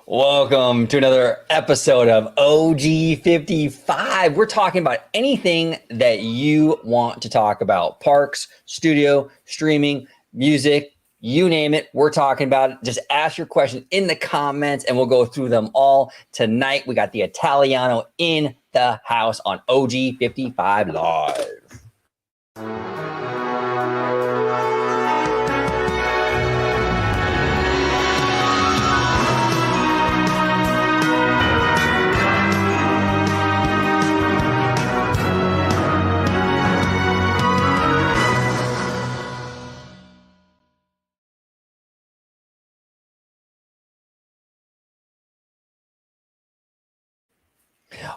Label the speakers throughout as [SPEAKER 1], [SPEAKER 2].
[SPEAKER 1] Welcome to another episode of OG55. We're talking about anything that you want to talk about. Parks, studio, streaming, music, you name it. We're talking about it. Just ask your question in the comments and we'll go through them all. Tonight, we got the Italiano in the house on OG55 Live.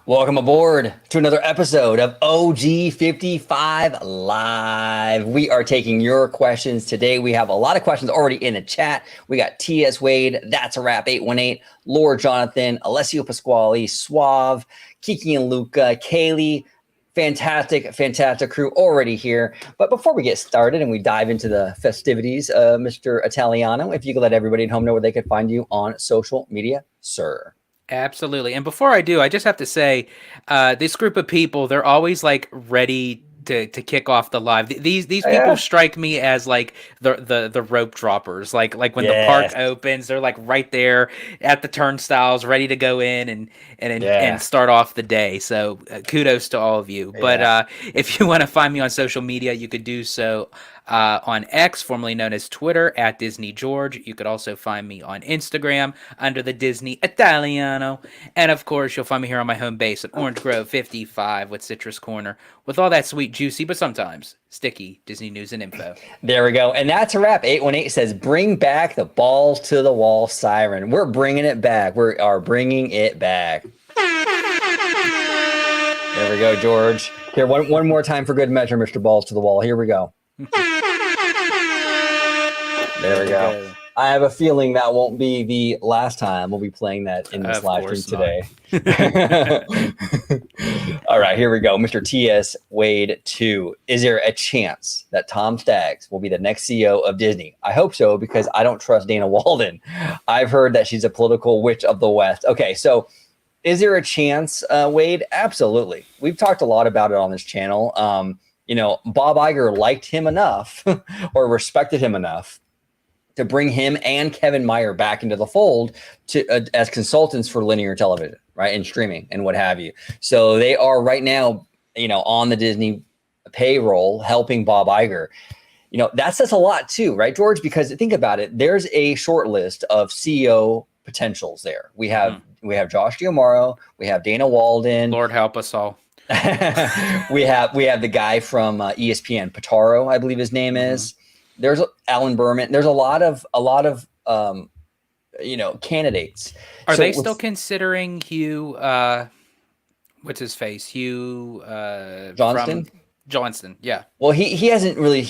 [SPEAKER 1] Welcome aboard to another episode of OG55 Live. We are taking your questions today. We have a lot of questions already in the chat. We got TS Wade, That's a Wrap 818, Lord Jonathan, Alessio Pasquale, Suave, Kiki and Luca, Kaylee. Fantastic crew already here. But before we get started and we dive into the festivities, Mr. Italiano, if you could let everybody at home know where they could find you on social media, sir.
[SPEAKER 2] Absolutely. And before I do, I just have to say, this group of people, they're always like ready to kick off the live. These people strike me as like the rope droppers. Like when the park opens, they're like right there at the turnstiles, ready to go in and start off the day. So kudos to all of you. But if you want to find me on social media, you could do so on X, formerly known as Twitter, at Disney George. You could also find me on Instagram under the Disney Italiano. And of course, you'll find me here on my home base at Orange Grove 55 with Citrus Corner, with all that sweet, juicy, but sometimes sticky Disney news and info.
[SPEAKER 1] There we go. And that's a wrap. 818 says, bring back the balls to the wall siren. We're bringing it back. We are bringing it back. There we go, George. Here, one more time for good measure, Mr. Balls to the Wall. Here we go. There we go. I have a feeling that won't be the last time we'll be playing that in this live stream today. All right, here we go. Mr. T.S. Wade 2. Is there a chance that Tom Staggs will be the next CEO of Disney? I hope so, because I don't trust Dana Walden. I've heard that she's a political witch of the West. Okay, so is there a chance, Wade? Absolutely. We've talked a lot about it on this channel. Bob Iger liked him enough or respected him enough to bring him and Kevin Meyer back into the fold to as consultants for linear television, right, and streaming and what have you. So they are right now, on the Disney payroll helping Bob Iger. That says a lot too, right, George? Because think about it, there's a short list of CEO potentials there. We have Josh D'Amaro, we have Dana Walden.
[SPEAKER 2] Lord help us all.
[SPEAKER 1] we have the guy from ESPN, Pitaro, I believe his name is. There's Alan Berman. There's a lot of candidates.
[SPEAKER 2] Are they still considering Hugh? What's his face? Hugh
[SPEAKER 1] Johnston.
[SPEAKER 2] Johnston, yeah.
[SPEAKER 1] Well, he hasn't really.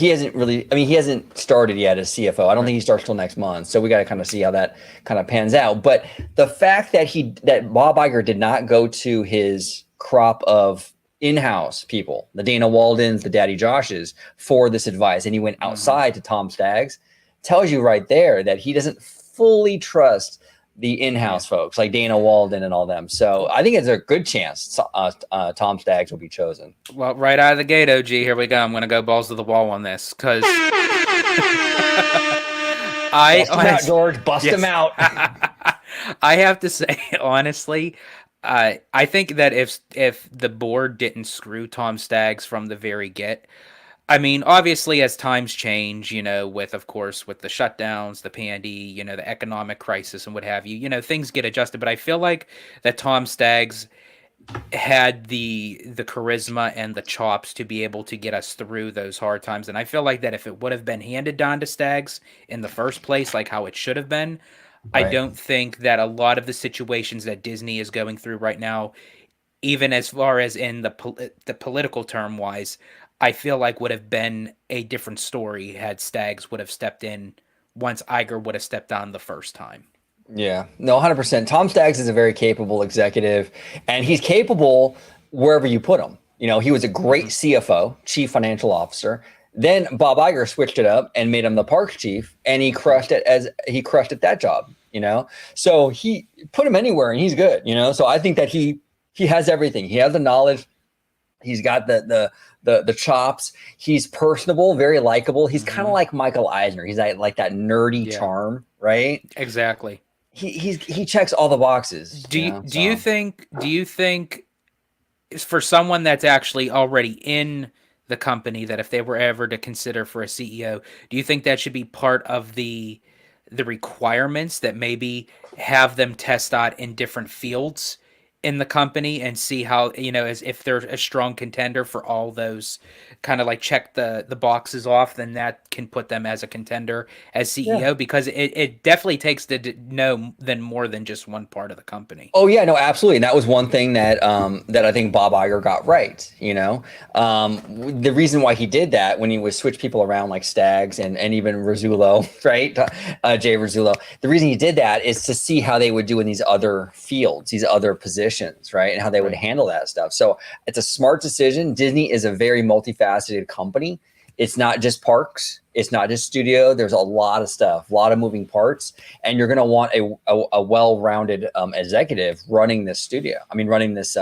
[SPEAKER 1] I mean, he hasn't started yet as CFO. I don't think he starts till next month. So we got to kind of see how that kind of pans out. But the fact that Bob Iger did not go to his crop of in-house people, the Dana Waldens, the Daddy Joshes, for this advice, and he went outside to Tom Staggs, tells you right there that he doesn't fully trust the in-house folks like Dana Walden and all them. So I think it's a good chance Tom Staggs will be chosen.
[SPEAKER 2] Well, right out of the gate, OG, here we go. I'm going to go balls to the wall on this because
[SPEAKER 1] Bust him out, George. Bust him out.
[SPEAKER 2] I have to say, honestly, I think that if the board didn't screw Tom Staggs from the very get, I mean, obviously as times change, with the shutdowns, the pandy, the economic crisis and what have you, things get adjusted. But I feel like that Tom Staggs had the charisma and the chops to be able to get us through those hard times. And I feel like that if it would have been handed down to Staggs in the first place, like how it should have been, right. I don't think that a lot of the situations that Disney is going through right now, even as far as in the political term wise, I feel like would have been a different story had Staggs would have stepped in once Iger would have stepped on the first time.
[SPEAKER 1] Yeah, no, 100%. Tom Staggs is a very capable executive, and he's capable wherever you put him. He was a great CFO, chief financial officer. Then Bob Iger switched it up and made him the parks chief, and he crushed it that job. So he put him anywhere, and he's good. So I think that he has everything. He has the knowledge. He's got the chops. He's personable, very likable. He's kind of like Michael Eisner. He's like that nerdy charm, right?
[SPEAKER 2] Exactly.
[SPEAKER 1] He checks all the boxes.
[SPEAKER 2] Do you think for someone that's actually already in the company, that if they were ever to consider for a CEO, do you think that should be part of the requirements, that maybe have them test out in different fields in the company and see how, as if they're a strong contender for all those, kind of like check the boxes off, then that can put them as a contender as CEO, because it definitely takes to know then more than just one part of the company.
[SPEAKER 1] Oh yeah, no, absolutely. And that was one thing that that I think Bob Iger got right. The reason why he did that when he would switch people around like Staggs and even Rizzullo, right? Jay Rizzullo. The reason he did that is to see how they would do in these other fields, these other positions, right? And how they would handle that stuff. So it's a smart decision. Disney is a very multifaceted company. It's not just parks. It's not just studio. There's a lot of stuff, a lot of moving parts, and you're going to want a well-rounded executive running this studio. Running this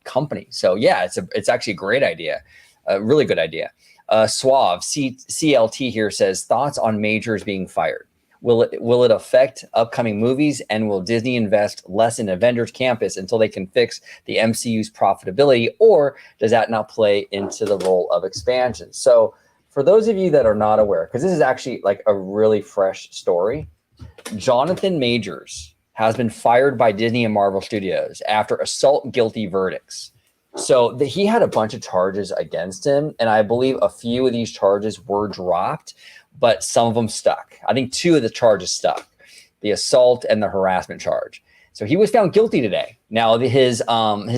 [SPEAKER 1] company. So yeah, it's actually a great idea, a really good idea. Suave CLT here says, thoughts on majors being fired. Will it affect upcoming movies, and will Disney invest less in Avengers Campus until they can fix the MCU's profitability, or does that not play into the role of expansion? So for those of you that are not aware, because this is actually like a really fresh story, Jonathan Majors has been fired by Disney and Marvel Studios after assault guilty verdicts. So he had a bunch of charges against him, and I believe a few of these charges were dropped, but some of them stuck. I think 2 of the charges stuck, the assault and the harassment charge. So he was found guilty today. Now his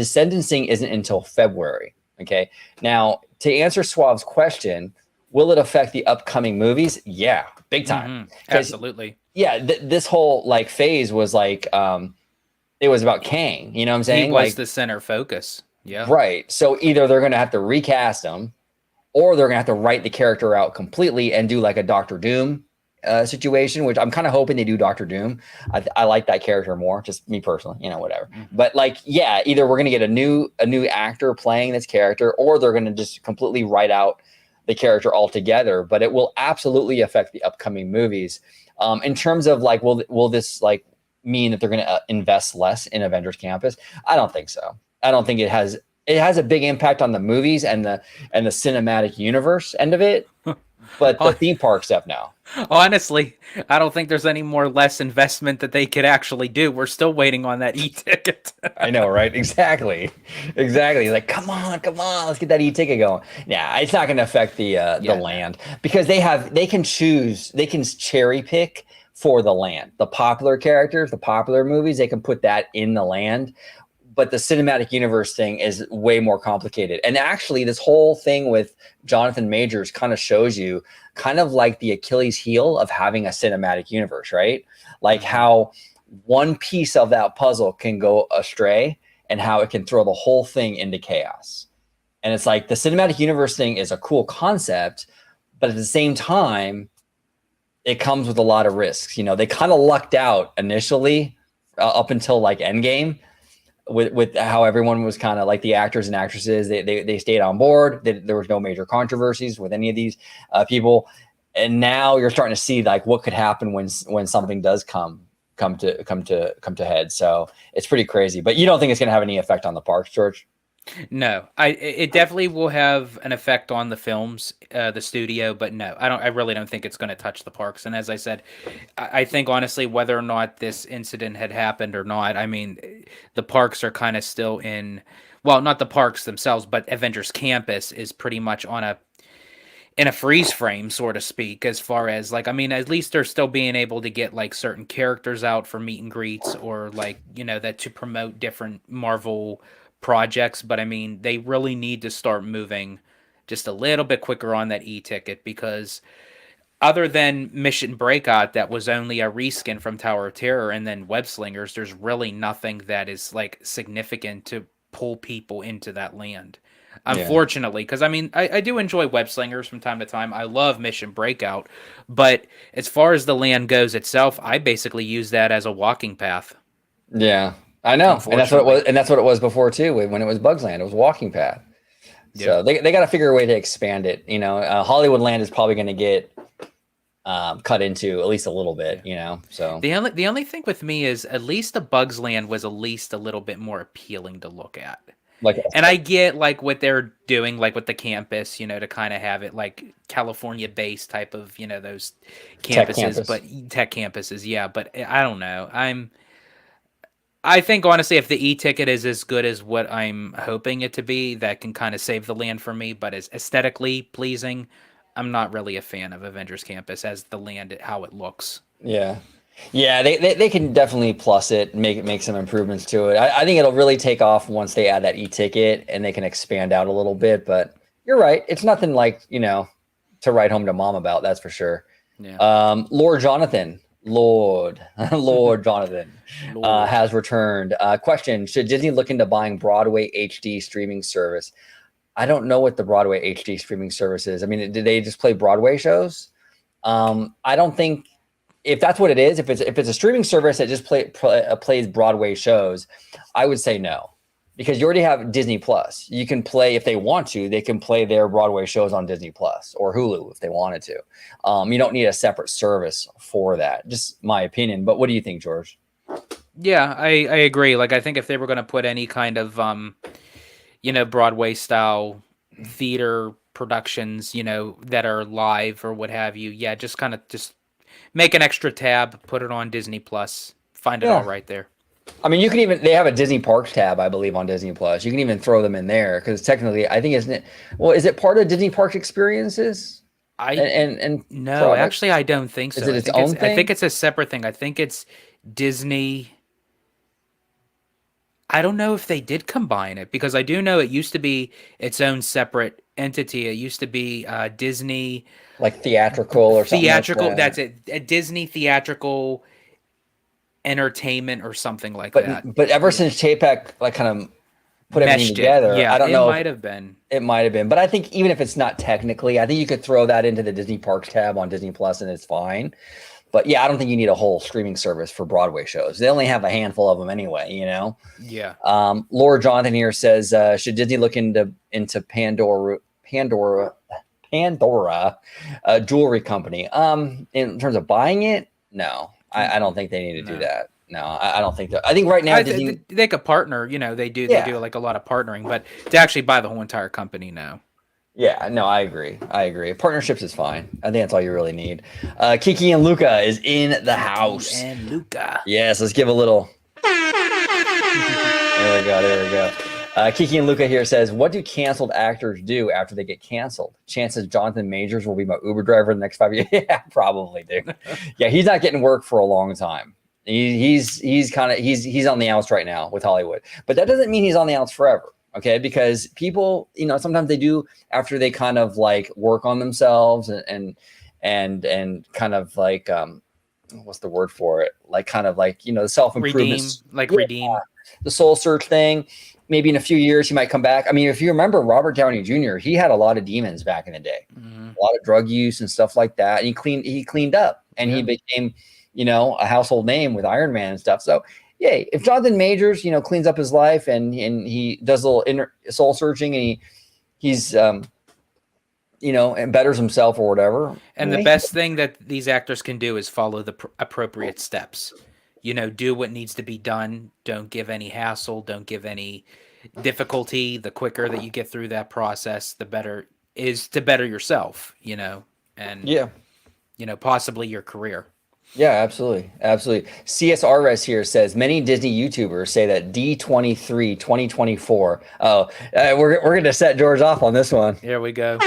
[SPEAKER 1] sentencing isn't until February. Okay. Now to answer Suave's question, will it affect the upcoming movies? Yeah, big time.
[SPEAKER 2] Absolutely.
[SPEAKER 1] Yeah, this whole like phase was like it was about Kang. You know what I'm saying?
[SPEAKER 2] He was the center focus. Yeah.
[SPEAKER 1] Right. So either they're going to have to recast him, or they're going to have to write the character out completely and do like a Doctor Doom situation, which I'm kind of hoping they do Doctor Doom. I like that character more, just me personally, whatever. But like, yeah, either we're going to get a new actor playing this character, or they're going to just completely write out the character altogether. But it will absolutely affect the upcoming movies. In terms of like, will this like mean that they're going to invest less in Avengers Campus? I don't think so. I don't think it has a big impact on the movies and the cinematic universe end of it, but the theme park stuff now.
[SPEAKER 2] Honestly, I don't think there's any more less investment that they could actually do. We're still waiting on that e-ticket.
[SPEAKER 1] I know, right? Exactly. Like, come on, let's get that e-ticket going. Yeah, it's not going to affect the land, because they can cherry pick for the land. The popular characters, the popular movies, they can put that in the land. But the cinematic universe thing is way more complicated. And actually, this whole thing with Jonathan Majors kind of shows you kind of like the Achilles heel of having a cinematic universe, right? Like how one piece of that puzzle can go astray and how it can throw the whole thing into chaos. And it's like the cinematic universe thing is a cool concept, but at the same time, it comes with a lot of risks. They kind of lucked out initially up until like Endgame. With how everyone was kind of like the actors and actresses, they stayed on board. There was no major controversies with any of these people, and now you're starting to see like what could happen when something does come to head. So it's pretty crazy. But you don't think it's going to have any effect on the parks, George?
[SPEAKER 2] No, it definitely will have an effect on the films, the studio, but no, I really don't think it's going to touch the parks. And as I said, I think honestly, whether or not this incident had happened or not, the parks are kind of still not the parks themselves, but Avengers Campus is pretty much in a freeze frame, so to speak, as far as like, at least they're still being able to get like certain characters out for meet and greets, or like, that to promote different Marvel projects. But they really need to start moving just a little bit quicker on that e-ticket, because other than Mission Breakout, that was only a reskin from Tower of Terror, and then Web Slingers, there's really nothing that is like significant to pull people into that land. unfortunately, because I mean, I do enjoy Web Slingers from time to time. I love Mission Breakout, but as far as the land goes itself, I basically use that as a walking path.
[SPEAKER 1] Yeah, I know, and that's what it was, and that's what it was before too. When it was Bugs Land, it was walking path. So they got to figure a way to expand it. You know, Hollywood Land is probably going to get cut into at least a little bit. You know, so
[SPEAKER 2] the only thing with me is at least the Bugs Land was at least a little bit more appealing to look at.
[SPEAKER 1] Like,
[SPEAKER 2] and I get like what they're doing, like with the campus, you know, to kind of have it like California based type of, you know, those campuses, but tech campuses. Yeah. But I don't know. I think honestly, if the e-ticket is as good as what I'm hoping it to be, that can kind of save the land for me. But as aesthetically pleasing, I'm not really a fan of Avengers Campus as the land, how it looks.
[SPEAKER 1] Yeah. Yeah, they can definitely plus it, make some improvements to it. I think it'll really take off once they add that e-ticket and they can expand out a little bit. But you're right, it's nothing like, you know, to write home to mom about. That's for sure.
[SPEAKER 2] Yeah.
[SPEAKER 1] Lord Jonathan has returned. Question: should Disney look into buying Broadway HD streaming service? I don't know what the Broadway HD streaming service is. I mean, did they just play Broadway shows? I don't think. If that's what it is, if it's a streaming service that just plays Broadway shows, I would say no, because you already have Disney Plus. You can play, if they want to, they can play their Broadway shows on Disney Plus or Hulu if they wanted to. You don't need a separate service for that. Just my opinion. But what do you think, George?
[SPEAKER 2] Yeah, I agree. Like, I think if they were going to put any kind of, you know, Broadway style theater productions, you know, that are live or what have you, yeah, just kind of make an extra tab, put it on Disney Plus, find it all right there.
[SPEAKER 1] I mean, you can even, they have a Disney Parks tab, I believe, on Disney Plus. You can even throw them in there because technically, I think, isn't it? Well, is it part of Disney Parks experiences?
[SPEAKER 2] No, products? Actually, I don't think so.
[SPEAKER 1] Is it its own thing?
[SPEAKER 2] I think it's a separate thing. I think it's Disney. I don't know if they did combine it because I do know it used to be its own separate entity. It used to be Disney,
[SPEAKER 1] like theatrical or something.
[SPEAKER 2] Theatrical. Like that. That's it. A Disney theatrical entertainment or something like that.
[SPEAKER 1] But ever since Chapek like kind of put everything together,
[SPEAKER 2] yeah,
[SPEAKER 1] I don't know.
[SPEAKER 2] It might have been.
[SPEAKER 1] It might have been. But I think even if it's not technically, I think you could throw that into the Disney Parks tab on Disney Plus and it's fine. But yeah, I don't think you need a whole streaming service for Broadway shows. They only have a handful of them anyway, you know?
[SPEAKER 2] Yeah.
[SPEAKER 1] Laura Jonathan here says, should Disney look into Pandora jewelry company? In terms of buying it, no. I don't think they need to do that. No, I don't think that. I think right now
[SPEAKER 2] they could partner. You know, they do like a lot of partnering, but to actually buy the whole entire company, no.
[SPEAKER 1] Yeah, no, I agree. Partnerships is fine. I think that's all you really need. Kiki and Luca is in the house.
[SPEAKER 2] And Luca.
[SPEAKER 1] Yes, let's give a little. There we go. Kiki and Luca here says, what do canceled actors do after they get canceled? Chances Jonathan Majors will be my Uber driver in the next 5 years? Yeah, probably, dude. Yeah, he's not getting work for a long time. He's on the outs right now with Hollywood. But that doesn't mean he's on the outs forever. Okay, because people, you know, sometimes they do after they kind of like work on themselves and kind of like what's the word for it? Like kind of like, you know, the self-improvement,
[SPEAKER 2] redeem
[SPEAKER 1] the soul search thing. Maybe in a few years he might come back. I mean, if you remember Robert Downey Jr., he had a lot of demons back in the day, a lot of drug use and stuff like that. And he cleaned up and he became, you know, a household name with Iron Man and stuff. So yeah, if Jonathan Majors, you know, cleans up his life and he does a little inner soul searching and he's you know, and betters himself or whatever.
[SPEAKER 2] And the best thing that these actors can do is follow the appropriate steps. You know, do what needs to be done. Don't give any hassle. Don't give any difficulty. The quicker that you get through that process, the better is to better yourself, you know, and you know, possibly your career.
[SPEAKER 1] Yeah, absolutely. CSRS here says many Disney YouTubers say that D23 2024. Oh, we're going to set George off on this one.
[SPEAKER 2] Here we go.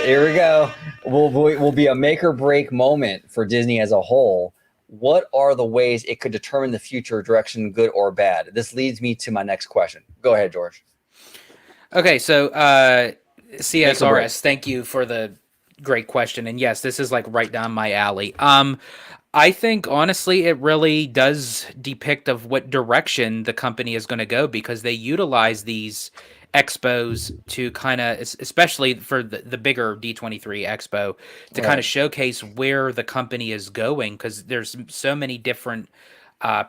[SPEAKER 1] Here we go. Will be a make or break moment for Disney as a whole. What are the ways it could determine the future direction, good or bad? This leads me to my next question. Go ahead, George.
[SPEAKER 2] Okay, so CSRS, thank you for the great question. And yes, this is like right down my alley. I think honestly, it really does depict of what direction the company is going to go, because they utilize these expos to kind of, especially for the bigger D23 expo, to kind
[SPEAKER 1] Right.
[SPEAKER 2] of showcase where the company is going, because there's so many different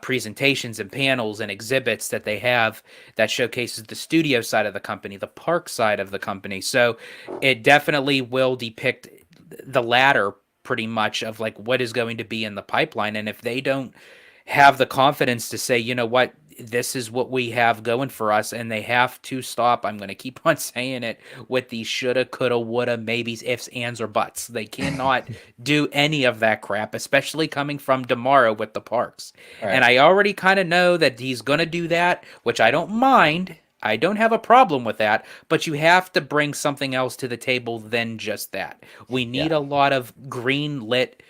[SPEAKER 2] presentations and panels and exhibits that they have that showcases the studio side of the company, the park side of the company. So it definitely will depict the latter pretty much of like what is going to be in the pipeline. And if they don't have the confidence to say, you know what, this is what we have going for us, and they have to stop, I'm going to keep on saying it, with the shoulda, coulda, woulda, maybes, ifs, ands, or buts. They cannot do any of that crap, especially coming from tomorrow with the parks. And
[SPEAKER 1] Right.
[SPEAKER 2] I already kind of know that he's going to do that, which I don't mind. I don't have a problem with that, but you have to bring something else to the table than just that. We need
[SPEAKER 1] Yeah.
[SPEAKER 2] a lot of green lit.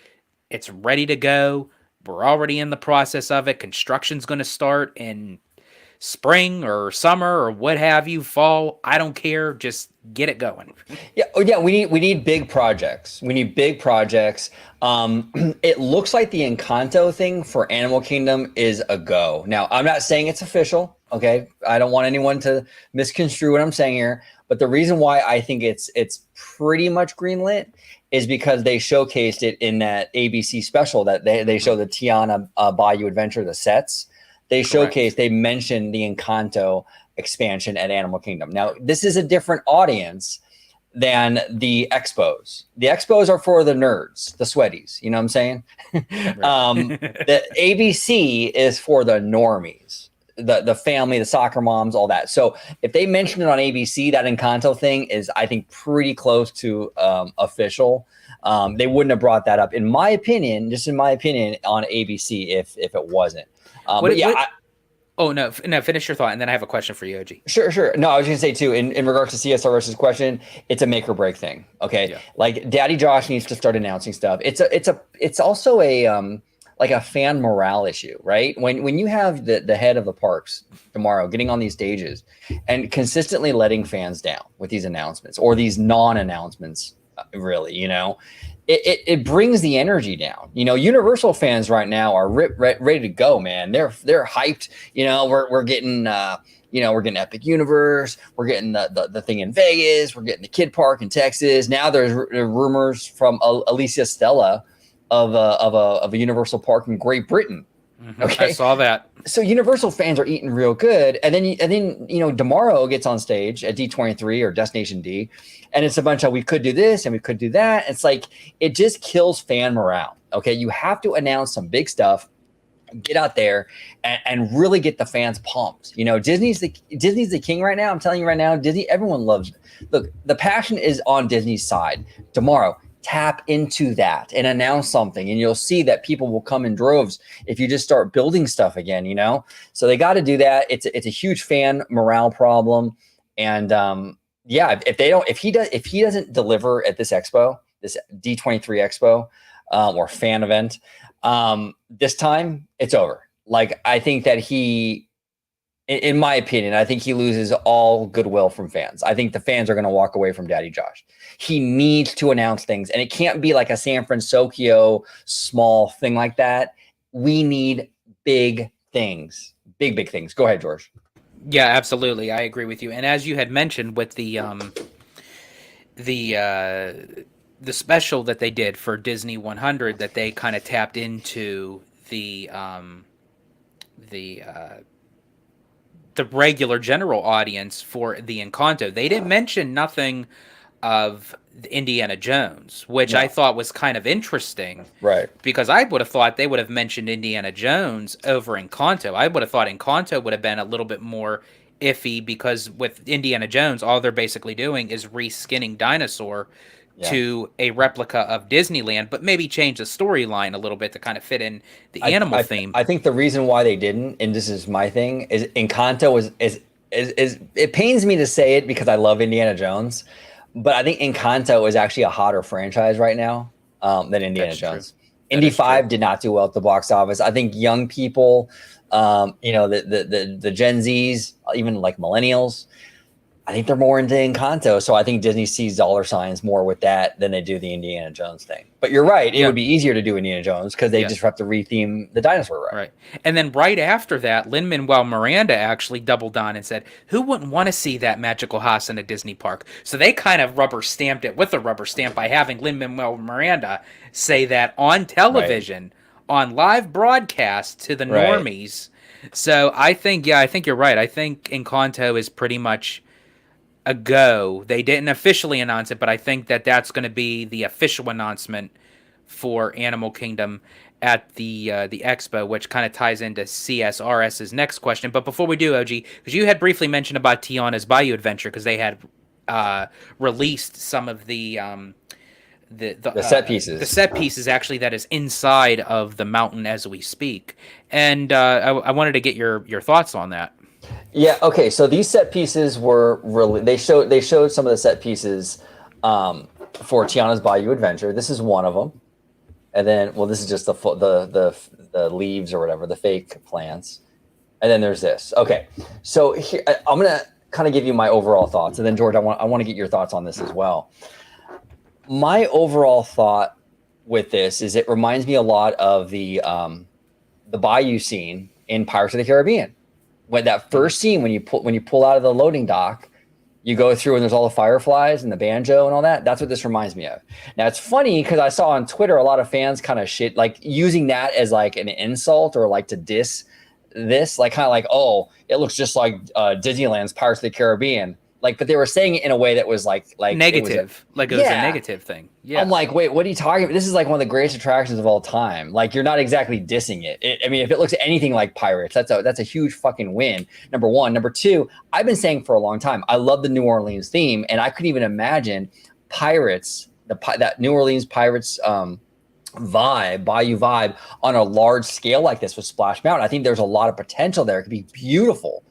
[SPEAKER 2] It's ready to go. We're already in the process of it. Construction's going to start in spring or summer or what have you, fall. I don't care. Just get it going.
[SPEAKER 1] Yeah, oh yeah, we need big projects. We need big projects. It looks like the Encanto thing for Animal Kingdom is a go. Now, I'm not saying it's official, okay? I don't want anyone to misconstrue what I'm saying here, but the reason why I think it's pretty much greenlit is because they showcased it in that ABC special that they show the Tiana Bayou Adventure, the sets. They
[SPEAKER 2] Correct.
[SPEAKER 1] showcased, they mentioned the Encanto expansion at Animal Kingdom. Now, this is a different audience than the expos. The expos are for the nerds, the sweaties. You know what I'm saying? The ABC is for the normies, the family, the soccer moms, all that. So if they mention it on ABC, that Encanto thing is, I think, pretty close to official. They wouldn't have brought that up, in my opinion, just in my opinion, on ABC if it wasn't. But yeah.
[SPEAKER 2] Oh, no, finish your thought, and then I have a question for you, OG.
[SPEAKER 1] Sure. No, I was going to say too, in regards to CSRS's question, it's a make or break thing. Okay,
[SPEAKER 2] Yeah.
[SPEAKER 1] like Daddy Josh needs to start announcing stuff. It's also a like a fan morale issue, right? When you have the head of the parks tomorrow getting on these stages and consistently letting fans down with these announcements or these non-announcements, really, it brings the energy down. Universal fans right now are ready to go, man. They're hyped. We're getting we're getting Epic Universe. We're getting the thing in Vegas. We're getting the Kid Park in Texas. Now there's rumors from Alicia Stella of a Universal Park in Great Britain. Okay,
[SPEAKER 2] I saw that.
[SPEAKER 1] So Universal fans are eating real good, and then tomorrow gets on stage at D23 or Destination D, and it's a bunch of we could do this and we could do that. It's like it just kills fan morale. Okay, you have to announce some big stuff, get out there, and really get the fans pumped. Disney's the king right now. I'm telling you right now, Disney. Everyone loves. Look, the passion is on Disney's side. Tomorrow, tap into that and announce something, and you'll see that people will come in droves if you just start building stuff again. So they got to do that. It's a huge fan morale problem, and if he doesn't deliver at this expo, this D23 expo or fan event, this time it's over. Like, I think that in my opinion, I think he loses all goodwill from fans. I think the fans are going to walk away from Daddy Josh. He needs to announce things, and it can't be like a San Francisco small thing like that. We need big things, big things. Go ahead, George.
[SPEAKER 2] Yeah, absolutely. I agree with you. And as you had mentioned with the special that they did for Disney 100, that they kind of tapped into the regular general audience for the Encanto. They didn't mention nothing of Indiana Jones, which I thought was kind of interesting.
[SPEAKER 1] Right.
[SPEAKER 2] Because I would have thought they would have mentioned Indiana Jones over Encanto. I would have thought Encanto would have been a little bit more iffy, because with Indiana Jones, all they're basically doing is reskinning Dinosaur to a replica of Disneyland, but maybe change the storyline a little bit to kind of fit in the animal theme.
[SPEAKER 1] I think the reason why they didn't, and this is my thing, is Encanto is it pains me to say it because I love Indiana Jones, but I think Encanto is actually a hotter franchise right now than Indiana Jones. Indy 5 did not do well at the box office. I think young people, the Gen Zs, even like millennials, I think they're more into Encanto, so I think Disney sees dollar signs more with that than they do the Indiana Jones thing. But you're right; it would be easier to do Indiana Jones because they just have to retheme the dinosaur ride.
[SPEAKER 2] Right, and then right after that, Lin-Manuel Miranda actually doubled on and said, "Who wouldn't want to see that magical house in a Disney park?" So they kind of rubber stamped it with a rubber stamp by having Lin-Manuel Miranda say that on television, on live broadcast to the normies. So I think you're right. I think Encanto is pretty much a go. They didn't officially announce it, but I think that that's going to be the official announcement for Animal Kingdom at the expo, which kind of ties into CSRS's next question. But before we do, OG, because you had briefly mentioned about Tiana's Bayou Adventure, because they had released some of the
[SPEAKER 1] set pieces.
[SPEAKER 2] The set pieces actually that is inside of the mountain as we speak, and I wanted to get your thoughts on that.
[SPEAKER 1] Yeah. Okay. So these set pieces were really they showed some of the set pieces for Tiana's Bayou Adventure. This is one of them, and then this is just the leaves or whatever, the fake plants, and then there's this. Okay. So here, I'm gonna kind of give you my overall thoughts, and then George, I want to get your thoughts on this as well. My overall thought with this is it reminds me a lot of the Bayou scene in Pirates of the Caribbean. When that first scene, when you pull out of the loading dock, you go through and there's all the fireflies and the banjo and all that. That's what this reminds me of. Now it's funny because I saw on Twitter a lot of fans kind of using that as like an insult or like to diss this, like kind of like, oh, it looks just like Disneyland's Pirates of the Caribbean. But they were saying it in a way that was like
[SPEAKER 2] negative, it was a negative thing. Yeah,
[SPEAKER 1] I'm like, wait, what are you talking about? This is like one of the greatest attractions of all time. Like, you're not exactly dissing it. I mean, if it looks anything like Pirates, that's a huge fucking win. Number one. Number two, I've been saying for a long time, I love the New Orleans theme, and I couldn't even imagine Pirates, that New Orleans Pirates vibe, Bayou vibe, on a large scale like this with Splash Mountain. I think there's a lot of potential there. It could be beautiful,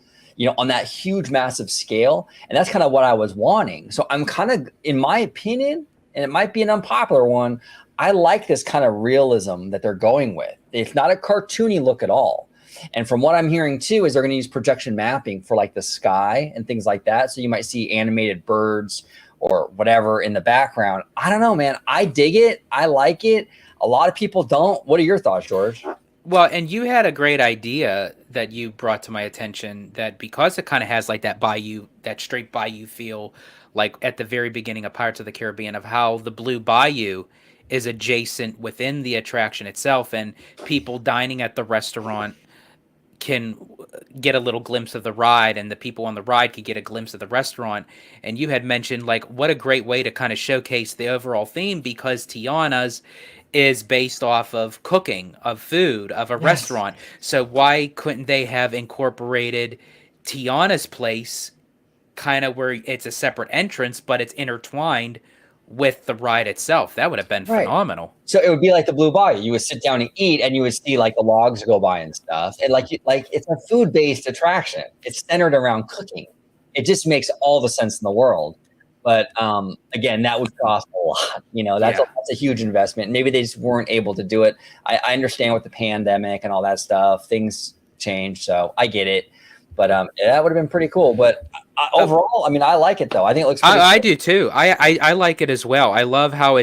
[SPEAKER 1] on that huge, massive scale. And that's kind of what I was wanting. So I'm kind of, in my opinion, and it might be an unpopular one, I like this kind of realism that they're going with. It's not a cartoony look at all. And from what I'm hearing too, is they're going to use projection mapping for like the sky and things like that. So you might see animated birds or whatever in the background. I don't know, man. I dig it. I like it. A lot of people don't. What are your thoughts, George?
[SPEAKER 2] Well, and you had a great idea that you brought to my attention, that because it kind of has like that bayou, that straight bayou feel, like at the very beginning of Pirates of the Caribbean, of how the Blue Bayou is adjacent within the attraction itself, and people dining at the restaurant can get a little glimpse of the ride, and the people on the ride could get a glimpse of the restaurant. And you had mentioned like what a great way to kind of showcase the overall theme, because Tiana's is based off of cooking, of food, of a restaurant. So why couldn't they have incorporated Tiana's place kind of where it's a separate entrance, but it's intertwined with the ride itself? That would have been phenomenal.
[SPEAKER 1] So it would be like the Blue Bayou. You would sit down and eat, and you would see like the logs go by and stuff. And like it's a food-based attraction. It's centered around cooking. It just makes all the sense in the world. But again, that would cost a lot. That's a huge investment. Maybe they just weren't able to do it. I understand with the pandemic and all that stuff, things changed. So I get it. But that would have been pretty cool. But overall, I mean, I like it though. I think it looks pretty
[SPEAKER 2] I do too. I like it as well. I love how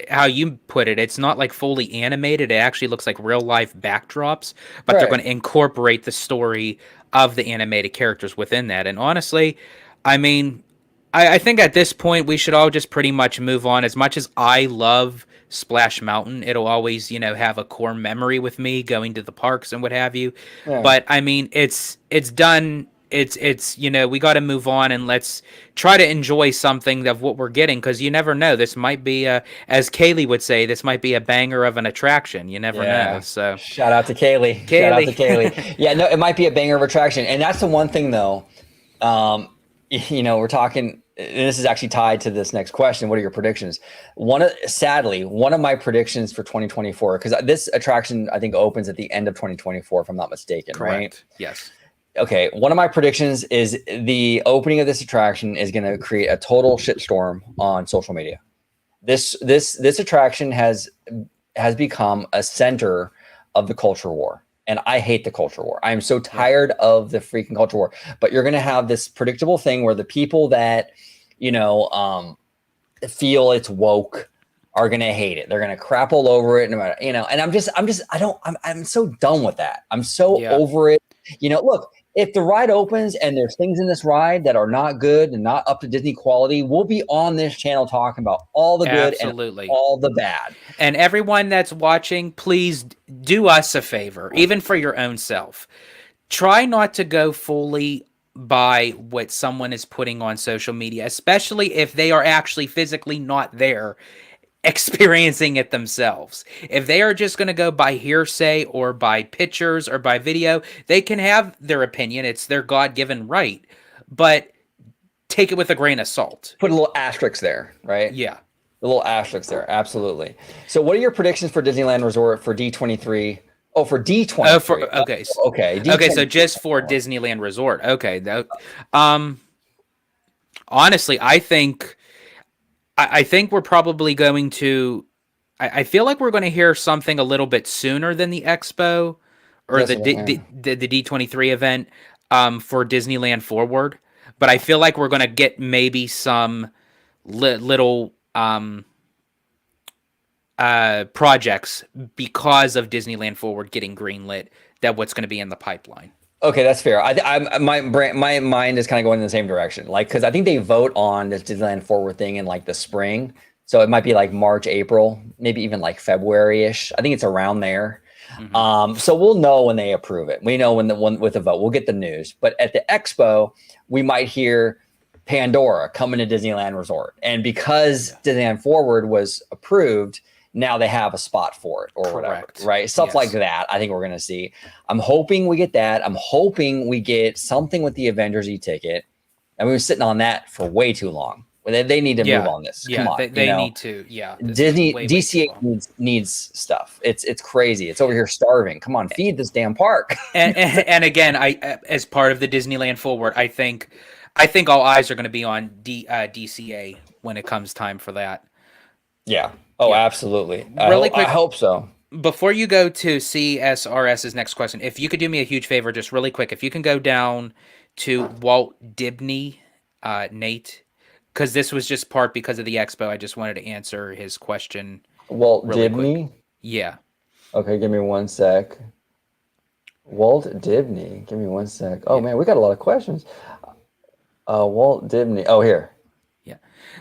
[SPEAKER 2] how you put it. It's not like fully animated. It actually looks like real life backdrops, but they're going to incorporate the story of the animated characters within that. And honestly, I mean, I think at this point we should all just pretty much move on. As much as I love Splash Mountain, it'll always, have a core memory with me going to the parks and what have you. Yeah. But I mean, it's done. It's we got to move on, and let's try to enjoy something of what we're getting, because you never know. This might be as Kaylee would say, this might be a banger of an attraction. You never know. So
[SPEAKER 1] shout out to Kaylee. Shout out to Kaylee. Yeah, no, it might be a banger of attraction, and that's the one thing though. We're talking, and this is actually tied to this next question. What are your predictions? Sadly, one of my predictions for 2024, because this attraction, I think, opens at the end of 2024, if I'm not mistaken.
[SPEAKER 2] Correct.
[SPEAKER 1] Right?
[SPEAKER 2] Yes.
[SPEAKER 1] Okay. One of my predictions is the opening of this attraction is going to create a total shitstorm on social media. This attraction has become a center of the culture war. And I hate the culture war. I'm so tired of the freaking culture war. But you're going to have this predictable thing where the people that, feel it's woke are going to hate it. They're going to crap all over it, no matter, and I'm so done with that. I'm so over it. Look, if the ride opens and there's things in this ride that are not good and not up to Disney quality, we'll be on this channel talking about all the good and all the bad.
[SPEAKER 2] And everyone that's watching, please do us a favor, even for your own self. Try not to go fully by what someone is putting on social media, especially if they are actually physically not there experiencing it themselves. If they are just going to go by hearsay or by pictures or by video, they can have their opinion. It's their God-given right, but take it with a grain of salt.
[SPEAKER 1] Put a little asterisk there, right?
[SPEAKER 2] Yeah.
[SPEAKER 1] A little asterisk there. Absolutely. So what are your predictions for Disneyland Resort for D23? Oh, for D23.
[SPEAKER 2] Oh, okay.
[SPEAKER 1] Okay. D23.
[SPEAKER 2] Okay, so just for Disneyland Resort. Okay. Honestly, I think we're probably going to. I feel like we're going to hear something a little bit sooner than the Expo or the D23 event for Disneyland Forward. But I feel like we're going to get maybe some little projects because of Disneyland Forward getting greenlit. That what's going to be in the pipeline.
[SPEAKER 1] Okay, that's fair. My mind is kind of going in the same direction. Like, because I think they vote on this Disneyland Forward thing in like the spring, so it might be like March, April, maybe even like February-ish. I think it's around there. Mm-hmm. So we'll know when they approve it. We know when the one with the vote. We'll get the news. But at the Expo, we might hear Pandora coming to Disneyland Resort, and because Disneyland Forward was approved, now they have a spot for it or whatever, right? Stuff like that. I think we're going to see. I'm hoping we get that. I'm hoping we get something with the Avengers e-ticket. And we were sitting on that for way too long. They need to move on this. Come on.
[SPEAKER 2] They need to. Yeah.
[SPEAKER 1] Disney, DCA needs stuff. It's crazy. It's over here starving. Come on, feed this damn park.
[SPEAKER 2] and again, as part of the Disneyland Forward, I think all eyes are going to be on DCA when it comes time for that.
[SPEAKER 1] Yeah. Oh, absolutely.
[SPEAKER 2] Quick,
[SPEAKER 1] I hope so.
[SPEAKER 2] Before you go to CSRS's next question, if you could do me a huge favor, just really quick, if you can go down to Walt Dibney, Nate, because this was just part because of the Expo. I just wanted to answer his question.
[SPEAKER 1] Walt Dibney?
[SPEAKER 2] Quick. Yeah.
[SPEAKER 1] Okay, give me 1 sec. Walt Dibney. Give me 1 sec. Oh, man, we got a lot of questions. Walt Dibney. Oh, here.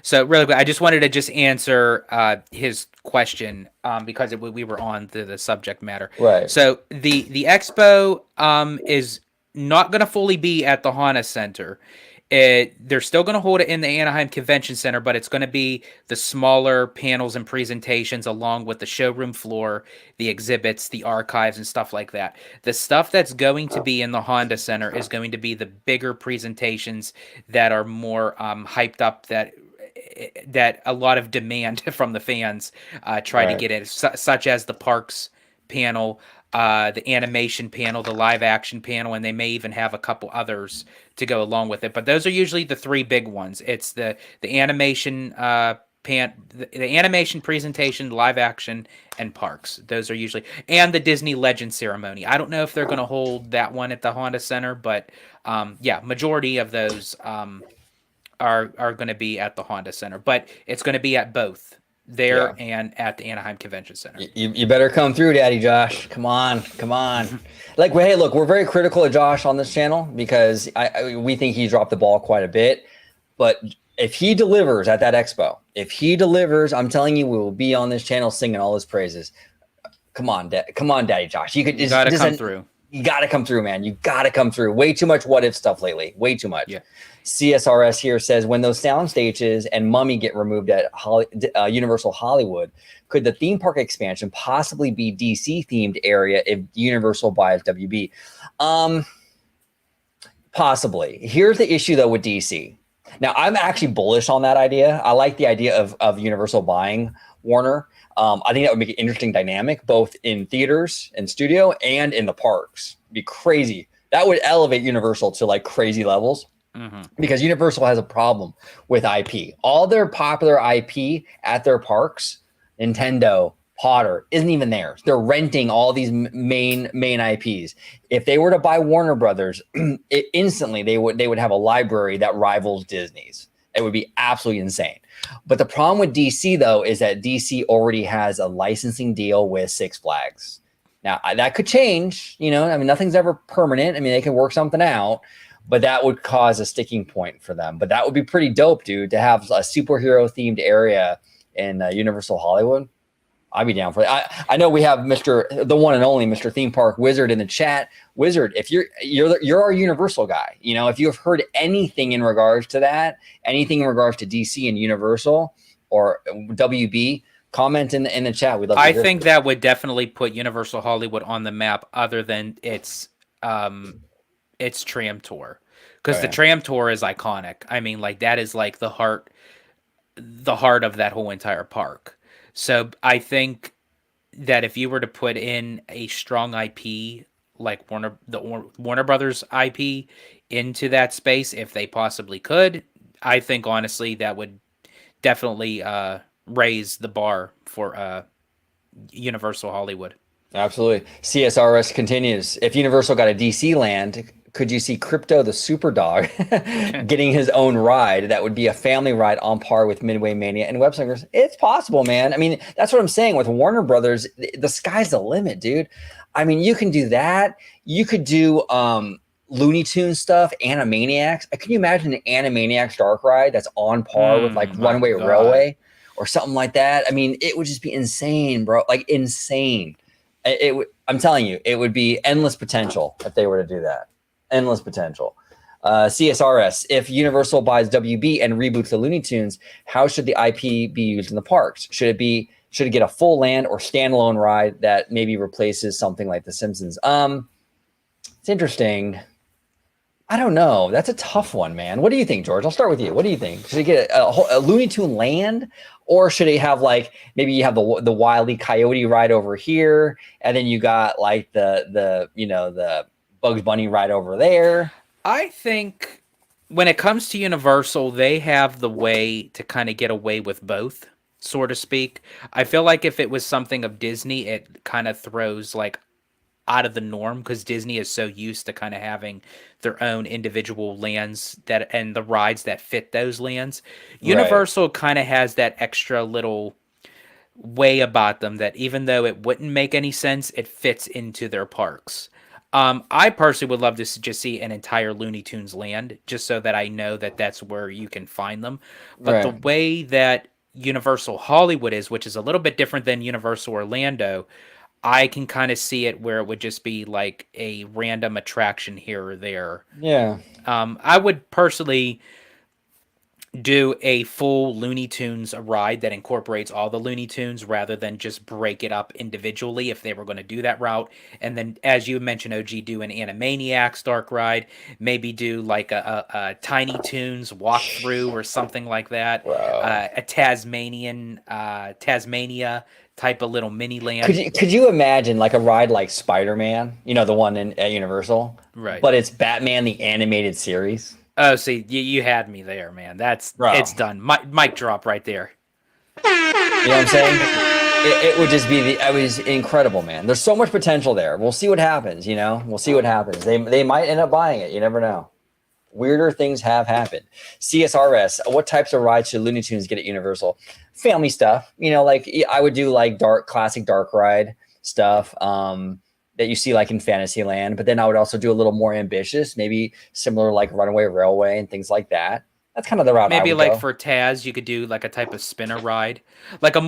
[SPEAKER 2] So really quick, I just wanted to just answer his question because we were on the subject matter.
[SPEAKER 1] Right.
[SPEAKER 2] So the Expo is not going to fully be at the Honda Center. They're still going to hold it in the Anaheim Convention Center, but it's going to be the smaller panels and presentations along with the showroom floor, the exhibits, the archives, and stuff like that. The stuff that's going to be in the Honda Center is going to be the bigger presentations that are more hyped up, that a lot of demand from the fans try to get in, such as the parks panel, the animation panel, the live action panel, and they may even have a couple others to go along with it. But those are usually the three big ones. It's the animation the animation presentation, live action, and parks. Those are usually, and the Disney Legend ceremony. I don't know if they're going to hold that one at the Honda Center, but majority of those are going to be at the Honda Center, but it's going to be at both there and at the Anaheim Convention Center.
[SPEAKER 1] You better come through, Daddy Josh. Come on. Like, hey, look, we're very critical of Josh on this channel because we think he dropped the ball quite a bit. But if he delivers at that Expo, I'm telling you, we will be on this channel singing all his praises. Come on, Daddy Josh. You gotta come through. You got to come through, man. You got to come through. Way too much what if stuff lately. Way too much. Yeah. CSRS here says, when those sound stages and Mummy get removed at Universal Hollywood, could the theme park expansion possibly be DC themed area if Universal buys WB? Possibly. Here's the issue though with DC. Now I'm actually bullish on that idea. I like the idea of Universal buying Warner. I think that would make an interesting dynamic, both in theaters and studio and in the parks. It'd be crazy. That would elevate Universal to like crazy levels. Mm-hmm. Because Universal has a problem with IP. All their popular IP at their parks, Nintendo, Potter isn't even theirs. They're renting all these main IPs. If they were to buy Warner Brothers, instantly they would have a library that rivals Disney's. It would be absolutely insane. But the problem with DC though is that DC already has a licensing deal with Six Flags. Now that could change. You know, I mean, nothing's ever permanent. I mean, they can work something out. But that would cause a sticking point for them. But that would be pretty dope, dude, to have a superhero themed area in Universal Hollywood. I'd be down for that. I know we have the one and only Mr. Theme Park Wizard in the chat. Wizard, if you're our Universal guy, you know, if you have heard anything in regards to that, anything in regards to DC and Universal or WB, comment in the chat. We'd love to hear.
[SPEAKER 2] I think that would definitely put Universal Hollywood on the map, other than its tram tour, because the tram tour is iconic. I mean, like, that is like the heart of that whole entire park. So I think that if you were to put in a strong IP like Warner Brothers IP into that space, if they possibly could, I think honestly that would definitely raise the bar for Universal Hollywood.
[SPEAKER 1] Absolutely. CSRS continues. If Universal got a DC land, could you see Crypto the Super Dog getting his own ride? That would be a family ride on par with Midway Mania and Web Slingers. It's possible, man. I mean, that's what I'm saying with Warner Brothers. The sky's the limit, dude. I mean, you can do that. You could do Looney Tunes stuff, Animaniacs. Can you imagine an Animaniacs dark ride that's on par with like Runaway Railway or something like that? I mean, it would just be insane, bro. Like insane. I'm telling you, it would be endless potential if they were to do that. Endless potential. CSRS, if Universal buys WB and reboots the Looney Tunes, how should the IP be used in the parks? Should it get a full land or standalone ride that maybe replaces something like The Simpsons? It's interesting. I don't know. That's a tough one, man. What do you think, George? I'll start with you. What do you think? Should it get a Looney Tune land, or should it have like maybe you have the Wile E. Coyote ride over here, and then you got like the Bugs Bunny ride over there?
[SPEAKER 2] I think when it comes to Universal, they have the way to kind of get away with both, so to speak. I feel like if it was something of Disney, it kind of throws like out of the norm, because Disney is so used to kind of having their own individual lands and the rides that fit those lands. Universal kind of has that extra little way about them that even though it wouldn't make any sense, it fits into their parks. I personally would love to just see an entire Looney Tunes land, just so that I know that that's where you can find them. But the way that Universal Hollywood is, which is a little bit different than Universal Orlando, I can kind of see it where it would just be like a random attraction here or there.
[SPEAKER 1] Yeah.
[SPEAKER 2] I would personally do a full Looney Tunes ride that incorporates all the Looney Tunes rather than just break it up individually if they were going to do that route. And then, as you mentioned, OG, do an Animaniacs dark ride, maybe do like a Tiny Toons walkthrough or something like that. A Tasmania type of little mini land.
[SPEAKER 1] Could you imagine like a ride like Spider-Man, you know, the one at Universal?
[SPEAKER 2] Right.
[SPEAKER 1] But it's Batman the animated series.
[SPEAKER 2] Oh, see, you had me there, man. It's done. Mic drop right there.
[SPEAKER 1] You know what I'm saying? It would just be it was incredible, man. There's so much potential there. We'll see what happens, you know? We'll see what happens. They might end up buying it. You never know. Weirder things have happened. CSRS, what types of rides should Looney Tunes get at Universal? Family stuff. You know, like I would do like classic dark ride stuff. That you see like in Fantasyland, but then I would also do a little more ambitious, maybe similar like Runaway Railway and things like that. That's kind of the route.
[SPEAKER 2] Maybe
[SPEAKER 1] I would
[SPEAKER 2] like
[SPEAKER 1] go.
[SPEAKER 2] For Taz, you could do like a type of spinner ride, like a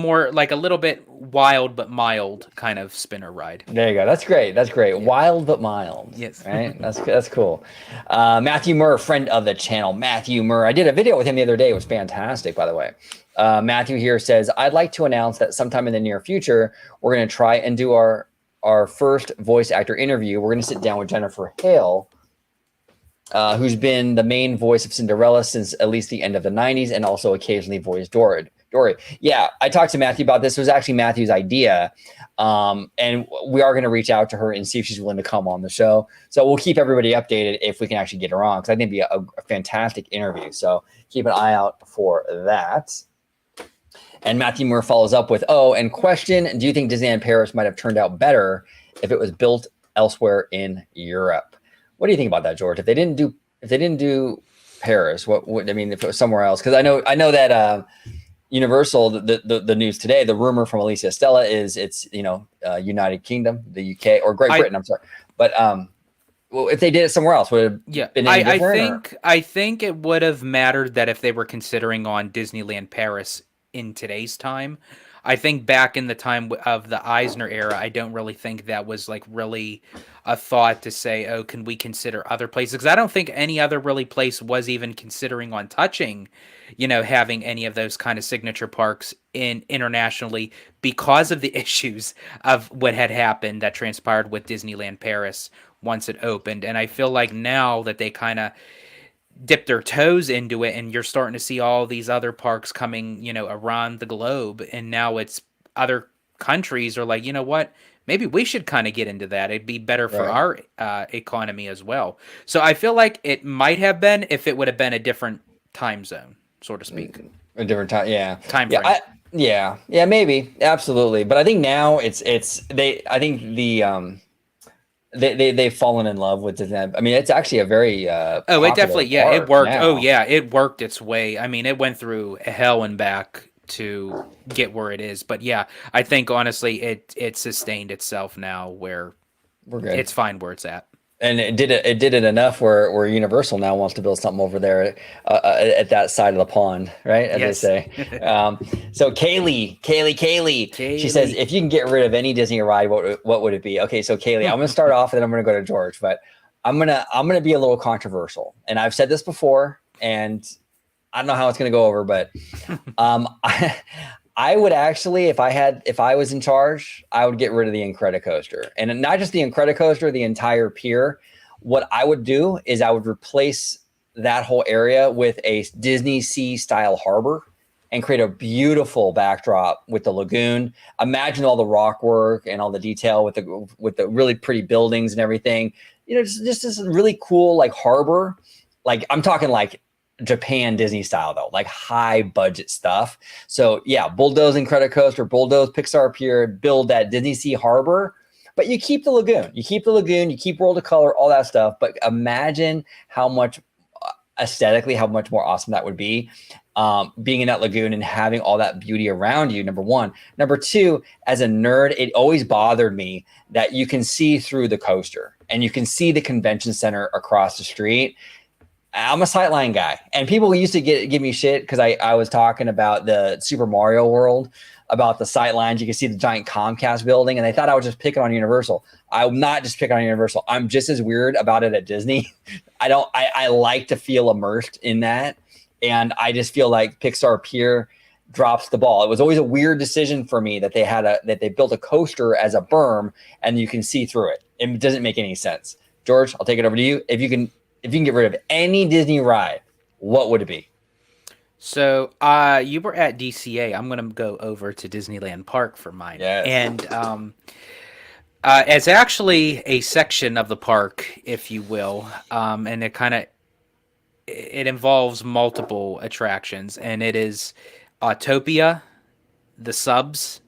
[SPEAKER 2] little bit wild but mild kind of spinner ride.
[SPEAKER 1] There you go. That's great. That's great. Yeah. Wild but mild.
[SPEAKER 2] Yes.
[SPEAKER 1] Right. That's cool. Matthew Murr, friend of the channel. Matthew Murr. I did a video with him the other day. It was fantastic, by the way. Matthew here says, I'd like to announce that sometime in the near future, we're going to try and do our first voice actor interview. We're going to sit down with Jennifer Hale, who's been the main voice of Cinderella since at least the end of the 90s and also occasionally voiced Dory. Yeah, I talked to Matthew about this. It was actually Matthew's idea. And we are going to reach out to her and see if she's willing to come on the show. So we'll keep everybody updated if we can actually get her on, because I think it'd be a fantastic interview. So keep an eye out for that. And Matthew Moore follows up with, "Oh, and question: do you think Disneyland Paris might have turned out better if it was built elsewhere in Europe?" What do you think about that, George? If they didn't do Paris, what I mean, if it was somewhere else? Because I know that Universal, the news today, the rumor from Alicia Stella is it's United Kingdom, the UK, or Great Britain. I'm sorry, but well, if they did it somewhere else, would it have been any different?
[SPEAKER 2] I think it would have mattered that if they were considering on Disneyland Paris in today's time. I think back in the time of the Eisner era, I don't really think that was like really a thought to say, oh, can we consider other places? Because I don't think any other really place was even considering on touching, having any of those kind of signature parks internationally because of the issues of what had happened that transpired with Disneyland Paris once it opened. And I feel like now that they kind of dip their toes into it and you're starting to see all these other parks coming, around the globe, and now it's other countries are like, you know what, maybe we should kind of get into that. It'd be better for our economy as well. So I feel like it might have been if it would have been a different time zone, so to speak.
[SPEAKER 1] A different time, yeah.
[SPEAKER 2] Time frame.
[SPEAKER 1] Yeah, maybe, absolutely. But I think now I think they've fallen in love with Disneyland. I mean, it's actually a very
[SPEAKER 2] it definitely, it worked.
[SPEAKER 1] Now.
[SPEAKER 2] Oh yeah, it worked its way. I mean, it went through hell and back to get where it is. But yeah, I think honestly, it sustained itself now where
[SPEAKER 1] we're good.
[SPEAKER 2] It's fine where it's at.
[SPEAKER 1] And it did it enough where Universal now wants to build something over there at that side of the pond, right? As they say. So Kaylee, she says, if you can get rid of any Disney ride, what would it be? Okay, so Kaylee, I'm gonna start off, and then I'm gonna go to George, but I'm gonna be a little controversial, and I've said this before, and I don't know how it's gonna go over, but I would actually, if I was in charge, I would get rid of the Incredicoaster, and not just the Incredicoaster, the entire pier. What I would do is I would replace that whole area with a Disney Sea style harbor and create a beautiful backdrop with the lagoon. Imagine all the rock work and all the detail with the really pretty buildings and everything. Just this really cool like harbor. Like I'm talking like Japan Disney style though, like high budget stuff. So yeah, bulldoze Incredicoaster, bulldoze Pixar Pier, build that Disney Sea harbor, but you keep the lagoon. You keep World of Color, all that stuff. But imagine how much aesthetically, how much more awesome that would be, being in that lagoon and having all that beauty around you. Number one. Number two, as a nerd, it always bothered me that you can see through the coaster and you can see the convention center across the street. I'm a sightline guy, and people used to give me shit because I was talking about the Super Mario World, about the sight lines. You can see the giant Comcast building, and they thought I was just picking on Universal. I'm not just picking on Universal. I'm just as weird about it at Disney. I like to feel immersed in that, and I just feel like Pixar Pier drops the ball. It was always a weird decision for me that they built a coaster as a berm and you can see through it. It doesn't make any sense. George, I'll take it over to you. If you can get rid of any Disney ride, what would it be?
[SPEAKER 2] So you were at DCA. I'm going to go over to Disneyland Park for mine.
[SPEAKER 1] Yes.
[SPEAKER 2] And it's actually a section of the park, if you will, and it involves multiple attractions, and it is Autopia, the subs,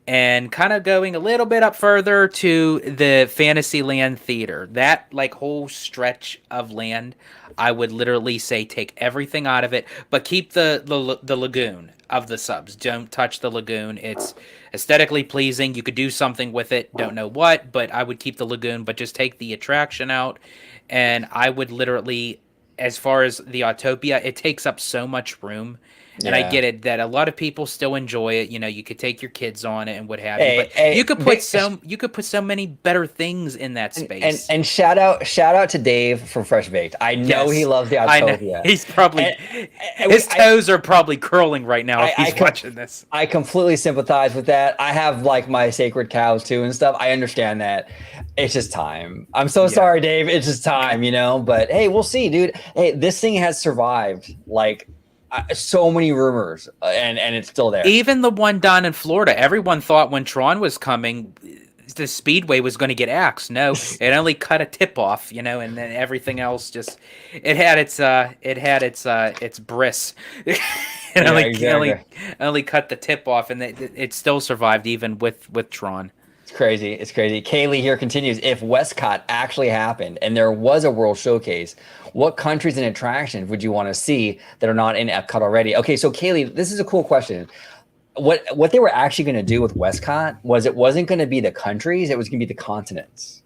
[SPEAKER 2] and kind of going a little bit up further to the Fantasyland Theater. That like whole stretch of land, I would literally say take everything out of it, but keep the lagoon of the subs. Don't touch the lagoon. It's aesthetically pleasing. You could do something with it. Don't know what, but I would keep the lagoon, but just take the attraction out. And I would literally, as far as the Autopia, it takes up so much room. And I get it that a lot of people still enjoy it. You could take your kids on it and what have you. But you could put so many better things in that space.
[SPEAKER 1] And shout out to Dave from Fresh Baked. I know he loves the Autopia.
[SPEAKER 2] He's probably his toes are probably curling right now if he's watching this.
[SPEAKER 1] I completely sympathize with that. I have like my sacred cows too and stuff. I understand that. It's just time. I'm so sorry, Dave. It's just time, But hey, we'll see, dude. Hey, this thing has survived like so many rumors, and it's still there.
[SPEAKER 2] Even the one down in Florida, everyone thought when Tron was coming, the Speedway was going to get axed. No, it only cut a tip off, and then everything else just it had its bris. It
[SPEAKER 1] Yeah,
[SPEAKER 2] only,
[SPEAKER 1] exactly.
[SPEAKER 2] only cut the tip off, and it still survived even with Tron.
[SPEAKER 1] It's crazy. It's crazy. Kaylee here continues. If Westcott actually happened and there was a World Showcase, what countries and attractions would you want to see that are not in Epcot already? Okay, so Kaylee, this is a cool question. What they were actually going to do with Westcott was it wasn't going to be the countries, it was going to be the continents.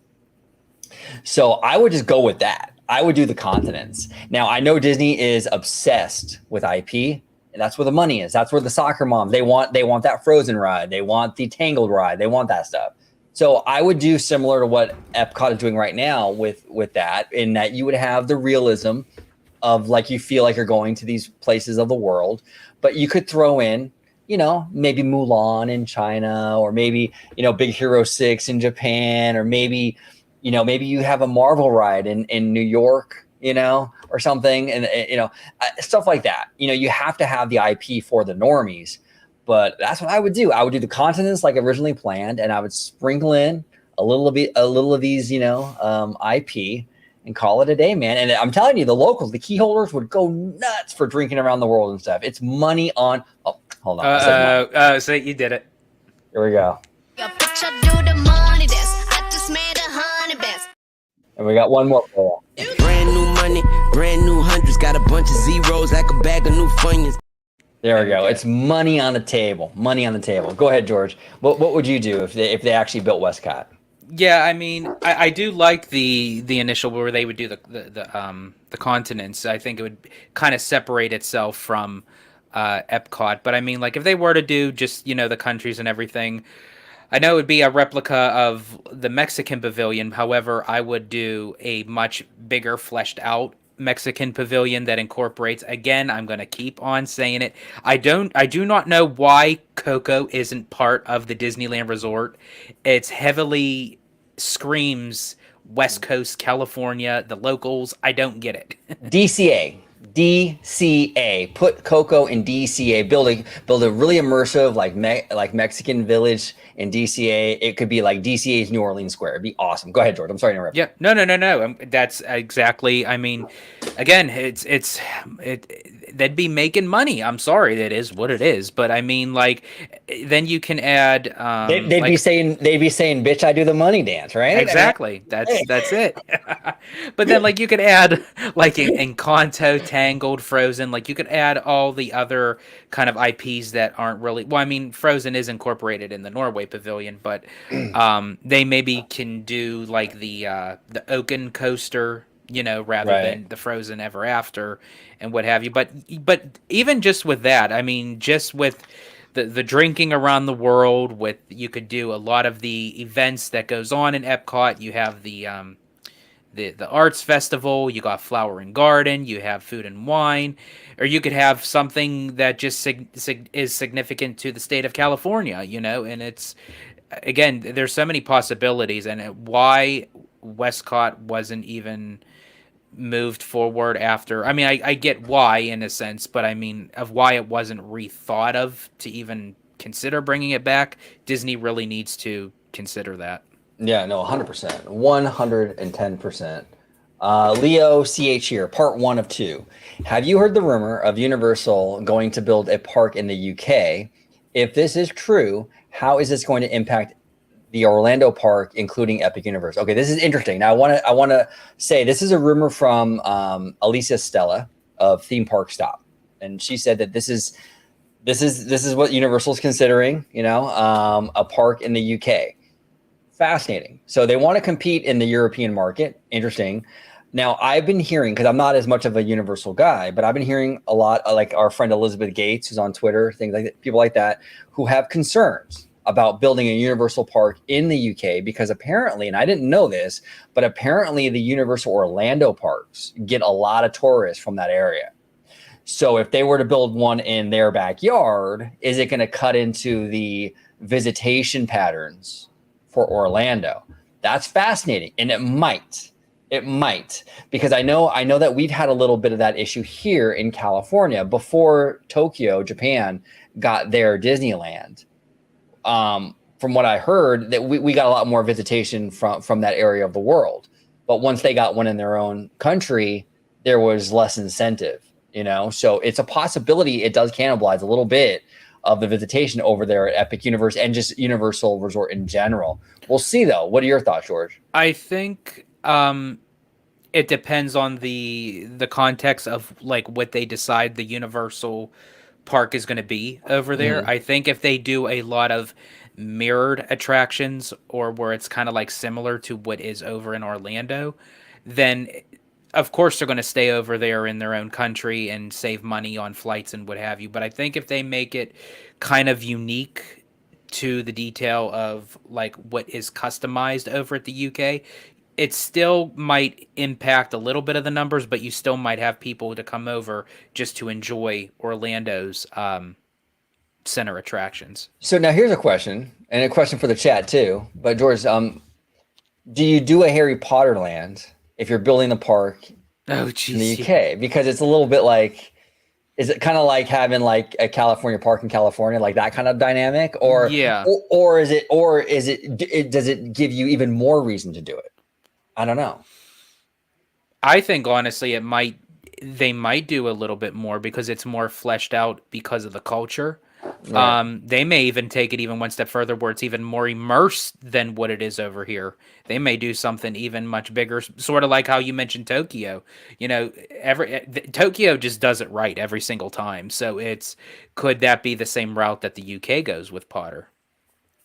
[SPEAKER 1] So I would just go with that. I would do the continents. Now I know Disney is obsessed with IP. And that's where the money is. That's where the soccer moms, they want that Frozen ride. They want the Tangled ride. They want that stuff. So I would do similar to what Epcot is doing right now with that, in that you would have the realism of like you feel like you're going to these places of the world, but you could throw in, maybe Mulan in China, or maybe, Big Hero 6 in Japan, or maybe you have a Marvel ride in New York, or something, and stuff like that. You have to have the IP for the normies, but that's what I would do. I would do the continents like originally planned, and I would sprinkle in a little of these, IP, and call it a day, man. And I'm telling you, the locals, the key holders, would go nuts for drinking around the world and stuff. It's money on. Oh, hold on.
[SPEAKER 2] So you did it.
[SPEAKER 1] Here we go. And we got one more for you.
[SPEAKER 3] Brand new money, brand new hundreds, got a bunch of zeros like a bag of new Funyuns.
[SPEAKER 1] There we go. It's money on the table. Money on the table. Go ahead, George. What would you do if they actually built Westcott?
[SPEAKER 2] Yeah, I mean, I do like the initial where they would do the continents. I think it would kind of separate itself from Epcot. But I mean, like if they were to do just the countries and everything, I know it would be a replica of the Mexican pavilion. However, I would do a much bigger, fleshed out Mexican pavilion that incorporates, again, I'm going to keep on saying it. I do not know why Coco isn't part of the Disneyland Resort. It's heavily screams West Coast California, the locals. I don't get it.
[SPEAKER 1] DCA. Put Coco in DCA. Build a really immersive like Mexican village in DCA. It could be like DCA's New Orleans Square. It'd be awesome. Go ahead, George. I'm sorry to interrupt.
[SPEAKER 2] Yeah. No. That's exactly. I mean, again, they'd be making money. I'm sorry, that is what it is. But I mean, like, then you can add.
[SPEAKER 1] They'd be saying, "Bitch, I do the money dance," right?
[SPEAKER 2] Exactly. That's it. But then, like, you could add like Encanto, Tangled, Frozen. Like, you could add all the other kind of IPs that aren't really. Well, I mean, Frozen is incorporated in the Norway Pavilion, but they maybe can do like the Oaken coaster, rather than the Frozen Ever After and what have you. But even just with that, I mean, just with the drinking around the world, you could do a lot of the events that goes on in Epcot. You have the arts festival, you got Flower and Garden, you have food and wine, or you could have something that just is significant to the state of California, and it's, again, there's so many possibilities, and why Westcott wasn't even moved forward after. I mean, I get why in a sense, but I mean, of why it wasn't rethought of to even consider bringing it back. Disney really needs to consider that.
[SPEAKER 1] Yeah, no, 100%, 110%. Leo CH here, part 1 of 2. Have you heard the rumor of Universal going to build a park in the UK? If this is true, how is this going to impact the Orlando park, including Epic Universe? Okay, this is interesting. Now, I want to say this is a rumor from Alicia Stella of Theme Park Stop, and she said that this is what Universal's considering. A park in the UK. Fascinating. So they want to compete in the European market. Interesting. Now, I've been hearing, because I'm not as much of a Universal guy, but I've been hearing a lot, like our friend Elizabeth Gates, who's on Twitter, things like that, people like that, who have concerns about building a Universal park in the UK, because apparently, and I didn't know this, but apparently the Universal Orlando parks get a lot of tourists from that area. So if they were to build one in their backyard, is it going to cut into the visitation patterns for Orlando? That's fascinating, and it might, because I know that we've had a little bit of that issue here in California before Tokyo, Japan, got their Disneyland. from what I heard, that we got a lot more visitation from that area of the world. But once they got one in their own country, there was less incentive, you know? So it's a possibility it does cannibalize a little bit of the visitation over there at Epic Universe and just Universal Resort in general. We'll see, though. What are your thoughts, George?
[SPEAKER 2] I think it depends on the context of like what they decide the Universal park is going to be over there.
[SPEAKER 1] Mhm.
[SPEAKER 2] I think if they do a lot of mirrored attractions or where it's kind of like similar to what is over in Orlando, then of course they're going to stay over there in their own country and save money on flights and what have you. But I think if they make it kind of unique to the detail of like what is customized over at the UK, it still might impact a little bit of the numbers, but you still might have people to come over just to enjoy Orlando's center attractions.
[SPEAKER 1] So now here's a question, and a question for the chat too. But George, do you do a Harry Potter land if you're building the park
[SPEAKER 2] Oh,
[SPEAKER 1] in the
[SPEAKER 2] geez.
[SPEAKER 1] UK? Because it's a little bit like, is it kind of like having like a California park in California, like that kind of dynamic,
[SPEAKER 2] Yeah.
[SPEAKER 1] or is it does it give you even more reason to do it? I don't know.
[SPEAKER 2] I think honestly they might do a little bit more because it's more fleshed out because of the culture.
[SPEAKER 1] Right.
[SPEAKER 2] They may even take it even one step further where it's even more immersed than what it is over here. They may do something even much bigger, sort of like how you mentioned Tokyo. You know, Tokyo just does it right every single time. So could that be the same route that the UK goes with Potter?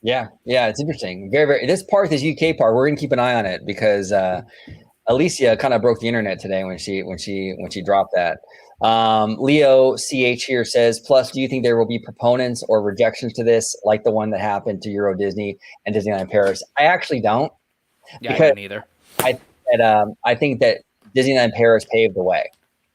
[SPEAKER 1] Yeah, it's interesting. This park, this UK park, we're gonna keep an eye on it because Alicia kind of broke the internet today when she dropped that. Leo CH here says, plus, do you think there will be proponents or rejections to this, like the one that happened to Euro Disney and Disneyland Paris? I actually don't,
[SPEAKER 2] Yeah, I
[SPEAKER 1] because
[SPEAKER 2] don't either.
[SPEAKER 1] I think that Disneyland Paris paved the way.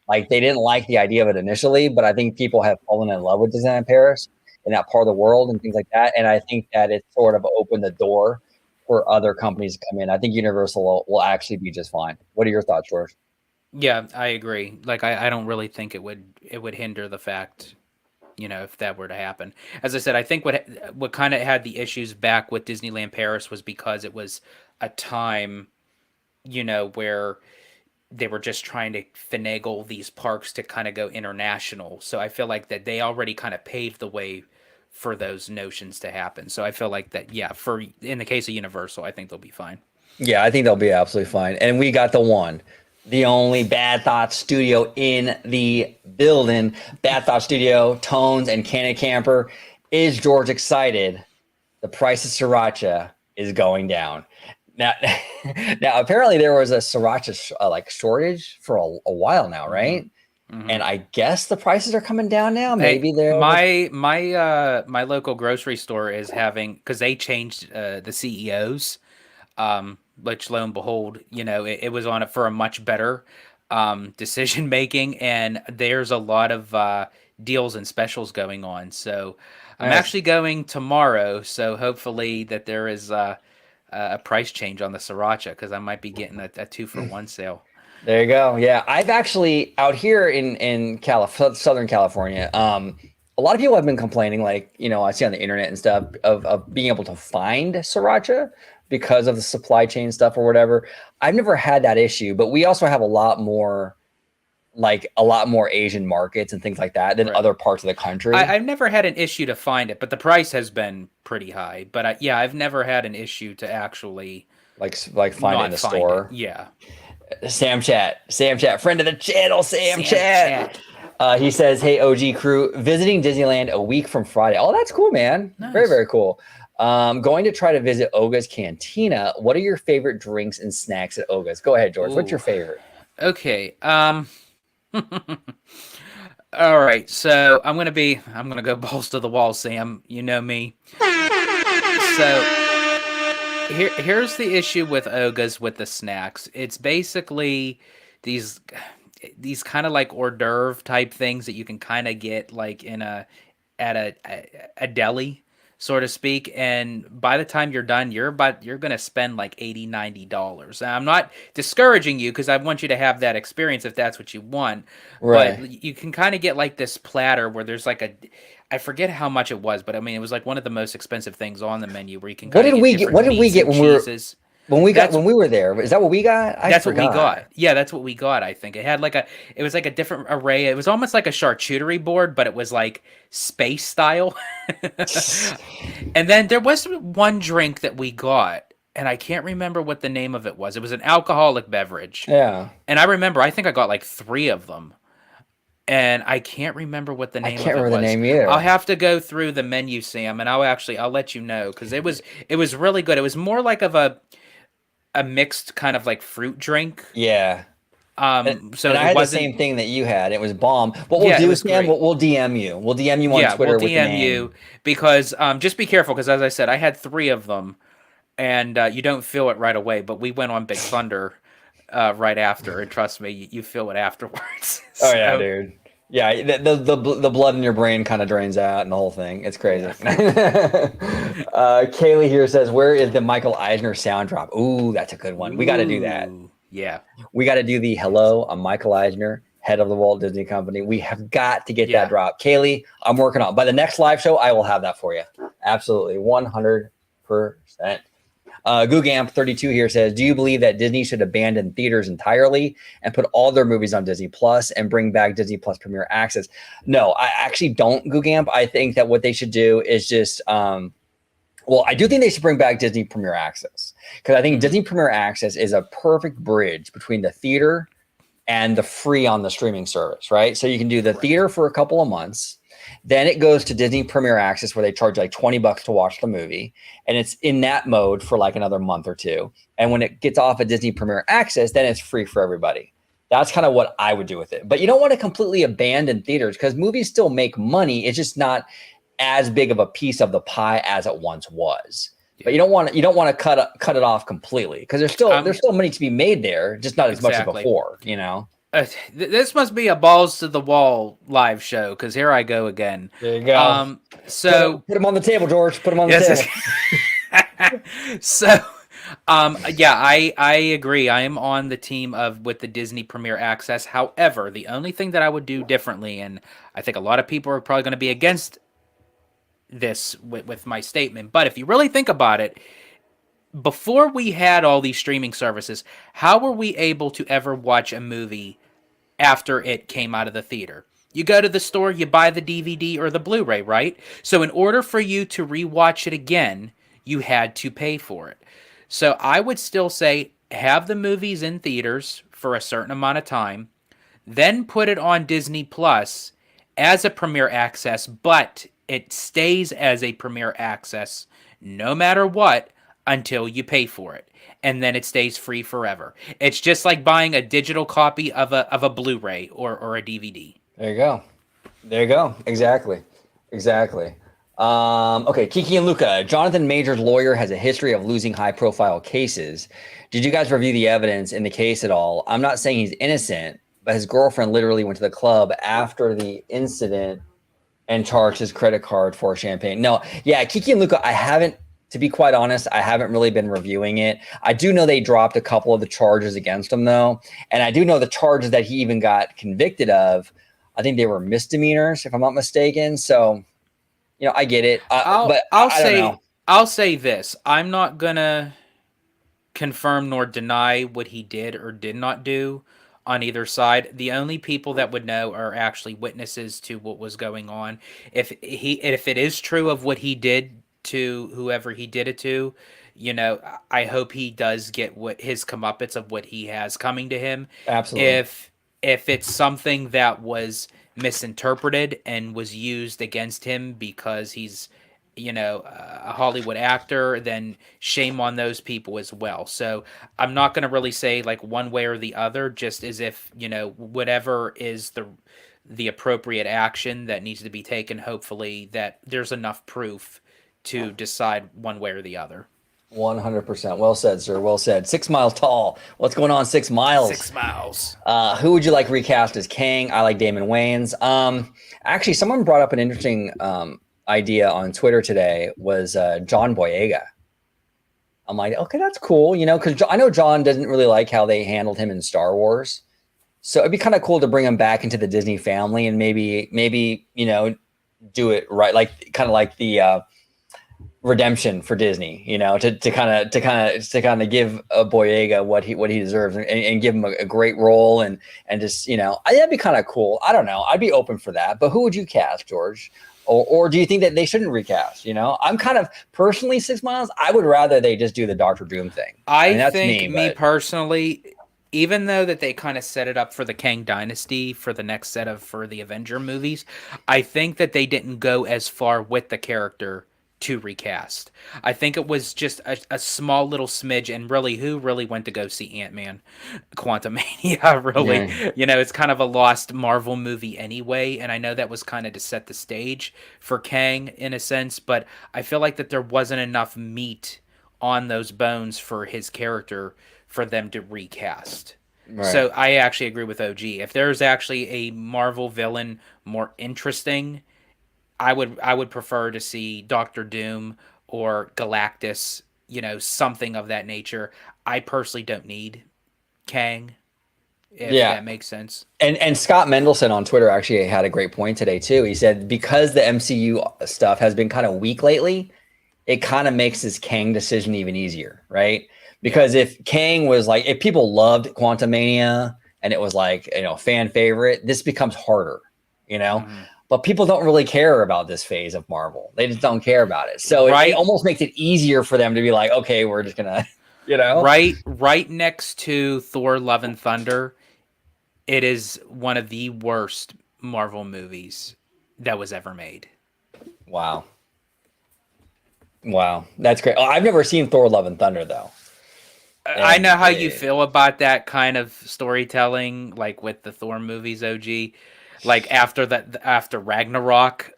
[SPEAKER 1] Like, they didn't like the idea of it initially, but I think people have fallen in love with Disneyland Paris in that part of the world and things like that. And I think that it sort of opened the door for other companies to come in. I think Universal will actually be just fine. What are your thoughts, George?
[SPEAKER 2] Yeah, I agree. Like I don't really think it would hinder the fact, if that were to happen. As I said, I think what kind of had the issues back with Disneyland Paris was because it was a time, where they were just trying to finagle these parks to kind of go international. So I feel like that they already kind of paved the way for those notions to happen. So I feel like that, yeah, in the case of Universal, I think they'll be fine.
[SPEAKER 1] Yeah, I think they'll be absolutely fine. And we got the only Bad Thought Studio in the building. Bad Thought Studio, Tones, and Candid Camper. Is George excited? The price of sriracha is going down. Now, now apparently there was a sriracha shortage for a while now, right?
[SPEAKER 2] Mm-hmm.
[SPEAKER 1] And I guess the prices are coming down now. Maybe
[SPEAKER 2] my local grocery store is having, because they changed the CEOs, which lo and behold, it was on it for a much better decision making, and there's a lot of deals and specials going on. So I'm actually going tomorrow, so hopefully that there is a price change on the sriracha, because I might be getting a 2-for-1 sale.
[SPEAKER 1] There you go. Yeah, I've actually out here in Southern California. A lot of people have been complaining, like, I see on the internet and stuff of being able to find sriracha because of the supply chain stuff or whatever. I've never had that issue, but we also have a lot more Asian markets and things like that than other parts of the country.
[SPEAKER 2] I've never had an issue to find it, but the price has been pretty high. But I've never had an issue to actually
[SPEAKER 1] like find it in the store.
[SPEAKER 2] Yeah.
[SPEAKER 1] Sam Chat, friend of the channel, Sam Chat. He says, "Hey, OG crew, visiting Disneyland a week from Friday. Oh, that's cool, man. Nice. Very, very cool. Going to try to visit Oga's Cantina. What are your favorite drinks and snacks at Oga's? Go ahead, George. Ooh. What's your favorite?"
[SPEAKER 2] Okay. All right. So I'm gonna go balls to the wall, Sam. You know me. So here's the issue with Oga's with the snacks. It's basically these kind of like hors d'oeuvre type things that you can kind of get like at a deli. so to speak. And by the time you're done, you're going to spend like $80-$90. Now, I'm not discouraging you because I want you to have that experience if that's what you want.
[SPEAKER 1] Right.
[SPEAKER 2] But you can kind of get like this platter where there's like I forget how much it was, but I mean, it was like one of the most expensive things on the menu where you can
[SPEAKER 1] What
[SPEAKER 2] kind
[SPEAKER 1] did
[SPEAKER 2] of
[SPEAKER 1] we get? What did we get when we were when we were there? Is that what we got?
[SPEAKER 2] That's what we got. Yeah, that's what we got. I think it had it was like a different array. It was almost like a charcuterie board, but it was like space style. And then there was one drink that we got, and I can't remember what the name of it was. It was an alcoholic beverage.
[SPEAKER 1] Yeah.
[SPEAKER 2] And I think I got like 3 of them. And I can't remember what the name of it was. I can't remember the name either. I'll have to go through the menu, Sam, and I'll let you know because it was really good. It was more like of a mixed kind of like fruit drink.
[SPEAKER 1] Yeah.
[SPEAKER 2] So
[SPEAKER 1] and I had the same thing that you had. It was bomb. What we'll do is, Sam, we'll DM you. We'll DM you on Twitter. We'll DM you
[SPEAKER 2] because just be careful because as I said, I had 3 of them, and you don't feel it right away. But we went on Big Thunder right after, and trust me, you feel it afterwards.
[SPEAKER 1] Oh yeah, dude. Yeah, the blood in your brain kind of drains out and the whole thing. It's crazy. Kaylee here says, where is the Michael Eisner sound drop? Ooh, that's a good one. We got to do that.
[SPEAKER 2] Yeah.
[SPEAKER 1] We got to do the hello, I'm Michael Eisner, head of the Walt Disney Company. We have got to get that drop. Kaylee, I'm working on it. By the next live show, I will have that for you. Absolutely. 100%. Googamp32 here says, do you believe that Disney should abandon theaters entirely and put all their movies on Disney Plus and bring back Disney Plus Premier Access? No, I actually don't, Googamp. I think that what they should do is just, I do think they should bring back Disney Premier Access because I think Disney Premier Access is a perfect bridge between the theater and the free on the streaming service, right? So you can do the theater for a couple of months. Then it goes to Disney Premier Access where they charge like $20 to watch the movie. And it's in that mode for like another month or 2. And when it gets off of Disney Premier Access, then it's free for everybody. That's kind of what I would do with it. But you don't want to completely abandon theaters because movies still make money. It's just not as big of a piece of the pie as it once was. Yeah. But you don't want to cut it off completely because there's still money to be made there, just not as much as before, you know.
[SPEAKER 2] This must be a balls to the wall live show because here I go again.
[SPEAKER 1] There you go.
[SPEAKER 2] So
[SPEAKER 1] put them on the table, George. Put them on the table.
[SPEAKER 2] So, I agree. I am on the team with the Disney Premier Access. However, the only thing that I would do differently, and I think a lot of people are probably going to be against this with my statement, but if you really think about it, before we had all these streaming services, how were we able to ever watch a movie after it came out of the theater? You go to the store, you buy the DVD or the Blu-ray, right? So in order for you to rewatch it again, you had to pay for it. So I would still say have the movies in theaters for a certain amount of time, then put it on Disney Plus as a Premier Access, but it stays as a Premier Access no matter what, until you pay for it, and then it stays free forever. It's just like buying a digital copy of a Blu-ray or a DVD.
[SPEAKER 1] There you go. Exactly. Okay, Kiki and Luca. Jonathan Major's lawyer has a history of losing high-profile cases. Did you guys review the evidence in the case at all? I'm not saying he's innocent, but his girlfriend literally went to the club after the incident and charged his credit card for champagne. No, yeah, Kiki and Luca, I haven't. To be quite honest, I haven't really been reviewing it. I do know they dropped a couple of the charges against him, though. And I do know the charges that he even got convicted of, I think they were misdemeanors, if I'm not mistaken. So, I get it.
[SPEAKER 2] I'll say this. I'm not going to confirm nor deny what he did or did not do on either side. The only people that would know are actually witnesses to what was going on. If it is true of what he did to whoever he did it to, I hope he does get what his comeuppance of what he has coming to him.
[SPEAKER 1] Absolutely.
[SPEAKER 2] If it's something that was misinterpreted and was used against him because he's, a Hollywood actor, then shame on those people as well. So I'm not going to really say like one way or the other, just as if, whatever is the appropriate action that needs to be taken, hopefully that there's enough proof to decide one way or the other.
[SPEAKER 1] 100%. Well said, sir. Well said. 6 Miles Tall. What's going on, 6 Miles?
[SPEAKER 2] 6 Miles.
[SPEAKER 1] Who would you like recast as Kang? I like Damon Wayans. Actually, someone brought up an interesting idea on Twitter today was John Boyega. I'm like, okay, that's cool, because I know John doesn't really like how they handled him in Star Wars. So it'd be kind of cool to bring him back into the Disney family and maybe do it right, like kind of like the redemption for Disney, to kind of give Boyega what he deserves and give him a great role and just that'd be kind of cool. I don't know. I'd be open for that. But who would you cast, George? Or do you think that they shouldn't recast? I'm kind of personally 6 Miles. I would rather they just do the Doctor Doom thing.
[SPEAKER 2] I think me personally, even though that they kind of set it up for the Kang Dynasty for the next set for the Avenger movies, I think that they didn't go as far with the character to recast. I think it was just a small little smidge, and really, who really went to go see Ant-Man Quantumania, really? Yeah. It's kind of a lost Marvel movie anyway, and I know that was kind of to set the stage for Kang in a sense, but I feel like that there wasn't enough meat on those bones for his character for them to recast. Right. So I actually agree with OG. If there's actually a Marvel villain more interesting, I would prefer to see Doctor Doom or Galactus, something of that nature. I personally don't need Kang, if that makes sense.
[SPEAKER 1] And Scott Mendelson on Twitter actually had a great point today too. He said because the MCU stuff has been kind of weak lately, it kind of makes his Kang decision even easier, right? Because if Kang was like, if people loved Quantumania and it was like, fan favorite, this becomes harder, Mm-hmm. But people don't really care about this phase of Marvel. They just don't care about it. So it almost makes it easier for them to be like, okay, we're just going to,
[SPEAKER 2] Right next to Thor Love and Thunder, it is one of the worst Marvel movies that was ever made.
[SPEAKER 1] Wow. That's great. Oh, I've never seen Thor Love and Thunder, though.
[SPEAKER 2] I know how you feel about that kind of storytelling, like with the Thor movies, OG. Like after Ragnarok,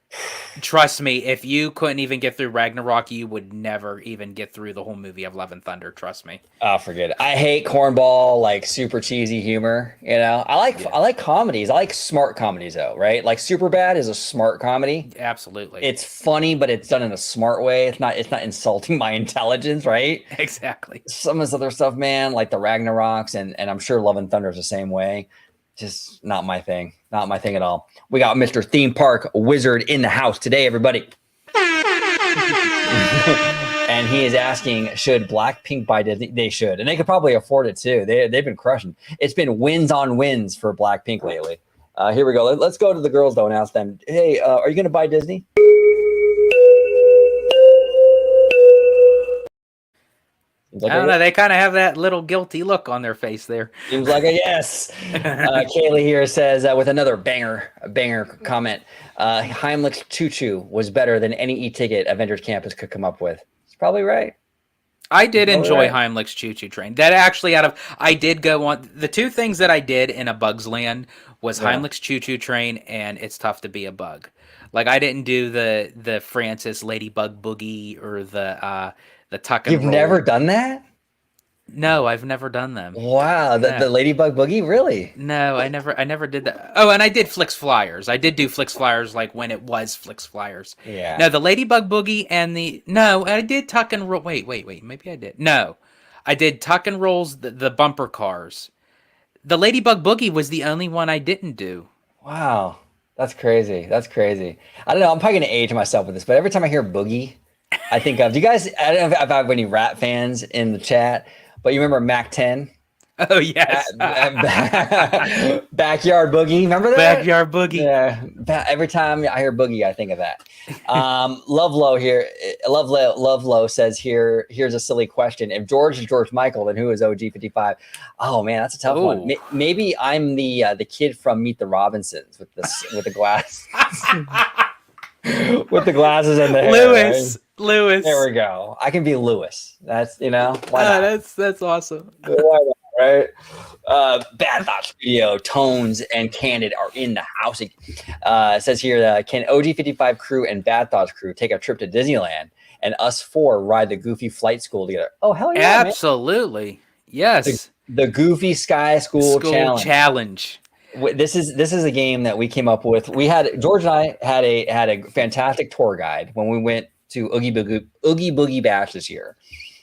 [SPEAKER 2] trust me, if you couldn't even get through Ragnarok, you would never even get through the whole movie of Love and Thunder. Trust me.
[SPEAKER 1] Oh, forget it. I hate cornball, like super cheesy humor. I like comedies. I like smart comedies though, right? Like Superbad is a smart comedy.
[SPEAKER 2] Absolutely.
[SPEAKER 1] It's funny, but it's done in a smart way. It's not insulting my intelligence, right?
[SPEAKER 2] Exactly.
[SPEAKER 1] Some of this other stuff, man, like the Ragnaroks, and I'm sure Love and Thunder is the same way. Just not my thing. Not my thing at all. We got Mr. Theme Park Wizard in the house today, everybody. And he is asking, should Blackpink buy Disney? They should. And they could probably afford it too. They've been crushing. It's been wins on wins for Blackpink lately. Here we go. Let's go to the girls, though, and ask them, hey, are you going to buy Disney?
[SPEAKER 2] I don't know. They kind of have that little guilty look on their face there.
[SPEAKER 1] Seems like a yes. Kaylee here says with another banger comment. Heimlich's Choo Choo was better than any e-ticket Avengers Campus could come up with. He's probably right.
[SPEAKER 2] I did enjoy Heimlich's Choo Choo Train. That actually I did go on. The two things that I did in A Bug's Land was Heimlich's Choo Choo Train and It's Tough to Be a Bug. Like I didn't do the Francis Ladybug Boogie or the tuck and roll.
[SPEAKER 1] You've never done that?
[SPEAKER 2] No, I've never done them.
[SPEAKER 1] Wow, the Ladybug Boogie, really?
[SPEAKER 2] No, I never did that. Oh, and I did Flix Flyers. I did do Flix Flyers like when it was Flix Flyers.
[SPEAKER 1] Yeah.
[SPEAKER 2] No, the Ladybug Boogie and I did tuck and roll. Wait, maybe I did. No, I did tuck and rolls, the bumper cars. The Ladybug Boogie was the only one I didn't do.
[SPEAKER 1] Wow, that's crazy. I don't know. I'm probably gonna age myself with this, but every time I hear Boogie, I think of. Do you guys? I don't know if I have any rap fans in the chat. But you remember Mac 10?
[SPEAKER 2] Oh, yes.
[SPEAKER 1] Backyard Boogie. Remember that?
[SPEAKER 2] Backyard Boogie.
[SPEAKER 1] Yeah. Every time I hear Boogie, I think of that. Lovelow here. Lovelow says here's a silly question. If George is George Michael, then who is OG55? Oh, man, that's a tough one. Maybe I'm the kid from Meet the Robinsons with the glass. With the glasses and the hair.
[SPEAKER 2] Lewis. Right? Lewis.
[SPEAKER 1] There we go. I can be Lewis. That's why not?
[SPEAKER 2] That's awesome.
[SPEAKER 1] Why not, right? Bad Thoughts Video, Tones, and Candid are in the house. It says here, can OG55 crew and Bad Thoughts crew take a trip to Disneyland and us four ride the Goofy Flight School together? Oh, hell yeah.
[SPEAKER 2] Absolutely. Man. Yes.
[SPEAKER 1] The Goofy Sky School Challenge. This is a game that we came up with. George and I had a fantastic tour guide when we went to Oogie Boogie Bash this year.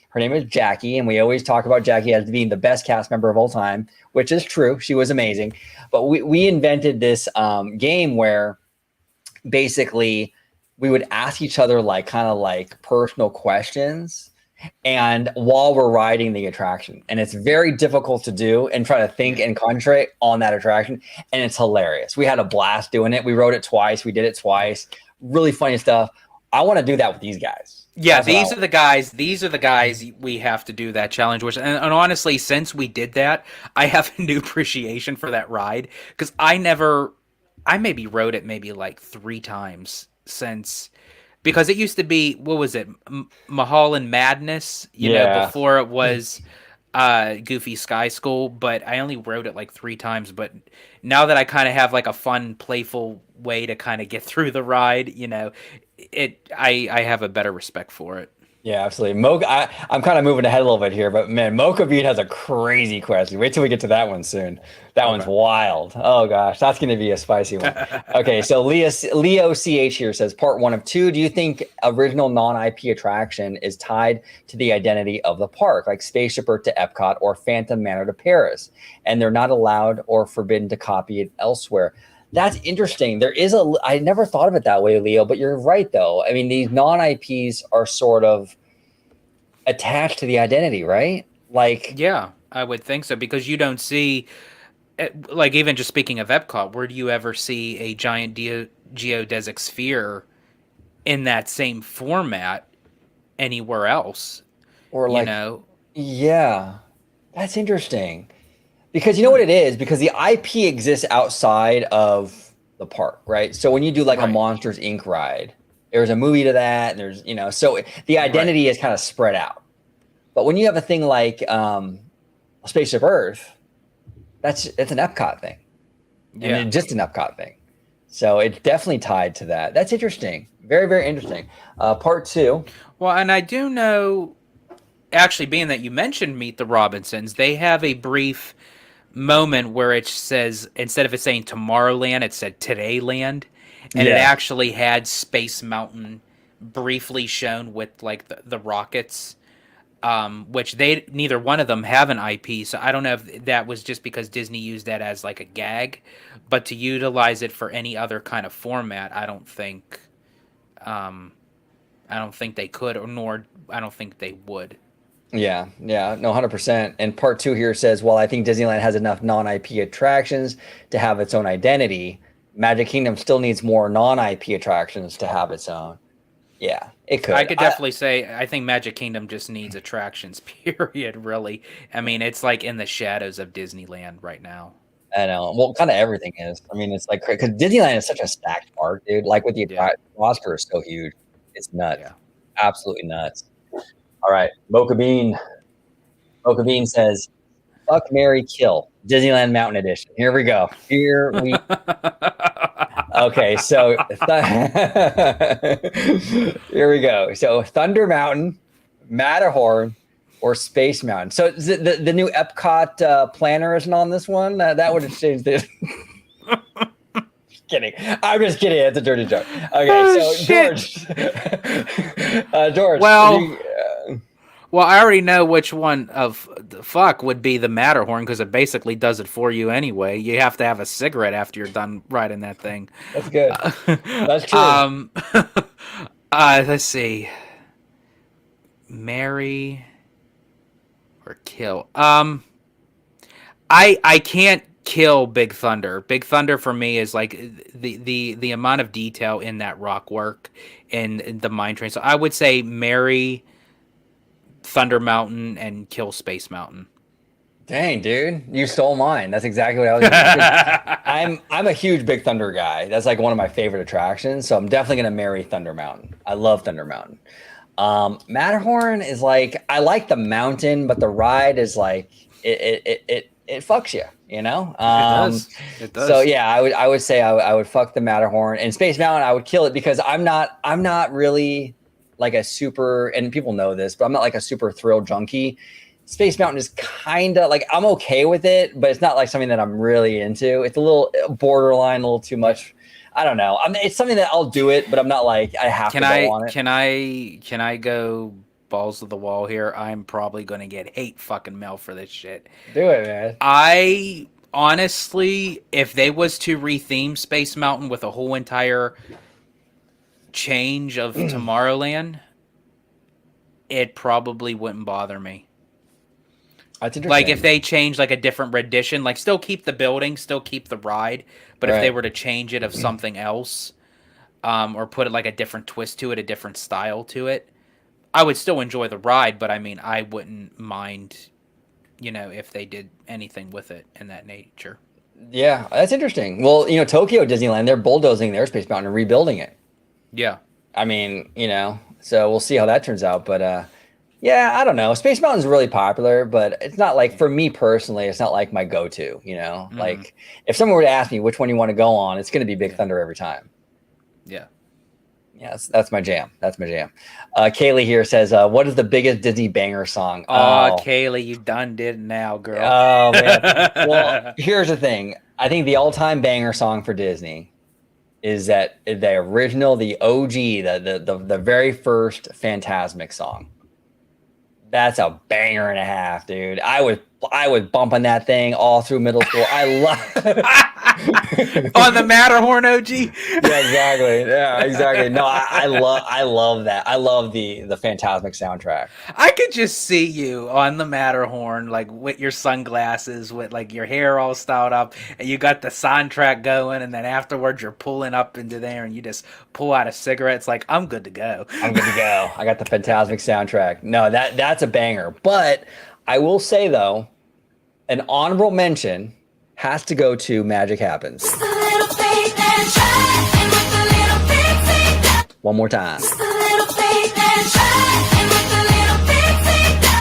[SPEAKER 1] Her name is Jackie, and we always talk about Jackie as being the best cast member of all time, which is true. She was amazing. But we invented this game where basically we would ask each other kind of personal questions, and while we're riding the attraction, and it's very difficult to do and try to think and concentrate on that attraction, and it's hilarious. We had a blast doing it. We rode it twice. We did it twice. Really funny stuff. I want to do that with these guys.
[SPEAKER 2] Yeah, these are the guys we have to do that challenge with. And honestly, since we did that, I have a new appreciation for that ride, because I maybe rode it maybe 3 times since, because it used to be, what was it, Mulholland Madness, you know, before it was Goofy Sky School, but I only rode it 3 times. But now that I kind of have a fun, playful way to kind of get through the ride, you know, I have a better respect for it.
[SPEAKER 1] Yeah, absolutely. I'm kind of moving ahead a little bit here, but man, Mocha Bean has a crazy question. Wait till we get to that one soon. That one's wild. Oh gosh, that's going to be a spicy one. Okay, so Leo CH here says, part 1 of 2. Do you think original non-IP attraction is tied to the identity of the park, like Spaceship Earth to Epcot or Phantom Manor to Paris, and they're not allowed or forbidden to copy it elsewhere? That's interesting. I never thought of it that way, Leo, but you're right, though. I mean, these non-IPs are sort of attached to the identity, right?
[SPEAKER 2] Yeah, I would think so, because you don't see, even just speaking of Epcot, where do you ever see a giant geodesic sphere in that same format anywhere else?
[SPEAKER 1] Or
[SPEAKER 2] you know?
[SPEAKER 1] Yeah, that's interesting. Because you know what it is? Because the IP exists outside of the park, right? So when you do a Monsters Inc. ride, there's a movie to that, and there's, so the identity is kind of spread out. But when you have a thing like Spaceship Earth, that's an Epcot thing. Yeah. And just an Epcot thing. So it's definitely tied to that. That's interesting. Very, very interesting. Part 2.
[SPEAKER 2] Well, and I do know, actually, being that you mentioned Meet the Robinsons, they have a brief moment where it says, instead of it saying Tomorrowland, it said Todayland, and it actually had Space Mountain briefly shown with the rockets, which neither one of them have an IP, so I don't know if that was just because Disney used that as a gag, but to utilize it for any other kind of format, I don't think they could, nor I don't think they would.
[SPEAKER 1] Yeah, no, 100%. And part 2 here says, well, I think Disneyland has enough non-IP attractions to have its own identity. Magic Kingdom still needs more non-IP attractions to have its own. Yeah, it could.
[SPEAKER 2] I could definitely say I think Magic Kingdom just needs attractions, period, really. I mean, it's in the shadows of Disneyland right now.
[SPEAKER 1] I know. Well, kind of everything is. I mean, it's because Disneyland is such a stacked park, dude. With the roster is so huge. It's nuts. Yeah. Absolutely nuts. All right, Mocha Bean. Mocha Bean says, "Fuck, Marry, Kill, Disneyland Mountain Edition." Here we go. Okay, so here we go. So Thunder Mountain, Matterhorn, or Space Mountain. So the new Epcot planner isn't on this one. That would have changed it. Kidding. I'm just kidding. It's a dirty joke. Okay,
[SPEAKER 2] shit.
[SPEAKER 1] George.
[SPEAKER 2] Well, I already know which one of the fuck would be the Matterhorn, because it basically does it for you anyway. You have to have a cigarette after you're done riding that thing.
[SPEAKER 1] That's good. That's true.
[SPEAKER 2] Let's see. Marry or kill. I can't kill Big Thunder. Big Thunder for me is the amount of detail in that rock work and the mine train. So I would say marry Thunder Mountain and kill Space Mountain.
[SPEAKER 1] Dang, dude, you stole mine. That's exactly what I was gonna I'm a huge Big Thunder guy. That's one of my favorite attractions. So I'm definitely gonna marry Thunder Mountain. I love Thunder Mountain. Matterhorn is I like the mountain, but the ride is it fucks you, you know?
[SPEAKER 2] It does.
[SPEAKER 1] So yeah, I would say I would fuck the Matterhorn, and Space Mountain I would kill it, because I'm not really a super, and people know this, but I'm not a super thrill junkie. Space Mountain is kind of like, I'm okay with it, but it's not like something that I'm really into. It's a little borderline, a little too much. I don't know. I mean, it's something that I'll do it, but I'm not like I have to go on it.
[SPEAKER 2] Can I go balls to the wall here? I'm probably going to get hate fucking mail for this shit.
[SPEAKER 1] Do it, man.
[SPEAKER 2] I honestly, if they was to retheme Space Mountain with a whole entire change of Tomorrowland, it probably wouldn't bother me.
[SPEAKER 1] That's interesting.
[SPEAKER 2] Like if they change like a different rendition, like still keep the building, still keep the ride, but if they were to change it of something else, or put it like a different twist to it, a different style to it, I would still enjoy the ride. But I mean, I wouldn't mind, if they did anything with it in that nature.
[SPEAKER 1] Yeah, that's interesting. Well, Tokyo Disneyland, they're bulldozing their Space Mountain and rebuilding it.
[SPEAKER 2] Yeah.
[SPEAKER 1] I mean, so we'll see how that turns out. But yeah, I don't know. Space Mountain's really popular, but it's not like, for me personally, it's not like my go-to, Like if someone were to ask me which one you want to go on, it's going to be Big Thunder every time.
[SPEAKER 2] Yeah.
[SPEAKER 1] Yeah, that's my jam. That's my jam. Kaylee here says, what is the biggest Disney banger song?
[SPEAKER 2] Oh, Kaylee, you done did it now, girl.
[SPEAKER 1] Oh, man. Well, here's the thing. I think the all-time banger song for Disney is that the original, the OG, the very first Fantasmic song. That's a banger and a half, dude. I was bumping that thing all through middle school. I love
[SPEAKER 2] on the Matterhorn OG.
[SPEAKER 1] Yeah, exactly. No, I love that. I love the Fantasmic soundtrack.
[SPEAKER 2] I could just see you on the Matterhorn, like with your sunglasses, with like your hair all styled up, and you got the soundtrack going, and then afterwards you're pulling up into there, and you just pull out a cigarette. It's like, I'm good to go.
[SPEAKER 1] I'm good to go. I got the Fantasmic soundtrack. No, that's a banger. But I will say though, an honorable mention has to go to Magic Happens. One more time.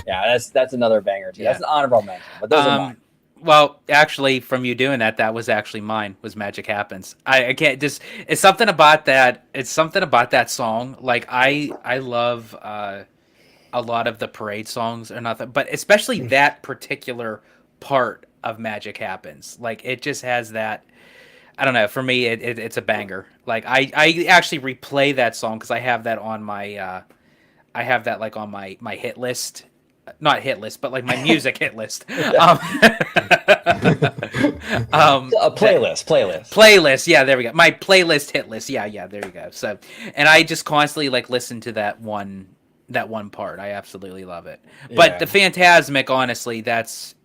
[SPEAKER 1] Yeah, that's another banger too. Yeah. That's an honorable mention. But those are mine.
[SPEAKER 2] Well, actually, from you doing that was actually mine. Was Magic Happens. I can't just. It's something about that. It's something about that song. Like I love a lot of the parade songs or nothing, but especially that particular part of Magic Happens. Like it just has that. I don't know. For me, it's a banger. Like I actually replay that song because I have that on my. I have that like on my hit list. Not hit list, but like my music hit list.
[SPEAKER 1] A playlist.
[SPEAKER 2] Yeah, there we go. My playlist hit list. Yeah, there you go. So, and I just constantly like listen to that one part. I absolutely love it. Yeah. But the Fantasmic, honestly, that's.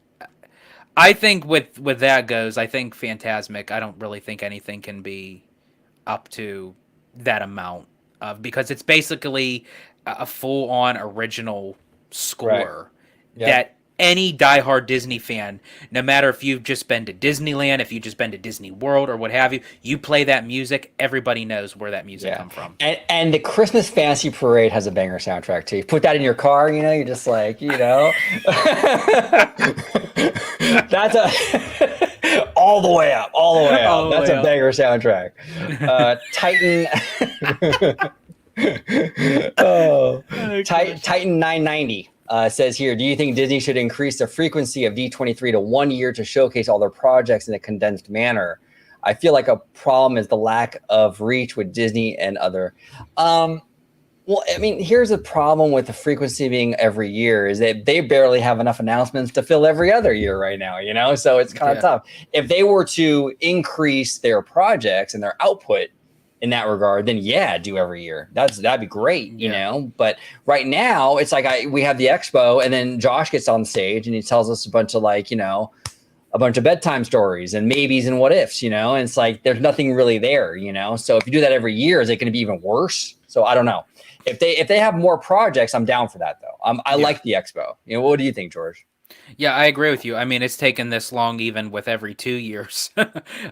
[SPEAKER 2] I think with that goes. I think Fantasmic. I don't really think anything can be up to that amount of, because it's basically a full on original score that any diehard Disney fan, no matter if you've just been to Disneyland, if you've just been to Disney World or what have you, you play that music, everybody knows where that music come from.
[SPEAKER 1] And the Christmas Fantasy Parade has a banger soundtrack too. You put that in your car, you're just like, that's all the way up. That's a banger soundtrack. Titan Titan 990 says here, do you think Disney should increase the frequency of D23 to 1 year to showcase all their projects in a condensed manner? I feel like a problem is the lack of reach with Disney and other. Well, I mean, here's the problem with the frequency being every year is that they barely have enough announcements to fill every other year right now, so it's kind of tough. If they were to increase their projects and their output in that regard, then do every year. That'd be great, But right now, it's like we have the expo, and then Josh gets on stage and he tells us a bunch of a bunch of bedtime stories and maybes and what ifs, and it's like there's nothing really there, So if you do that every year, is it going to be even worse? So I don't know. If they have more projects, I'm down for that though. I like the expo. What do you think, George?
[SPEAKER 2] Yeah, I agree with you. I mean, it's taken this long even with every 2 years.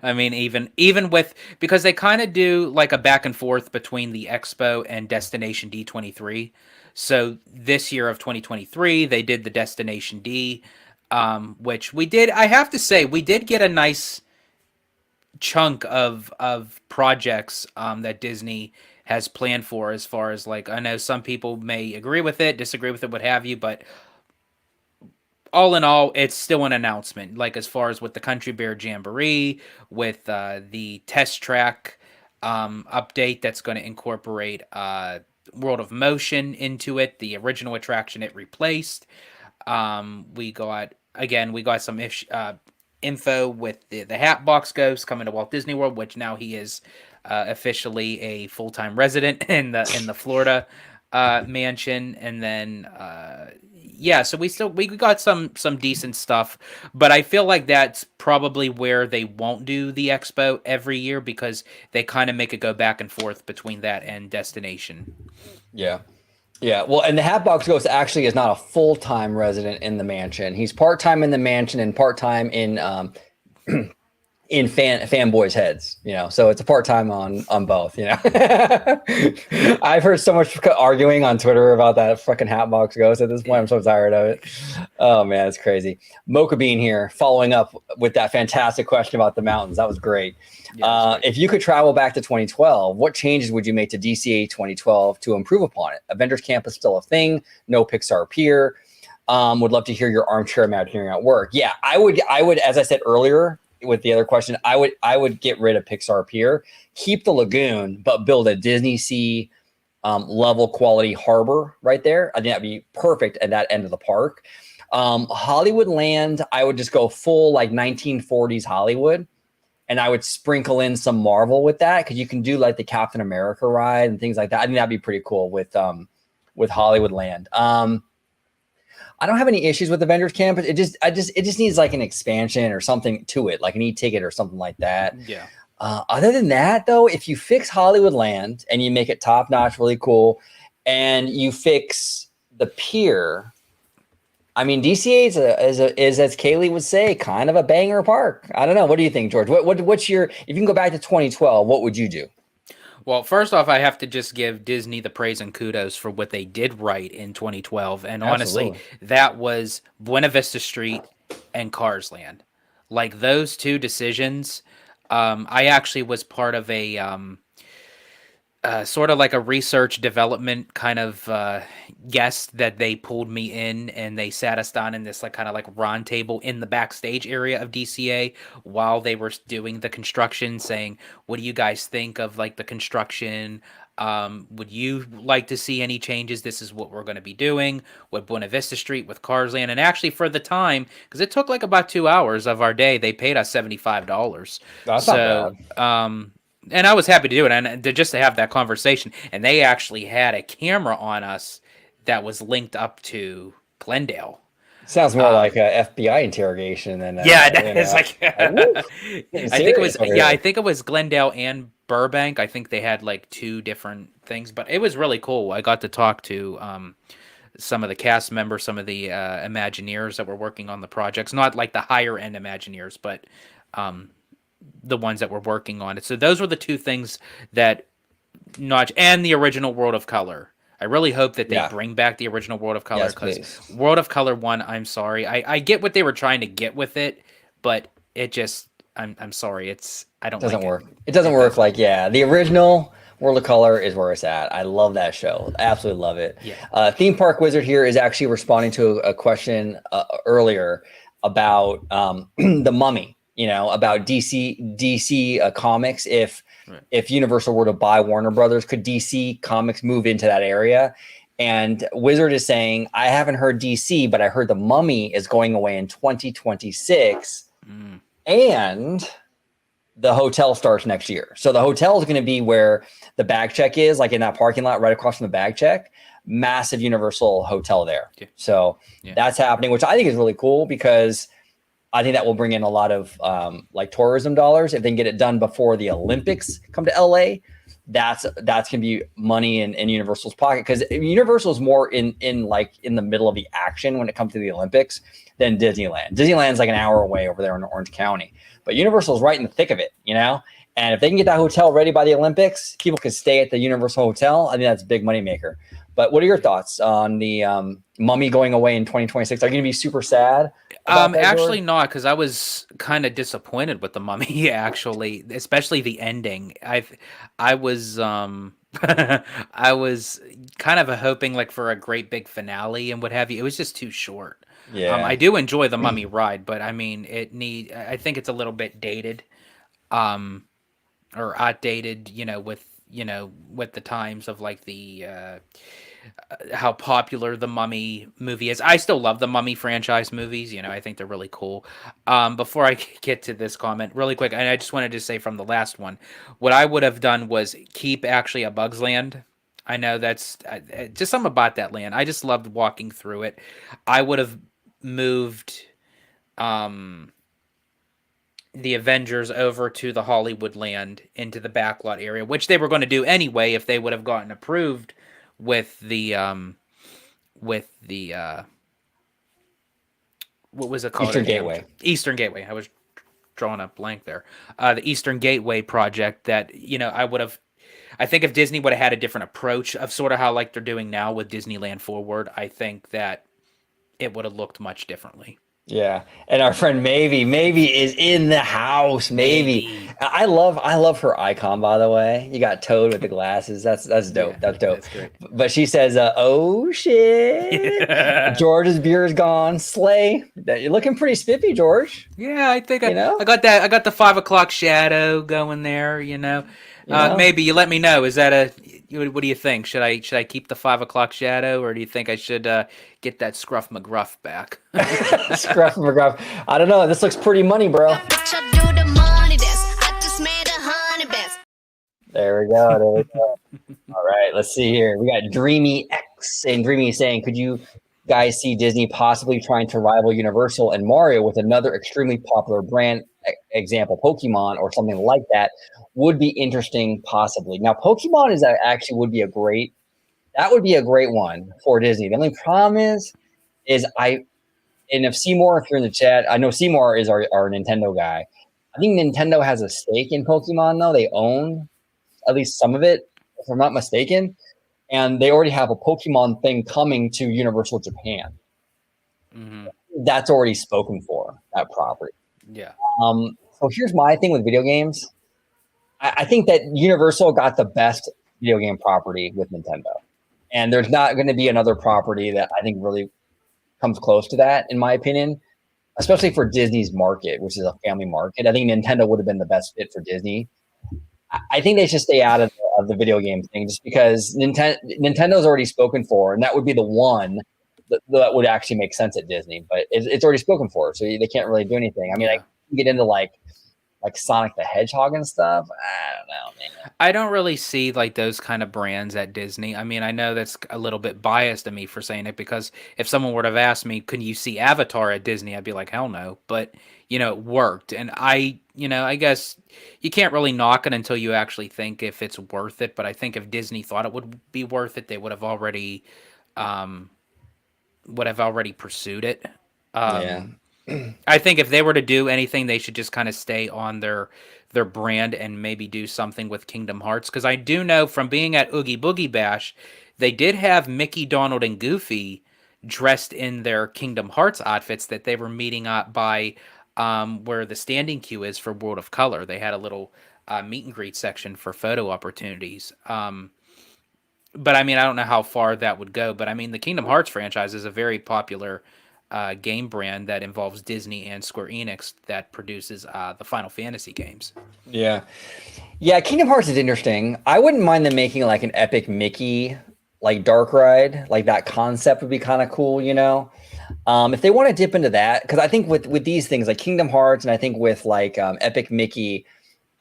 [SPEAKER 2] I mean, even with, because they kind of do like a back and forth between the Expo and Destination D23. So this year of 2023, they did the Destination D, which we did. I have to say, we did get a nice chunk of projects that Disney has planned for, as far as like, I know some people may agree with it, disagree with it, what have you, but all in all, it's still an announcement. Like as far as with the Country Bear Jamboree, with the test track update that's going to incorporate World of Motion into it, the original attraction it replaced. We got some info with the Hatbox Ghost coming to Walt Disney World, which now he is officially a full-time resident in the Florida mansion. And then so we got some decent stuff, but I feel like that's probably where they won't do the expo every year, because they kind of make it go back and forth between that and Destination.
[SPEAKER 1] Yeah. Yeah, well, and the Hatbox Ghost actually is not a full-time resident in the mansion. He's part-time in the mansion and part-time in in fanboys' heads, so it's a part-time on both, I've heard so much arguing on Twitter about that fucking Hatbox Ghost at this point. I'm so tired of it. Oh man, it's crazy. Mocha Bean here, following up with that fantastic question about the mountains. That was great. If you could travel back to 2012, what changes would you make to DCA 2012 to improve upon it? Avengers Camp is still a thing. No Pixar Pier. Would love to hear your armchair Imagineering at work. Yeah, I would, as I said earlier with the other question, I would get rid of Pixar Pier, keep the lagoon, but build a Disney Sea level quality harbor right there. I think that'd be perfect at that end of the park. Hollywood Land, I would just go full like 1940s Hollywood, and I would sprinkle in some Marvel with that, because you can do like the Captain America ride and things like that. I think that'd be pretty cool with Hollywood Land. I don't have any issues with Avengers Camp. It just needs like an expansion or something to it, like an e-ticket or something like that.
[SPEAKER 2] Yeah.
[SPEAKER 1] Other than that, though, if you fix Hollywood Land and you make it top notch, really cool, and you fix the pier, I mean, DCA is as Kaylee would say, kind of a banger park. I don't know. What do you think, George? What's your, if you can go back to 2012, what would you do?
[SPEAKER 2] Well, first off, I have to just give Disney the praise and kudos for what they did right in 2012. And honestly, that was Buena Vista Street and Cars Land. Like those two decisions, I actually was part of a sort of like a research development kind of guest that they pulled me in, and they sat us down in this like kind of like round table in the backstage area of DCA while they were doing the construction, saying, what do you guys think of like the construction? Would you like to see any changes? This is what we're going to be doing with Buena Vista Street, with Cars Land. And actually for the time, because it took like about 2 hours of our day, they paid us $75.
[SPEAKER 1] That's not bad.
[SPEAKER 2] And I was happy to do it, and just to have that conversation. And they actually had a camera on us that was linked up to Glendale.
[SPEAKER 1] Sounds more like a FBI interrogation than
[SPEAKER 2] it's like I think it was Glendale and Burbank. I think they had like two different things, but it was really cool. I got to talk to some of the cast members, some of the Imagineers that were working on the projects, not like the higher end Imagineers, but the ones that were working on it. So those were the two things that and the original World of Color. I really hope that they bring back the original World of Color, because World of Color 1, I'm sorry. I get what they were trying to get with it, but it just, I'm sorry. It doesn't
[SPEAKER 1] work. It doesn't work. Like, the original World of Color is where it's at. I love that show. Absolutely love it.
[SPEAKER 2] Yeah.
[SPEAKER 1] Theme Park Wizard here is actually responding to a question earlier about the Mummy, about DC Comics. If Universal were to buy Warner Brothers, could DC Comics move into that area? And Wizard is saying, I haven't heard DC, but I heard the Mummy is going away in 2026. And the hotel starts next year. So the hotel is going to be where the bag check is, like in that parking lot right across from the bag check. Massive Universal hotel there. Yeah. So that's happening, which I think is really cool, because I think that will bring in a lot of like tourism dollars. If they can get it done before the Olympics come to LA, that's gonna be money in Universal's pocket, because Universal is more in the middle of the action when it comes to the Olympics than Disneyland. Disneyland's like an hour away over there in Orange County, but Universal's right in the thick of it, And if they can get that hotel ready by the Olympics, people can stay at the Universal Hotel. I think that's a big money maker. But what are your thoughts on the Mummy going away in 2026? Are you going to be super sad?
[SPEAKER 2] Actually not, because I was kind of disappointed with the Mummy. Actually, especially the ending. I was I was kind of hoping like for a great big finale and what have you. It was just too short.
[SPEAKER 1] Yeah.
[SPEAKER 2] I do enjoy the Mummy ride, but I mean, I think it's a little bit dated, or outdated, with the times of like the how popular the Mummy movie is. I still love the Mummy franchise movies. I think they're really cool. Before I get to this comment, really quick, and I just wanted to say from the last one, what I would have done was keep actually a Bug's Land. I know that's just something about that land. I just loved walking through it. I would have moved the Avengers over to the Hollywood land into the backlot area, which they were going to do anyway if they would have gotten approved with the what was it called?
[SPEAKER 1] Eastern Gateway.
[SPEAKER 2] Eastern Gateway. I was drawing a blank there. The Eastern Gateway project that, I think if Disney would have had a different approach of sort of how like they're doing now with Disneyland Forward, I think that it would have looked much differently.
[SPEAKER 1] Yeah, and our friend Maybe is in the house. Maybe. I love her icon, by the way. You got Toad with the glasses. That's dope.
[SPEAKER 2] Yeah,
[SPEAKER 1] that's dope.
[SPEAKER 2] That's great.
[SPEAKER 1] But she says, "Oh shit, George's beer is gone. Slay. You're looking pretty spiffy, George."
[SPEAKER 2] Yeah, I think I got that. I got the 5 o'clock shadow going there. Maybe you let me know. Is that what do you think? Should I keep the 5 o'clock shadow, or do you think I should get that Scruff McGruff back?
[SPEAKER 1] Scruff McGruff. I don't know. This looks pretty money, bro. There we go. All right, let's see here. We got Dreamy X, and Dreamy saying, "Could you guys see Disney possibly trying to rival Universal and Mario with another extremely popular brand? Example, Pokemon or something like that would be interesting, possibly." Now, Pokemon would be a great one for Disney. The only problem is if Seymour, if you're in the chat, I know Seymour is our Nintendo guy. I think Nintendo has a stake in Pokemon, though. They own at least some of it, if I'm not mistaken. And they already have a Pokemon thing coming to Universal Japan. Mm-hmm. That's already spoken for, that property.
[SPEAKER 2] Yeah.
[SPEAKER 1] So here's my thing with video games. I think that Universal got the best video game property with Nintendo. And there's not going to be another property that I think really comes close to that, in my opinion, especially for Disney's market, which is a family market. I think Nintendo would have been the best fit for Disney. I think they should stay out of the video game thing just because Nintendo's already spoken for, and that would be the one that would actually make sense at Disney. But it's already spoken for, so they can't really do anything. I mean, I can get into like Sonic the Hedgehog and stuff. I don't know, man.
[SPEAKER 2] I don't really see like those kind of brands at Disney. I mean, I know that's a little bit biased of me for saying it because if someone would have asked me, "Can you see Avatar at Disney?" I'd be like, "Hell no." But it worked, and I guess you can't really knock it until you actually think if it's worth it. But I think if Disney thought it would be worth it, they would have already pursued it.
[SPEAKER 1] Yeah.
[SPEAKER 2] I think if they were to do anything, they should just kind of stay on their brand and maybe do something with Kingdom Hearts. Because I do know from being at Oogie Boogie Bash, they did have Mickey, Donald, and Goofy dressed in their Kingdom Hearts outfits that they were meeting up by where the standing queue is for World of Color. They had a little meet and greet section for photo opportunities. But I mean, I don't know how far that would go. But I mean, the Kingdom Hearts franchise is a very popular game brand that involves Disney and Square Enix that produces the Final Fantasy games.
[SPEAKER 1] Yeah. Kingdom Hearts is interesting. I wouldn't mind them making like an Epic Mickey like dark ride. Like that concept would be kind of cool, if they want to dip into that, because I think with these things like Kingdom Hearts and I think with like Epic Mickey,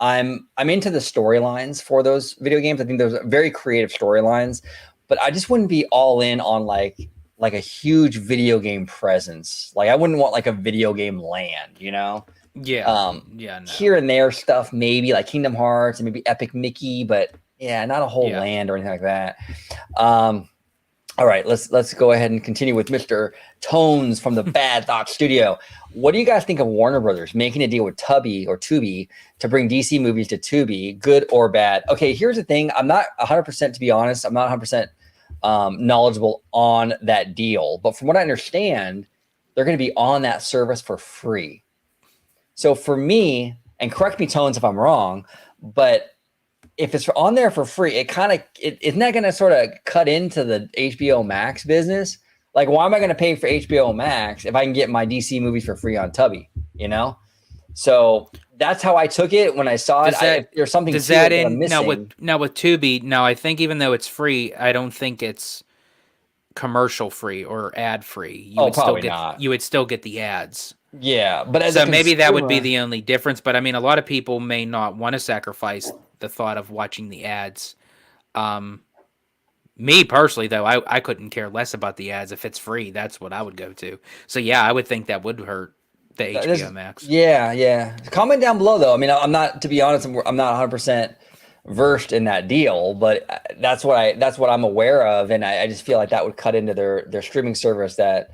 [SPEAKER 1] I'm into the storylines for those video games. I think those are very creative storylines, but I just wouldn't be all in on like a huge video game presence. Like I wouldn't want like a video game land,
[SPEAKER 2] Yeah.
[SPEAKER 1] No. Here and there stuff, maybe like Kingdom Hearts and maybe Epic Mickey, but yeah, not a whole land or anything like that. All right, let's go ahead and continue with Mr. Tones from the Bad Thought Studio. What do you guys think of Warner Brothers making a deal with Tubi to bring DC movies to Tubi, good or bad? Okay, here's the thing. I'm not 100%, to be honest. I'm not 100% knowledgeable on that deal. But from what I understand, they're going to be on that service for free. So for me, and correct me, Tones, if I'm wrong, but if it's on there for free, isn't that going to sort of cut into the HBO Max business? Like, why am I going to pay for HBO Max if I can get my DC movies for free on Tubi? You know, so that's how I took it when I saw it. If there's something
[SPEAKER 2] does
[SPEAKER 1] to
[SPEAKER 2] that
[SPEAKER 1] it that I'm
[SPEAKER 2] in now
[SPEAKER 1] missing.
[SPEAKER 2] with Tubi? Now I think even though it's free, I don't think it's commercial free or ad free.
[SPEAKER 1] Oh, probably not.
[SPEAKER 2] You would still get the ads.
[SPEAKER 1] Yeah, but as a
[SPEAKER 2] So maybe that would be
[SPEAKER 1] consumer,
[SPEAKER 2] the only difference. But I mean, a lot of people may not want to sacrifice the thought of watching the ads. Me personally, though, I couldn't care less about the ads. If it's free, that's what I would go to. So yeah, I would think that would hurt the HBO Max.
[SPEAKER 1] Yeah. Comment down below, though. I mean, I'm not, to be honest, I'm not 100% versed in that deal, but that's what I'm aware of, and I just feel like that would cut into their streaming service that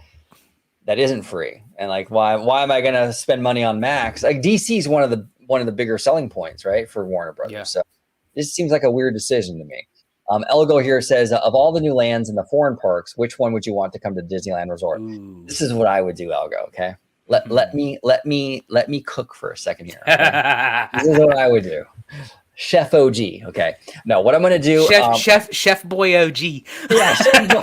[SPEAKER 1] isn't free. And like, why am I going to spend money on Max? Like, DC is one of the bigger selling points, right, for Warner Brothers.
[SPEAKER 2] Yeah.
[SPEAKER 1] So this seems like a weird decision to me. Elgo here says, of all the new lands in the foreign parks, which one would you want to come to Disneyland Resort? Ooh. This is what I would do, Elgo. Okay, let me cook for a second here. Okay? This is what I would do. Chef OG. Okay. No, what I'm going to do.
[SPEAKER 2] Chef Boy OG.
[SPEAKER 1] Yeah. Chef Boy.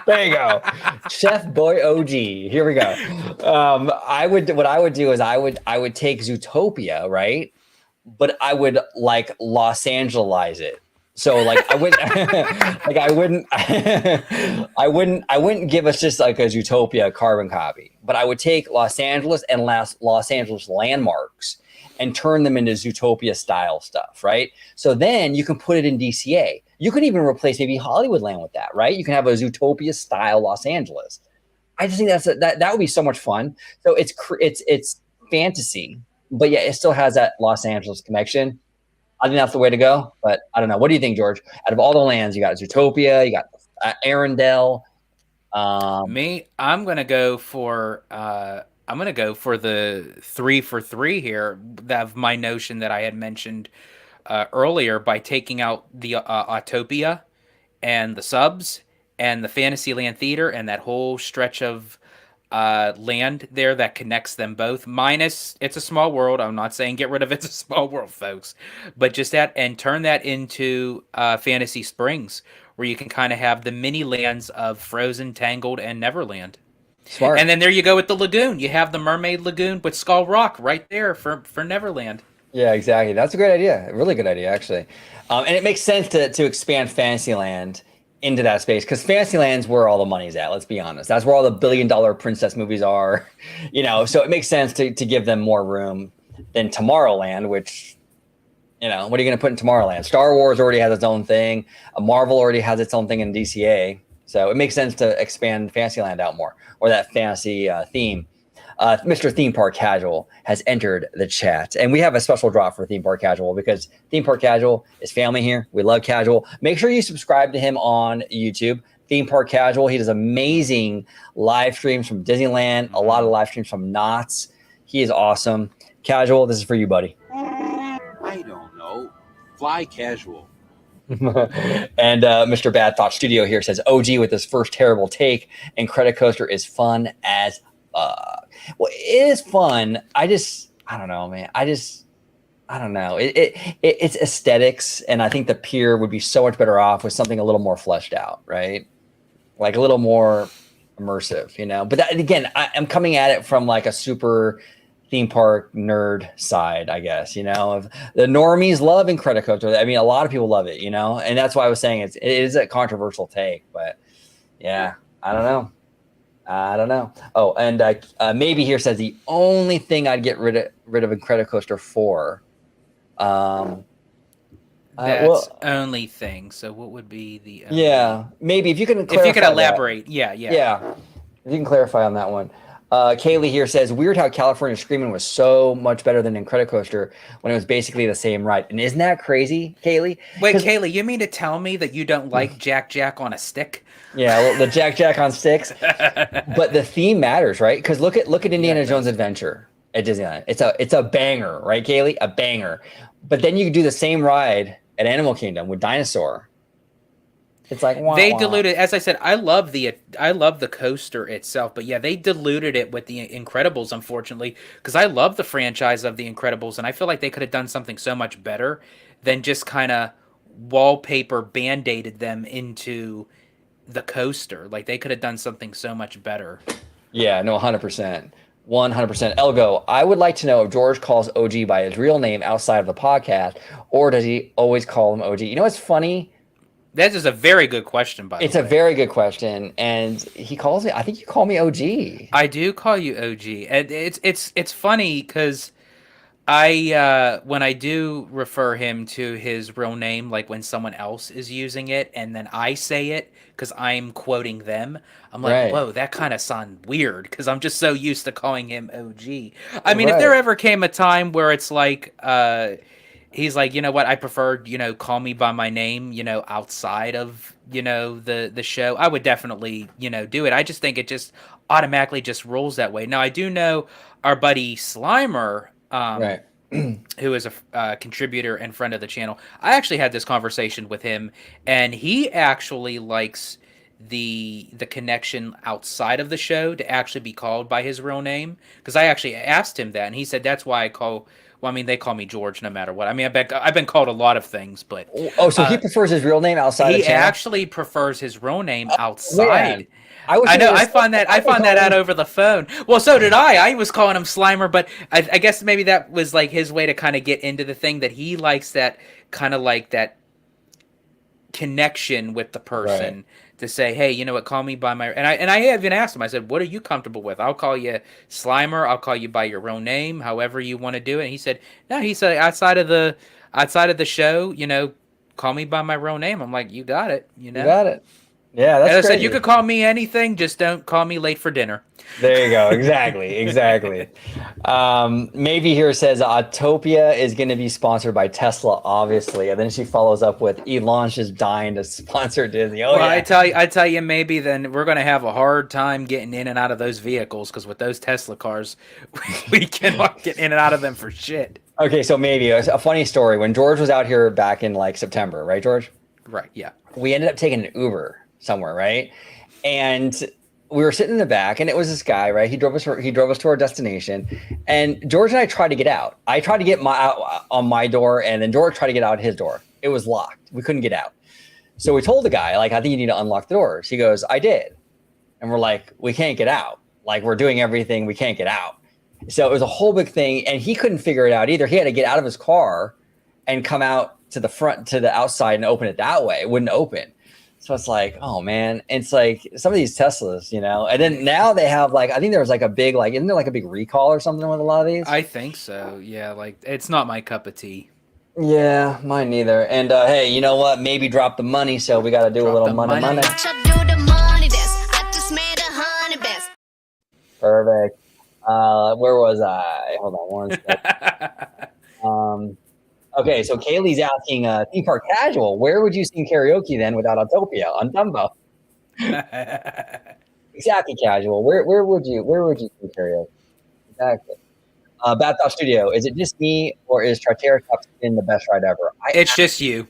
[SPEAKER 1] There you go. Chef Boy OG. Here we go. What I would do is I would take Zootopia, right? But I would like Los Angelesize it. So like I wouldn't give us just like a Zootopia carbon copy, but I would take Los Angeles and Los Angeles landmarks and turn them into Zootopia style stuff, right? So then you can put it in DCA. You can even replace maybe Hollywoodland with that, right? You can have a Zootopia style Los Angeles. I just think that would be so much fun. So it's fantasy, but yeah, it still has that Los Angeles connection. I think that's the way to go, but I don't know. What do you think, George? Out of all the lands, you got Zootopia, you got Arendelle.
[SPEAKER 2] I'm gonna go for the 3 for 3 here. Of my notion that I had mentioned earlier, by taking out the Autopia and the subs and the Fantasyland Theater and that whole stretch of land there that connects them both, minus It's a Small World. I'm not saying get rid of It's a Small World, folks, but just that, and turn that into Fantasy Springs, where you can kind of have the mini lands of Frozen, Tangled, and Neverland.
[SPEAKER 1] Smart.
[SPEAKER 2] And then there you go with the lagoon. You have the Mermaid Lagoon with Skull Rock right there for Neverland.
[SPEAKER 1] Yeah, exactly. That's a great idea. A really good idea, actually. And it makes sense to expand Fantasyland into that space, because Fantasyland's where all the money's at. Let's be honest. That's where all the billion-dollar princess movies are. So it makes sense to give them more room than Tomorrowland, which, what are you going to put in Tomorrowland? Star Wars already has its own thing. Marvel already has its own thing in DCA. So it makes sense to expand Fantasyland out more, or that fantasy theme. Mr. Theme Park Casual has entered the chat, and we have a special drop for Theme Park Casual because Theme Park Casual is family here. We love Casual. Make sure you subscribe to him on YouTube. Theme Park Casual. He does amazing live streams from Disneyland, a lot of live streams from Knott's. He is awesome. Casual, this is for you, buddy.
[SPEAKER 4] I don't know. Fly Casual.
[SPEAKER 1] And Mr. Bad Thought Studio here says OG with his first terrible take, and Credit Coaster is fun as well, it is fun. I don't know, man. I don't know. It's aesthetics, and I think the pier would be so much better off with something a little more fleshed out, right? Like a little more immersive, But that, again, I'm coming at it from like a super theme park nerd side, I guess. Of the normies love Incredicoaster. I mean, a lot of people love it, and that's why I was saying it is a controversial take, but yeah, I don't know. Oh, and maybe here says the only thing I'd get rid of Incredicoaster for.
[SPEAKER 2] That's only thing. So what would be the?
[SPEAKER 1] Yeah, maybe if you can
[SPEAKER 2] elaborate. Yeah.
[SPEAKER 1] If you can clarify on that one. Kaylee here says, weird how California Screamin' was so much better than Incredicoaster when it was basically the same ride. And isn't that crazy, Kaylee?
[SPEAKER 2] Wait, Kaylee, you mean to tell me that you don't like Jack on a stick?
[SPEAKER 1] Yeah, well, the Jack on sticks. But the theme matters, right? Because look at Indiana Jones Adventure at Disneyland. It's a banger, right, Kaylee? A banger. But then you can do the same ride at Animal Kingdom with Dinosaur. It's like
[SPEAKER 2] they diluted. As I said, I love the coaster itself, but yeah, they diluted it with the Incredibles, unfortunately, because I love the franchise of the Incredibles, and I feel like they could have done something so much better than just kind of wallpaper band-aided them into the coaster. Like they could have done something so much better.
[SPEAKER 1] Yeah, no, 100%. 100%. Elgo, I would like to know if George calls OG by his real name outside of the podcast, or does he always call him OG? You know what's funny?
[SPEAKER 2] That is a very good question, by the way.
[SPEAKER 1] It's a very good question, and he calls me. I think you call me OG.
[SPEAKER 2] I do call you OG, and it's funny because I when I do refer him to his real name, like when someone else is using it, and then I say it because I'm quoting them, I'm like,
[SPEAKER 1] Right.
[SPEAKER 2] whoa, that kind of sounds weird because I'm just so used to calling him OG. I mean, if there ever came a time where it's like, he's like, you know what, I prefer, call me by my name, outside of, the show, I would definitely, do it. I just think it just automatically just rolls that way. Now, I do know our buddy Slimer,
[SPEAKER 1] Right.
[SPEAKER 2] who is a contributor and friend of the channel. I actually had this conversation with him, and he actually likes the connection outside of the show to actually be called by his real name, because I actually asked him that, and he said that's why I call. Well, I mean, they call me George no matter what. I mean, I've been called a lot of things, but
[SPEAKER 1] So he prefers his real name outside.
[SPEAKER 2] He
[SPEAKER 1] the channel?
[SPEAKER 2] actually prefers his real name outside.
[SPEAKER 1] Man.
[SPEAKER 2] I know. I found that out over the phone. Well, so did I. I was calling him Slimer, but I guess maybe that was like his way to kind of get into the thing that he likes, that kind of like that connection with the person. Right. To say, hey, you know what? Call me by my and I even asked him. I said, "What are you comfortable with? I'll call you Slimer. I'll call you by your real name, however you want to do it." And he said, "No." He said, outside of the show, call me by my real name. I'm like, you got it. You
[SPEAKER 1] got it. Yeah, that's.
[SPEAKER 2] And I said, you could call me anything, just don't call me late for dinner.
[SPEAKER 1] There you go. Exactly. Maybe here says Autopia is going to be sponsored by Tesla, obviously, and then she follows up with Elon's just dying to sponsor Disney. Oh,
[SPEAKER 2] well,
[SPEAKER 1] yeah.
[SPEAKER 2] I tell you, maybe then we're going to have a hard time getting in and out of those vehicles, because with those Tesla cars, we cannot get in and out of them for shit.
[SPEAKER 1] Okay, so maybe a funny story. When George was out here back in like September, right, George?
[SPEAKER 2] Right. Yeah.
[SPEAKER 1] We ended up taking an Uber somewhere, right? And we were sitting in the back, and it was this guy, right? He drove us to our destination, and George and I tried to get out. I tried to get out on my door, and then George tried to get out his door. It was locked. We couldn't get out. So we told the guy, like, I think you need to unlock the doors. He goes, I did. And we're like, we can't get out. Like, we're doing everything. We can't get out. So it was a whole big thing, and he couldn't figure it out either. He had to get out of his car and come out to the front, to the outside, and open it that way. It wouldn't open. So it's like, oh man, it's like some of these Teslas, and then now they have like, I think there was like a big, like, isn't there like a big recall or something with a lot of these?
[SPEAKER 2] I think so. Yeah. Like, it's not my cup of tea.
[SPEAKER 1] Yeah, mine neither. And hey, you know what? Maybe drop the money. So we got to do a little money. Perfect. Where was I? Hold on one second. Okay, so Kaylee's asking, theme park casual, where would you sing karaoke then without Autopia on Dumbo? Exactly, casual. Where would you sing karaoke? Exactly. Bat Thought Studio, is it just me or is Triceratops Spin the best ride ever?
[SPEAKER 2] It's just you.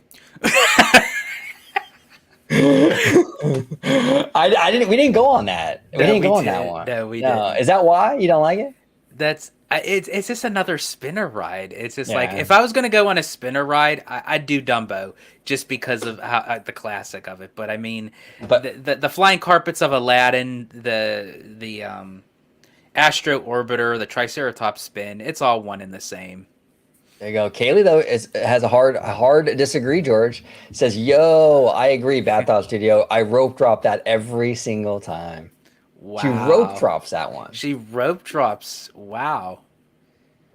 [SPEAKER 1] We didn't go on that. We didn't go on that one.
[SPEAKER 2] No, we didn't.
[SPEAKER 1] Is that why you don't like it?
[SPEAKER 2] It's just another spinner ride. It's just like, if I was going to go on a spinner ride, I'd do Dumbo just because of how the classic of it. But I mean, the flying carpets of Aladdin, the Astro Orbiter, the Triceratops Spin, it's all one and the same.
[SPEAKER 1] There you go. Kaylee though has a hard disagree. George says, "Yo, I agree." Bat Thought Studio. I rope drop that every single time.
[SPEAKER 2] Wow.
[SPEAKER 1] She rope drops that one.
[SPEAKER 2] She rope drops. Wow.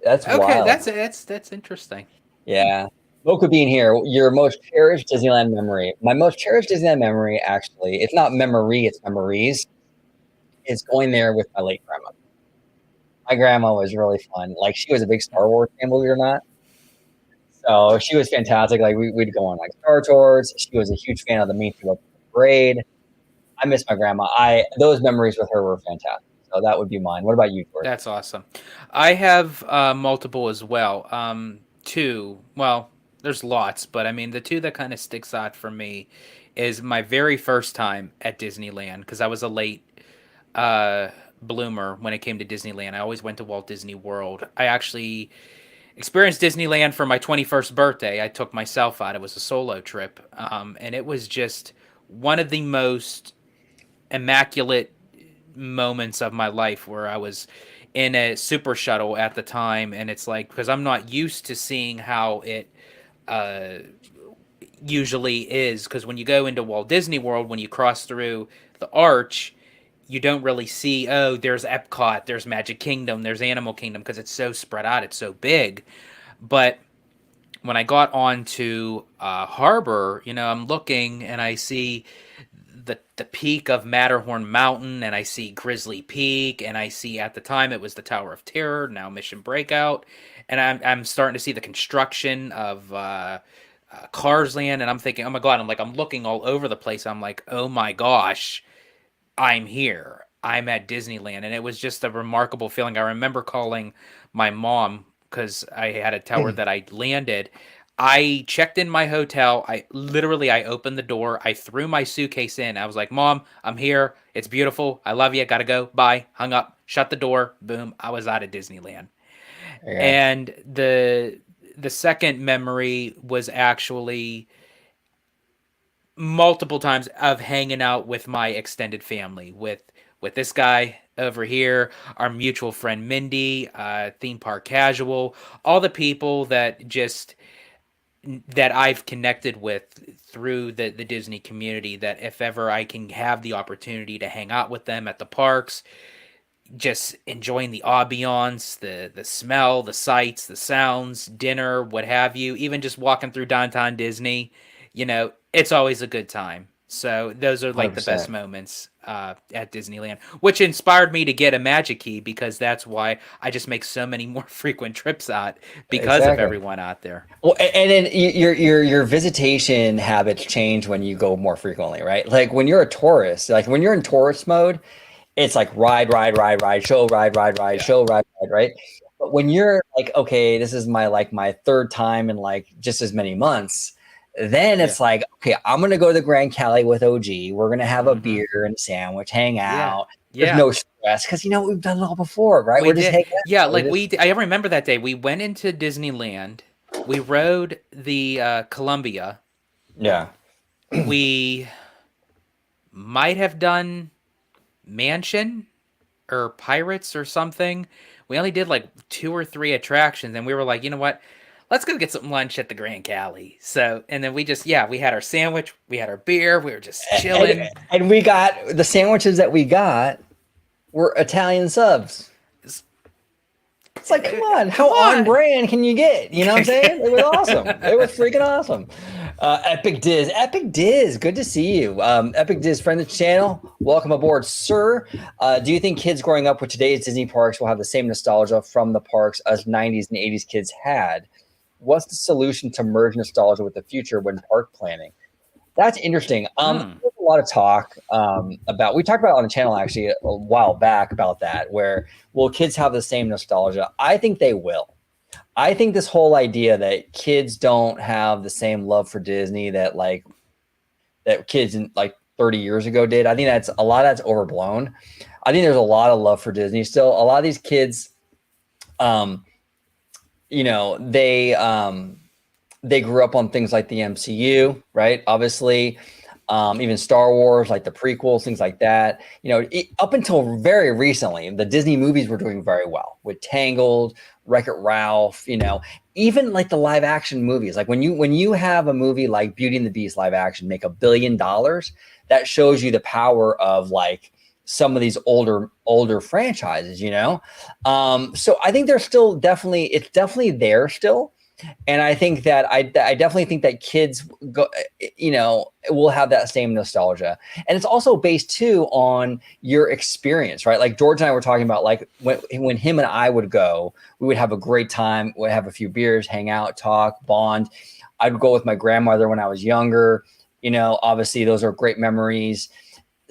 [SPEAKER 1] That's
[SPEAKER 2] okay.
[SPEAKER 1] Wild.
[SPEAKER 2] That's interesting.
[SPEAKER 1] Yeah. Mocha Bean here. Your most cherished Disneyland memory. My most cherished Disneyland memory, actually, it's not memory, it's memories. It's going there with my late grandma. My grandma was really fun. Like, she was a big Star Wars fan, believe it or not. So she was fantastic. Like, we'd go on like Star Tours. She was a huge fan of the Main Street Parade. I miss my grandma. Those memories with her were fantastic. So that would be mine. What about you, George?
[SPEAKER 2] That's awesome. I have multiple as well. Two. Well, there's lots, but I mean, the two that kind of sticks out for me is my very first time at Disneyland, because I was a late bloomer when it came to Disneyland. I always went to Walt Disney World. I actually experienced Disneyland for my 21st birthday. I took myself out. It was a solo trip, and it was just one of the most immaculate moments of my life where I was in a super shuttle at the time, and it's like, because I'm not used to seeing how it uh, usually is, because when you go into Walt Disney World, when you cross through the arch, you don't really see, oh, there's Epcot, there's Magic Kingdom, there's Animal Kingdom, because it's so spread out, it's so big. But when I got onto Harbor, I'm looking and I see the peak of Matterhorn Mountain, and I see Grizzly Peak, and I see, at the time it was the Tower of Terror, now Mission Breakout, and I'm starting to see the construction of Cars Land, and I'm thinking, oh my god, I'm looking all over the place. I'm like, oh my gosh, I'm here. I'm at Disneyland, and it was just a remarkable feeling. I remember calling my mom because I had to tell her that I landed. I checked in my hotel. I opened the door. I threw my suitcase in. I was like, "Mom, I'm here. It's beautiful. I love you. Gotta go. Bye." Hung up. Shut the door. Boom. I was out of Disneyland.
[SPEAKER 1] Yeah.
[SPEAKER 2] And the second memory was actually multiple times of hanging out with my extended family, with this guy over here, our mutual friend Mindy, Theme Park Casual, all the people that I've connected with through the Disney community, that if ever I can have the opportunity to hang out with them at the parks, just enjoying the ambiance, the smell, the sights, the sounds, dinner, what have you, even just walking through downtown Disney, it's always a good time. So those are like the best
[SPEAKER 1] 100%.
[SPEAKER 2] moments at Disneyland, which inspired me to get a Magic Key, because that's why I just make so many more frequent trips out, because of
[SPEAKER 1] Exactly.
[SPEAKER 2] everyone out there.
[SPEAKER 1] Well, and then your visitation habits change when you go more frequently, right? Like when you're a tourist, like when you're in tourist mode, it's like ride, show, show, right? But when you're like, okay, this is my third time in like just as many months, then it's like, okay, I'm gonna go to the Grand Cali with OG. We're gonna have a beer and a sandwich, hang out. There's no stress because we've done it all before, right?
[SPEAKER 2] We
[SPEAKER 1] We're just
[SPEAKER 2] did.
[SPEAKER 1] hanging out.
[SPEAKER 2] Yeah, like I remember that day. We went into Disneyland. We rode the Columbia.
[SPEAKER 1] Yeah.
[SPEAKER 2] We might have done Mansion or Pirates or something. We only did like 2 or 3 attractions, and we were like, you know what? Let's go get some lunch at the Grand Cali. So, and then we had our sandwich, we had our beer, we were just chilling.
[SPEAKER 1] And we got the sandwiches that we got were Italian subs. It's like, come on, how on brand can you get? You know what I'm saying? It was awesome. It was freaking awesome. Epic Diz, good to see you. Epic Diz, friend of the channel, welcome aboard, sir. Do you think kids growing up with today's Disney parks will have the same nostalgia from the parks as 90s and 80s kids had? What's the solution to merge nostalgia with the future when park planning? That's interesting. There's a lot of talk about, we talked about it on the channel actually a while back about that, where will kids have the same nostalgia? I think they will. I think this whole idea that kids don't have the same love for Disney that kids in like 30 years ago did, I think that's overblown. I think there's a lot of love for Disney still. A lot of these kids, they grew up on things like the MCU, right? Obviously, even Star Wars, like the prequels, things like that. Up until very recently, the Disney movies were doing very well with Tangled, Wreck-It Ralph. Even like the live action movies. Like when you have a movie like Beauty and the Beast live action make $1 billion, that shows you the power of like some of these older franchises. So I think there's still it's definitely there still. And I think that I definitely think that kids will have that same nostalgia. And it's also based too on your experience, right? Like George and I were talking about, like when him and I would go, we would have a great time. We'd have a few beers, hang out, talk, bond. I'd go with my grandmother when I was younger. Obviously those are great memories.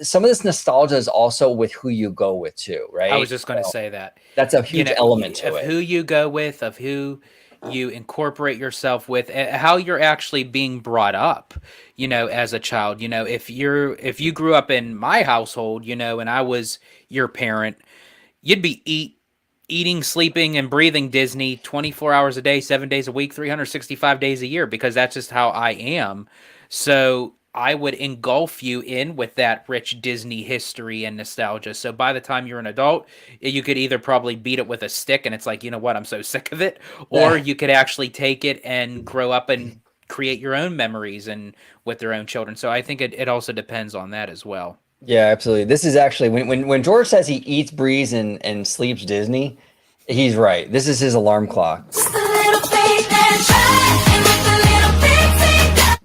[SPEAKER 1] Some of this nostalgia is also with who you go with too, right?
[SPEAKER 2] I was just going to say that.
[SPEAKER 1] That's a huge element to it.
[SPEAKER 2] Of who you go with, of who you incorporate yourself with, how you're actually being brought up, as a child. If you grew up in my household, and I was your parent, you'd be eating, sleeping, and breathing Disney 24 hours a day, 7 days a week, 365 days a year, because that's just how I am. So I would engulf you in with that rich Disney history and nostalgia. So by the time you're an adult, you could either probably beat it with a stick and it's like, you know what, I'm so sick of it, or you could actually take it and grow up and create your own memories and with their own children. So I think it also depends on that as well.
[SPEAKER 1] Yeah, absolutely. This is actually when George says he eats, breathes, and sleeps Disney, he's right. This is his alarm clock.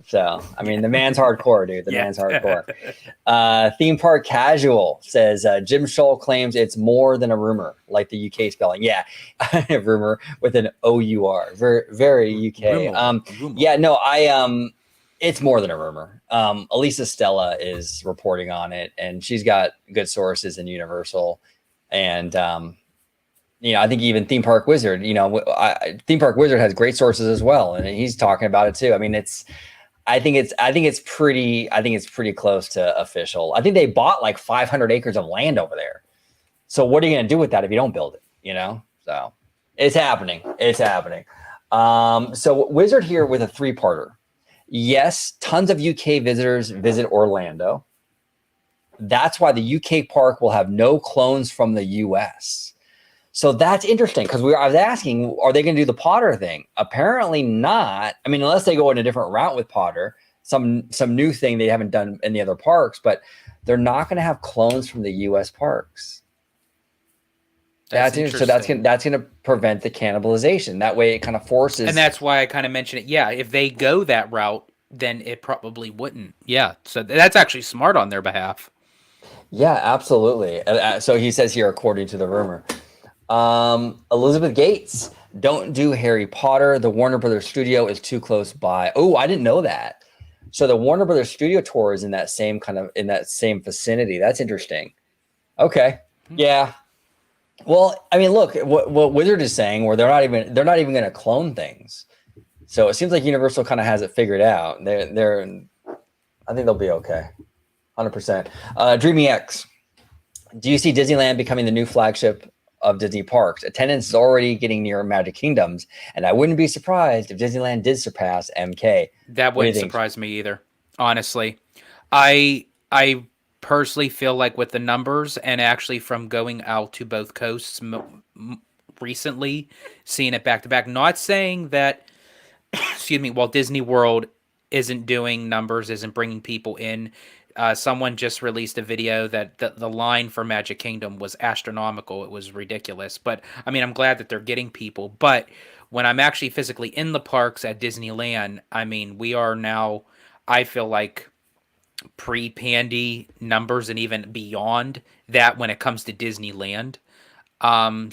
[SPEAKER 1] So, I mean, the man's hardcore, dude. The man's hardcore. Theme Park Casual says, Jim Scholl claims it's more than a rumor, like the UK spelling. Yeah, rumor with an O-U-R. Very, very UK.
[SPEAKER 2] Rumor.
[SPEAKER 1] Yeah, no, it's more than a rumor. Elisa Stella is reporting on it, and she's got good sources in Universal. And, I think even Theme Park Wizard, Theme Park Wizard has great sources as well. And he's talking about it too. I mean, I think it's pretty close to official. I think they bought like 500 acres of land over there. So what are you going to do with that if you don't build it? So it's happening. It's happening. So Wizard here with a 3-parter. Yes, tons of UK visitors visit Orlando. That's why the UK park will have no clones from the US. So that's interesting because I was asking, are they going to do the Potter thing? Apparently not. I mean, unless they go in a different route with Potter, some new thing they haven't done in the other parks, but they're not going to have clones from the US parks. That's interesting. So that's going to prevent the cannibalization. That way it kind of forces.
[SPEAKER 2] And that's why I kind of mentioned it. Yeah, if they go that route, then it probably wouldn't. Yeah, so that's actually smart on their behalf.
[SPEAKER 1] Yeah, absolutely. So he says here, according to the rumor. Elizabeth Gates, don't do Harry Potter. The Warner Brothers studio is too close by. Oh, I didn't know that. So the Warner Brothers studio tour is in that same vicinity. That's interesting. Okay. Yeah. Well, I mean, look, what Wizard is saying, where they're not even going to clone things. So it seems like Universal kind of has it figured out. I think they'll be okay. 100%. Dreamy X, do you see Disneyland becoming the new flagship of Disney parks? Attendance is already getting near Magic Kingdoms, and I wouldn't be surprised if Disneyland did surpass MK.
[SPEAKER 2] That wouldn't surprise me either, honestly. I personally feel like with the numbers and actually from going out to both coasts recently, seeing it back to back, not saying that, Walt Disney World isn't doing numbers, isn't bringing people in. Someone just released a video that the line for Magic Kingdom was astronomical. It was ridiculous. But, I mean, I'm glad that they're getting people. But when I'm actually physically in the parks at Disneyland, I mean, we are now, I feel like, pre-Pandy numbers and even beyond that when it comes to Disneyland.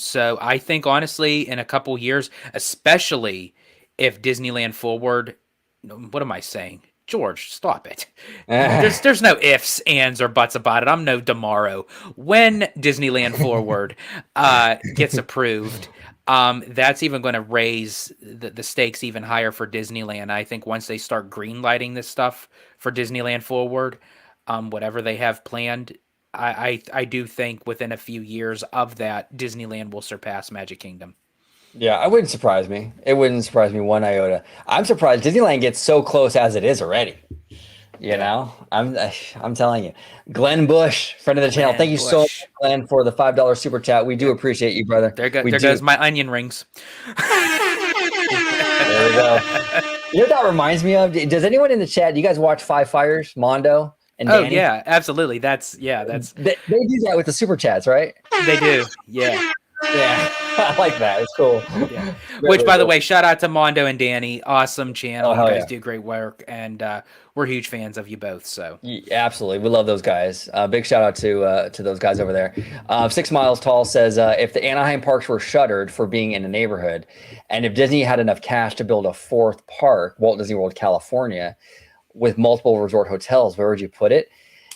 [SPEAKER 2] So I think, honestly, in a couple years, especially if Disneyland Forward, what am I saying? George, stop it. There's no ifs, ands, or buts about it. I'm no Damaro. When Disneyland Forward gets approved, that's even going to raise the stakes even higher for Disneyland. I think once they start greenlighting this stuff for Disneyland Forward, whatever they have planned, I do think within a few years of that, Disneyland will surpass Magic Kingdom.
[SPEAKER 1] Yeah, it wouldn't surprise me. It wouldn't surprise me one iota. I'm surprised Disneyland gets so close as it is already. I'm telling you. Glenn Bush, friend of the channel. Thank you so much, Glenn, for the $5 super chat. We do appreciate you, brother.
[SPEAKER 2] There goes my onion rings.
[SPEAKER 1] There we go. You know what that reminds me of? Does anyone in the chat, do you guys watch Five Fires, Mondo and Danny?
[SPEAKER 2] Oh, yeah, absolutely. That's
[SPEAKER 1] They do that with the super chats, right?
[SPEAKER 2] They do, yeah.
[SPEAKER 1] Yeah, I like that. It's cool.
[SPEAKER 2] Yeah. Which, by the way, shout out to Mondo and Danny. Awesome channel. You guys do great work, and we're huge fans of you both. So
[SPEAKER 1] absolutely, we love those guys. Big shout out to those guys over there. 6 Miles Tall says, if the Anaheim parks were shuttered for being in a neighborhood, and if Disney had enough cash to build a 4th park, Walt Disney World California, with multiple resort hotels, where would you put it?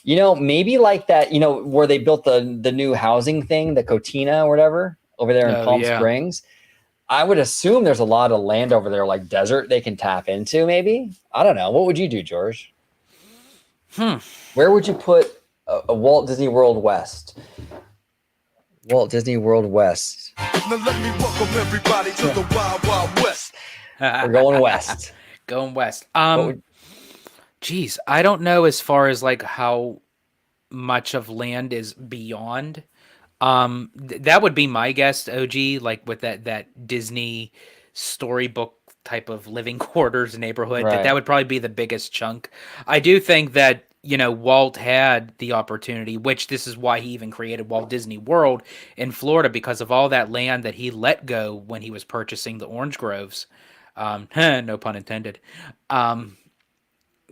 [SPEAKER 1] Maybe like that, where they built the new housing thing, the Cotina or whatever, over there in Palm Springs. I would assume there's a lot of land over there, like desert, they can tap into, maybe. I don't know. What would you do, George? Where would you put a Walt Disney World West? Walt Disney World West.
[SPEAKER 5] Now let me welcome everybody to the Wild Wild West.
[SPEAKER 1] We're going west.
[SPEAKER 2] Going west. Geez, I don't know as far as like how much of land is beyond. That would be my guess, OG, like with that Disney storybook type of living quarters neighborhood, that
[SPEAKER 1] Right.
[SPEAKER 2] would probably be the biggest chunk. I do think that, Walt had the opportunity, which this is why he even created Walt Disney World in Florida, because of all that land that he let go when he was purchasing the orange groves. No pun intended. Um,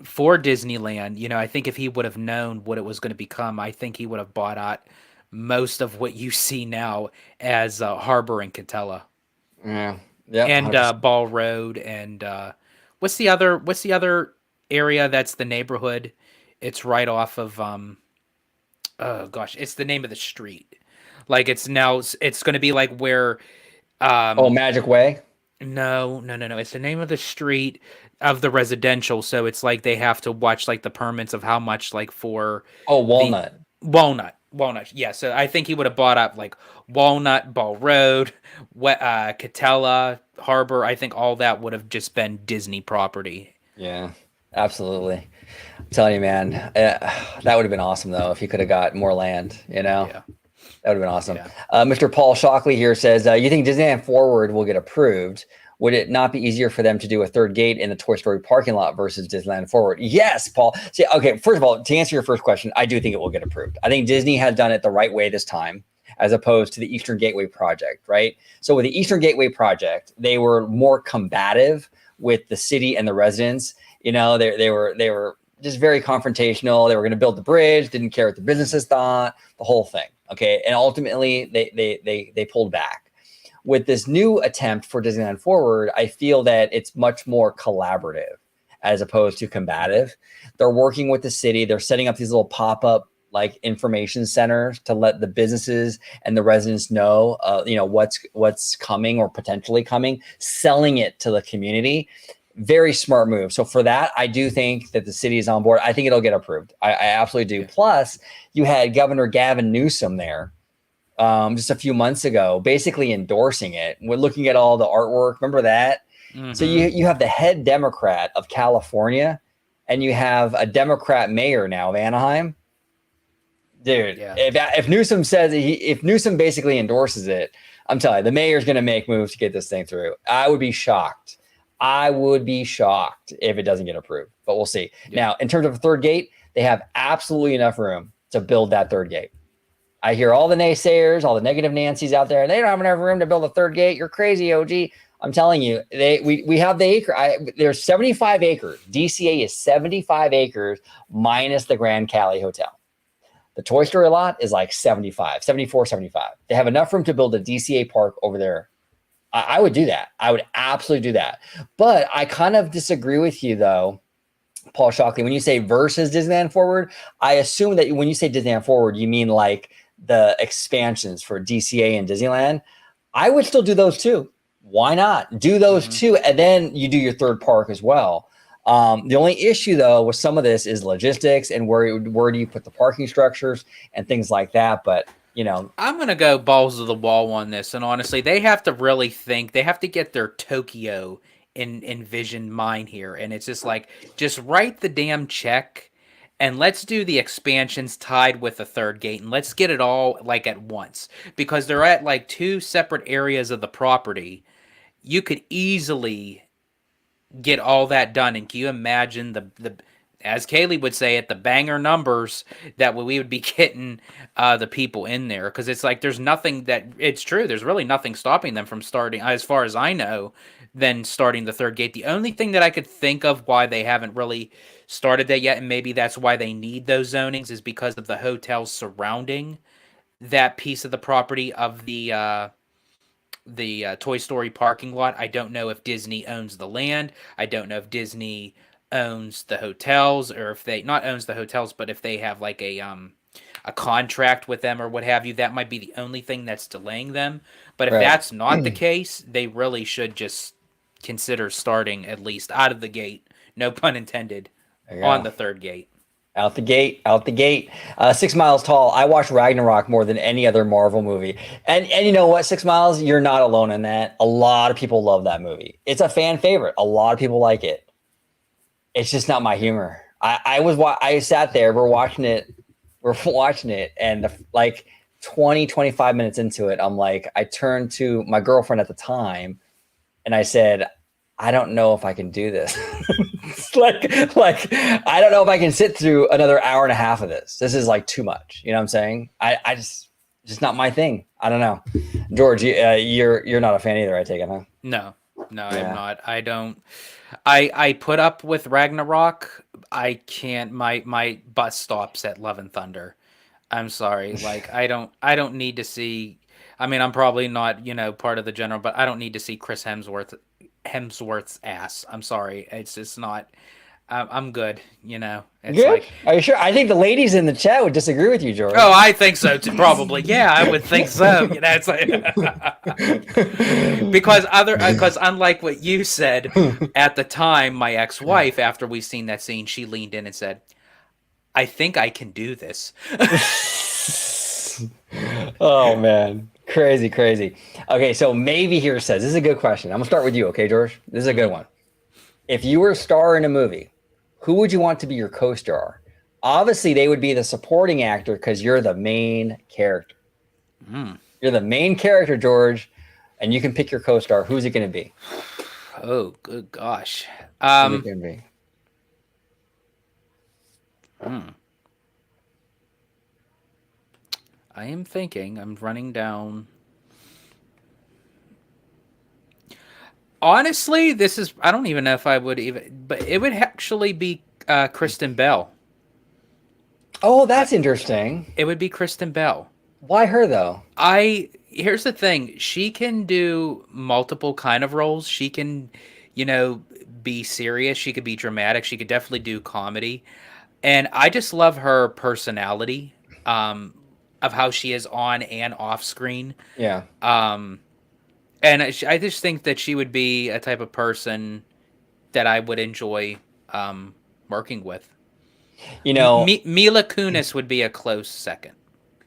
[SPEAKER 2] for Disneyland, I think if he would have known what it was going to become, I think he would have bought out most of what you see now as Harbor and Catella
[SPEAKER 1] Yeah. Yep.
[SPEAKER 2] and
[SPEAKER 1] 100%.
[SPEAKER 2] Ball Road and what's the other area that's the neighborhood? It's right off of oh gosh, it's the name of the street. Like it's going to be like where
[SPEAKER 1] Oh,
[SPEAKER 2] um
[SPEAKER 1] Magic Way.
[SPEAKER 2] no, no, no, no. It's the name of the street of the residential. So it's like they have to watch like the permits of how much like for
[SPEAKER 1] Oh,
[SPEAKER 2] the
[SPEAKER 1] Walnut.
[SPEAKER 2] Walnut. Yeah. So I think he would have bought up like Walnut, Ball Road, Catella, Harbor. I think all that would have just been Disney property.
[SPEAKER 1] Yeah, absolutely. I'm telling you, man, that would have been awesome though if he could have got more land.
[SPEAKER 2] Yeah.
[SPEAKER 1] That would have been awesome.
[SPEAKER 2] Yeah.
[SPEAKER 1] Mr. Paul Shockley here says, you think Disneyland Forward will get approved? Would it not be easier for them to do a third gate in the Toy Story parking lot versus Disneyland Forward? Yes, Paul. See, okay, first of all, to answer your first question, I do think it will get approved. I think Disney has done it the right way this time, as opposed to the Eastern Gateway project, right? So with the Eastern Gateway project, they were more combative with the city and the residents. They were just very confrontational. They were going to build the bridge, didn't care what the businesses thought, the whole thing. Okay. And ultimately they pulled back. With this new attempt for Disneyland Forward, I feel that it's much more collaborative as opposed to combative. They're working with the city. They're setting up these little pop-up like information centers to let the businesses and the residents know, what's coming or potentially coming, selling it to the community. Very smart move. So for that, I do think that the city is on board. I think it'll get approved. I absolutely do.
[SPEAKER 2] Yeah.
[SPEAKER 1] Plus, you had Governor Gavin Newsom there just a few months ago, basically endorsing it. We're looking at all the artwork. Remember that? Mm-hmm. So you have the head Democrat of California, and you have a Democrat mayor now of Anaheim. Dude,
[SPEAKER 2] Yeah.
[SPEAKER 1] if Newsom says if Newsom basically endorses it, I'm telling you, the mayor's going to make moves to get this thing through. I would be shocked if it doesn't get approved, but we'll see. Yeah. Now, in terms of a third gate, they have absolutely enough room to build that third gate. I hear all the naysayers, all the negative Nancys out there. They don't have enough room to build a third gate. You're crazy, OG. I'm telling you, we have the acre. There's 75 acres. DCA is 75 acres minus the Grand Cali Hotel. The Toy Story lot is like 74, 75. They have enough room to build a DCA park over there. I would do that. I would absolutely do that. But I kind of disagree with you, though, Paul Shockley. When you say versus Disneyland Forward, I assume that when you say Disneyland Forward, you mean like the expansions for DCA and Disneyland. I would still do those too. Why not? Do those too, and then you do your third park as well. The only issue, though, with some of this is logistics and where do you put the parking structures and things like that. But
[SPEAKER 2] I'm going to go balls to the wall on this. And honestly, they have to really think. They have to get their Tokyo in vision mind here. And it's just like, just write the damn check and let's do the expansions tied with the third gate. And let's get it all like at once. Because they're at like two separate areas of the property. You could easily get all that done. And can you imagine the as Kaylee would say it, the banger numbers that we would be getting the people in there. Because it's like there's nothing it's true. There's really nothing stopping them from starting, as far as I know, than starting the third gate. The only thing that I could think of why they haven't really started that yet, and maybe that's why they need those zonings, is because of the hotels surrounding that piece of the property of the Toy Story parking lot. I don't know if Disney owns the land. I don't know if Disney owns the hotels, or if they not owns the hotels, but if they have like a contract with them or what have you. That might be the only thing that's delaying them. But if that's not the case, they really should just consider starting at least out of the gate, no pun intended, on the third gate.
[SPEAKER 1] Out the gate. 6 Miles Tall. I watch Ragnarok more than any other Marvel movie. And you know what, 6 Miles, you're not alone in that. A lot of people love that movie. It's a fan favorite. A lot of people like it. It's just not my humor. I sat there. We're watching it. And like 20, 25 minutes into it, I'm like, I turned to my girlfriend at the time, and I said, I don't know if I can do this. It's like I don't know if I can sit through another hour and a half of this. This is like too much. You know what I'm saying? I just not my thing. I don't know. George, you're not a fan either, I take it, huh?
[SPEAKER 2] No,
[SPEAKER 1] Yeah.
[SPEAKER 2] I'm not. I don't. I put up with Ragnarok. I can't. My butt stops at Love and Thunder. I'm sorry. Like I don't need to see. I mean, I'm probably not part of the general, but I don't need to see Chris Hemsworth's ass. I'm sorry. It's just not. I'm good. It's
[SPEAKER 1] Good?
[SPEAKER 2] like.
[SPEAKER 1] Are you sure? I think the ladies in the chat would disagree with you, George.
[SPEAKER 2] Oh, I think so too. Probably, yeah, I would think so. It's like because unlike what you said at the time, my ex-wife, after we seen that scene, she leaned in and said, "I think I can do this."
[SPEAKER 1] Oh man, crazy. Okay, so maybe here says, this is a good question. I'm gonna start with you, okay, George? This is a good one. If you were a star in a movie, who would you want to be your co-star? Obviously, they would be the supporting actor because you're the main character. You're the main character, George, and you can pick your co-star. Who's it going to be?
[SPEAKER 2] Oh, good gosh.
[SPEAKER 1] Who's it going to be?
[SPEAKER 2] I am thinking. I'm running down. Honestly, this is. I don't even know if I would even. But it would actually be Kristen Bell.
[SPEAKER 1] Oh, that's interesting.
[SPEAKER 2] It would be Kristen Bell.
[SPEAKER 1] Why her though?
[SPEAKER 2] Here's the thing. She can do multiple kind of roles. She can, be serious. She could be dramatic. She could definitely do comedy. And I just love her personality, of how she is on and off screen.
[SPEAKER 1] Yeah.
[SPEAKER 2] And I just think that she would be a type of person that I would enjoy working with. Mila Kunis would be a close second.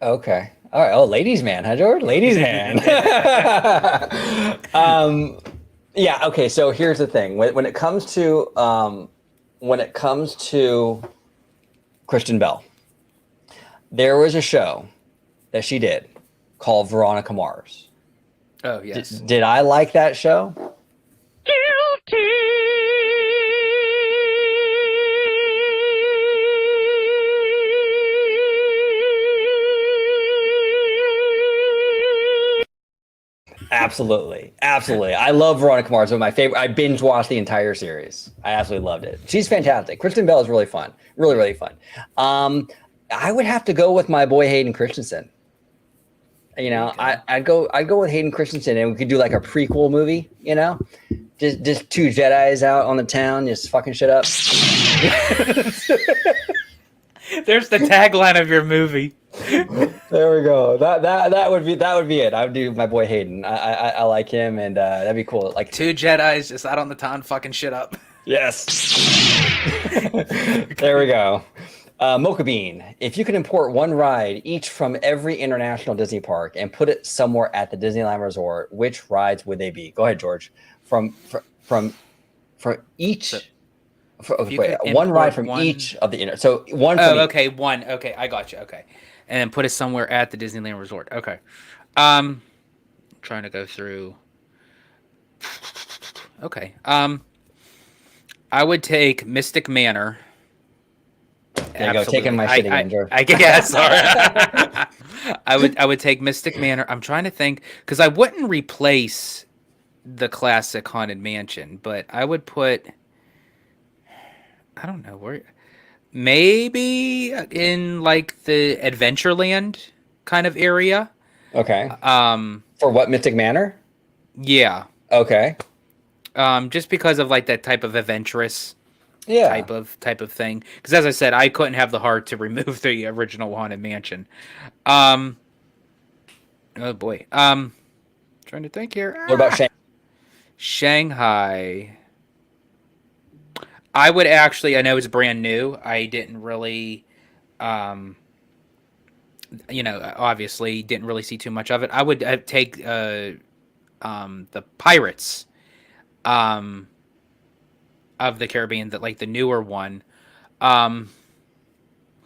[SPEAKER 1] Okay. All right. Oh, ladies man, huh, George? Ladies man. Yeah. Okay. So here's the thing. When it comes to Kristen Bell, there was a show that she did called Veronica Mars.
[SPEAKER 2] Oh yes.
[SPEAKER 1] Did I like that show?
[SPEAKER 2] Guilty.
[SPEAKER 1] Absolutely. I love Veronica Mars. One of my favorite. I binge watched the entire series. I absolutely loved it. She's fantastic. Kristen Bell is really fun. Really fun. I would have to go with my boy Hayden Christensen. Okay. I'd go with Hayden Christensen, and we could do like a prequel movie. Just two Jedis out on the town, just fucking shit up.
[SPEAKER 2] There's the tagline of your movie.
[SPEAKER 1] There we go. That would be it. I would do my boy Hayden. I like him, and that'd be cool. Like
[SPEAKER 2] two Jedis just out on the town fucking shit up.
[SPEAKER 1] Yes. There we go. Mocha Bean, if you could import one ride each from every international Disney park and put it somewhere at the Disneyland Resort, which rides would they be? Go ahead, George. From each. One ride from each of the so one.
[SPEAKER 2] Okay, one. Okay, I got you. Okay, and then put it somewhere at the Disneyland Resort. Okay, trying to go through. Okay, I would take Mystic Manor.
[SPEAKER 1] There you go, taking my shit again, George.
[SPEAKER 2] Yeah, sorry. I would take Mystic Manor. I'm trying to think because I wouldn't replace the classic Haunted Mansion, but I would put. I don't know where. Maybe in like the Adventureland kind of area.
[SPEAKER 1] Okay. For what, Mystic Manor?
[SPEAKER 2] Yeah.
[SPEAKER 1] Okay.
[SPEAKER 2] Just because of like that type of adventurous. Yeah. Type of thing. Because as I said, I couldn't have the heart to remove the original Haunted Mansion. Oh boy. Trying to think here.
[SPEAKER 1] What about Shanghai?
[SPEAKER 2] Shanghai. I would actually. I know it's brand new. I didn't really. Obviously didn't really see too much of it. I would take the Pirates. Of the Caribbean, that like the newer one,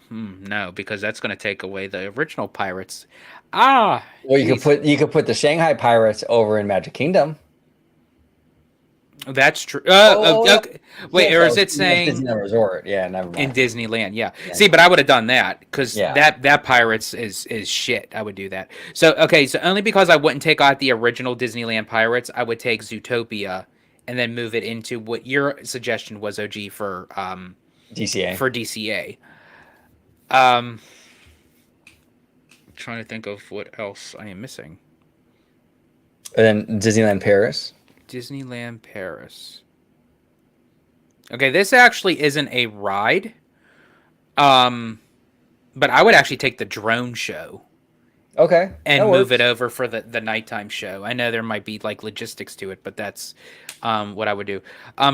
[SPEAKER 2] No, because that's going to take away the original Pirates. Ah,
[SPEAKER 1] Well,
[SPEAKER 2] geez.
[SPEAKER 1] you could put the Shanghai Pirates over in Magic Kingdom.
[SPEAKER 2] That's true.
[SPEAKER 1] Oh,
[SPEAKER 2] Okay. Wait, or is it
[SPEAKER 1] that's
[SPEAKER 2] saying
[SPEAKER 1] Disneyland Resort. Yeah, never
[SPEAKER 2] in
[SPEAKER 1] mind.
[SPEAKER 2] Disneyland? Yeah.
[SPEAKER 1] Yeah.
[SPEAKER 2] See, but I would have done that because
[SPEAKER 1] Yeah.
[SPEAKER 2] that Pirates is shit. I would do that. So okay, so only because I wouldn't take out the original Disneyland Pirates, I would take Zootopia and then move it into what your suggestion was, OG, for
[SPEAKER 1] DCA.
[SPEAKER 2] DCA. Um, trying to think of what else I am missing.
[SPEAKER 1] And then Disneyland Paris.
[SPEAKER 2] Disneyland Paris. Okay, this actually isn't a ride. But I would actually take the drone show
[SPEAKER 1] Okay.
[SPEAKER 2] and move it over for the nighttime show. I know there might be like logistics to it, but that's what I would do.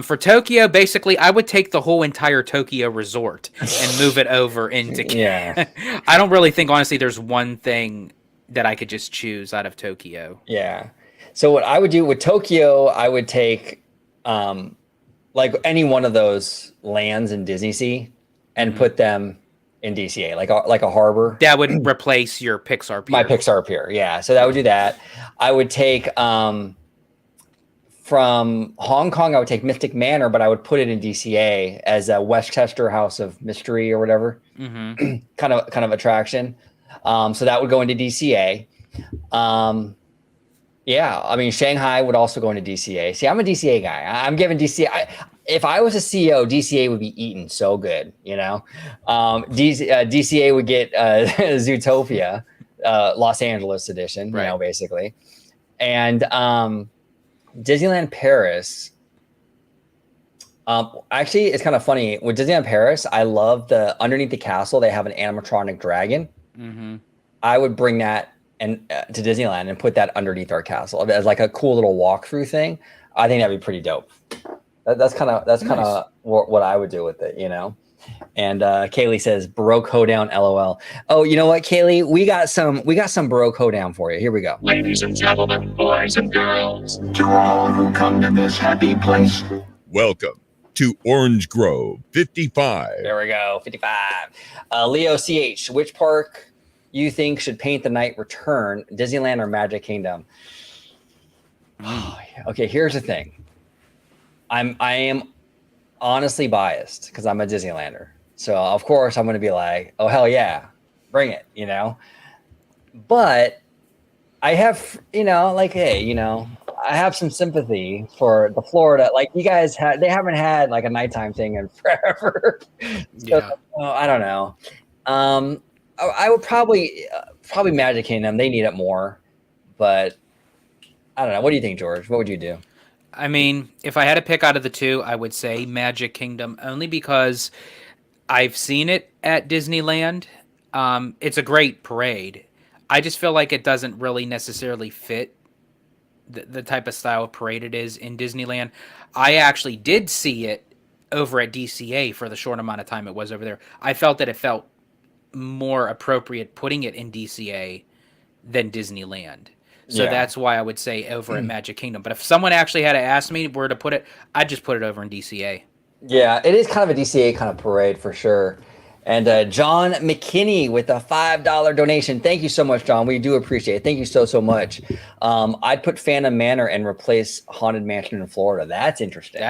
[SPEAKER 2] For Tokyo, basically, I would take the whole entire Tokyo resort and move it over into.
[SPEAKER 1] Yeah.
[SPEAKER 2] I don't really think, honestly, there's one thing that I could just choose out of Tokyo.
[SPEAKER 1] Yeah. So what I would do with Tokyo, I would take like any one of those lands in Disney Sea and put them in DCA, like a harbor.
[SPEAKER 2] That would replace your Pixar Pier.
[SPEAKER 1] My Pixar Pier, yeah. So that would do that. I would take from Hong Kong, I would take Mystic Manor, but I would put it in DCA as a Westchester House of Mystery or whatever kind of attraction. So that would go into DCA. Yeah, I mean Shanghai would also go into DCA. See, I'm a DCA guy. I'm giving DCA. If I was a CEO, DCA would be eaten so good, you know. DCA would get Zootopia, Los Angeles edition, you know, basically, and Disneyland Paris. Actually, it's kind of funny with Disneyland Paris. I love the underneath the castle they have an animatronic dragon. I would bring that and to Disneyland and put that underneath our castle as like a cool little walkthrough thing. I think that'd be pretty dope. That's kind of what I would do with it, you know. And Kaylee says Baroque hoedown, LOL. Oh, you know what, Kaylee? We got some Baroque hoedown for you. Here we go.
[SPEAKER 6] Ladies and gentlemen, boys and girls, to all who come to this happy place,
[SPEAKER 5] Welcome to Orange Grove 55.
[SPEAKER 1] There we go, 55. Leo CH, which park you think should paint the night return, Disneyland or Magic Kingdom? Okay, here's the thing. I am honestly biased because I'm a Disneylander. So of course I'm going to be like, oh hell yeah, bring it, you know. But I have, you know, like, hey, you know, I have some sympathy for the Florida. Like you guys they haven't had like a nighttime thing in forever. So, I don't know. I would probably Magic Kingdom. They need it more, but I don't know. What do you think, George? What would you do?
[SPEAKER 2] I mean, if I had to pick out of the two, I would say Magic Kingdom, only because I've seen it at Disneyland. It's a great parade. I just feel like it doesn't really necessarily fit the type of style of parade it is in Disneyland. I actually did see it over at DCA for the short amount of time it was over there. I felt that it felt more appropriate putting it in DCA than Disneyland. So that's why I would say over at Magic Kingdom. But if someone actually had to ask me where to put it, I'd just put it over in DCA. Yeah,
[SPEAKER 1] it is kind of a DCA kind of parade for sure. And John McKinney with a $5 donation. Thank you so much, John. We do appreciate it. Thank you so much. I'd put Phantom Manor and replace Haunted Mansion in Florida. That's interesting.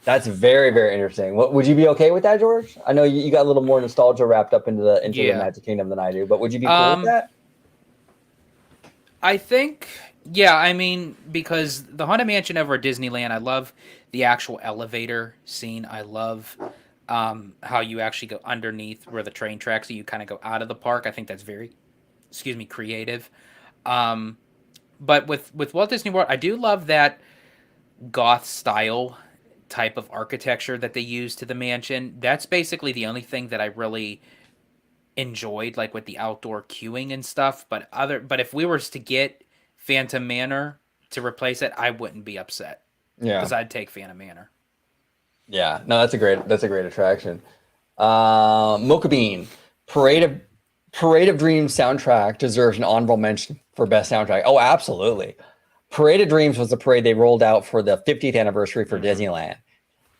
[SPEAKER 1] That's very, very interesting. Would you be okay with that, George? I know you got a little more nostalgia wrapped up into the Magic Kingdom than I do, but would you be cool with that?
[SPEAKER 2] I think, yeah, I mean, because the Haunted Mansion over at Disneyland, I love the actual elevator scene. I love how you actually go underneath where the train tracks, so you kind of go out of the park. I think that's very, creative. But with Walt Disney World, I do love that goth style type of architecture that they use to the mansion. That's basically the only thing that I really enjoyed, like with the outdoor queuing and stuff. But if we were to get Phantom Manor to replace it, I wouldn't be upset. Yeah, because I'd take Phantom Manor.
[SPEAKER 1] Yeah, no, that's a great attraction. Mocha Bean, Parade of Dreams soundtrack deserves an honorable mention for best soundtrack. Oh, absolutely. Parade of Dreams was the parade they rolled out for the 50th anniversary for Disneyland.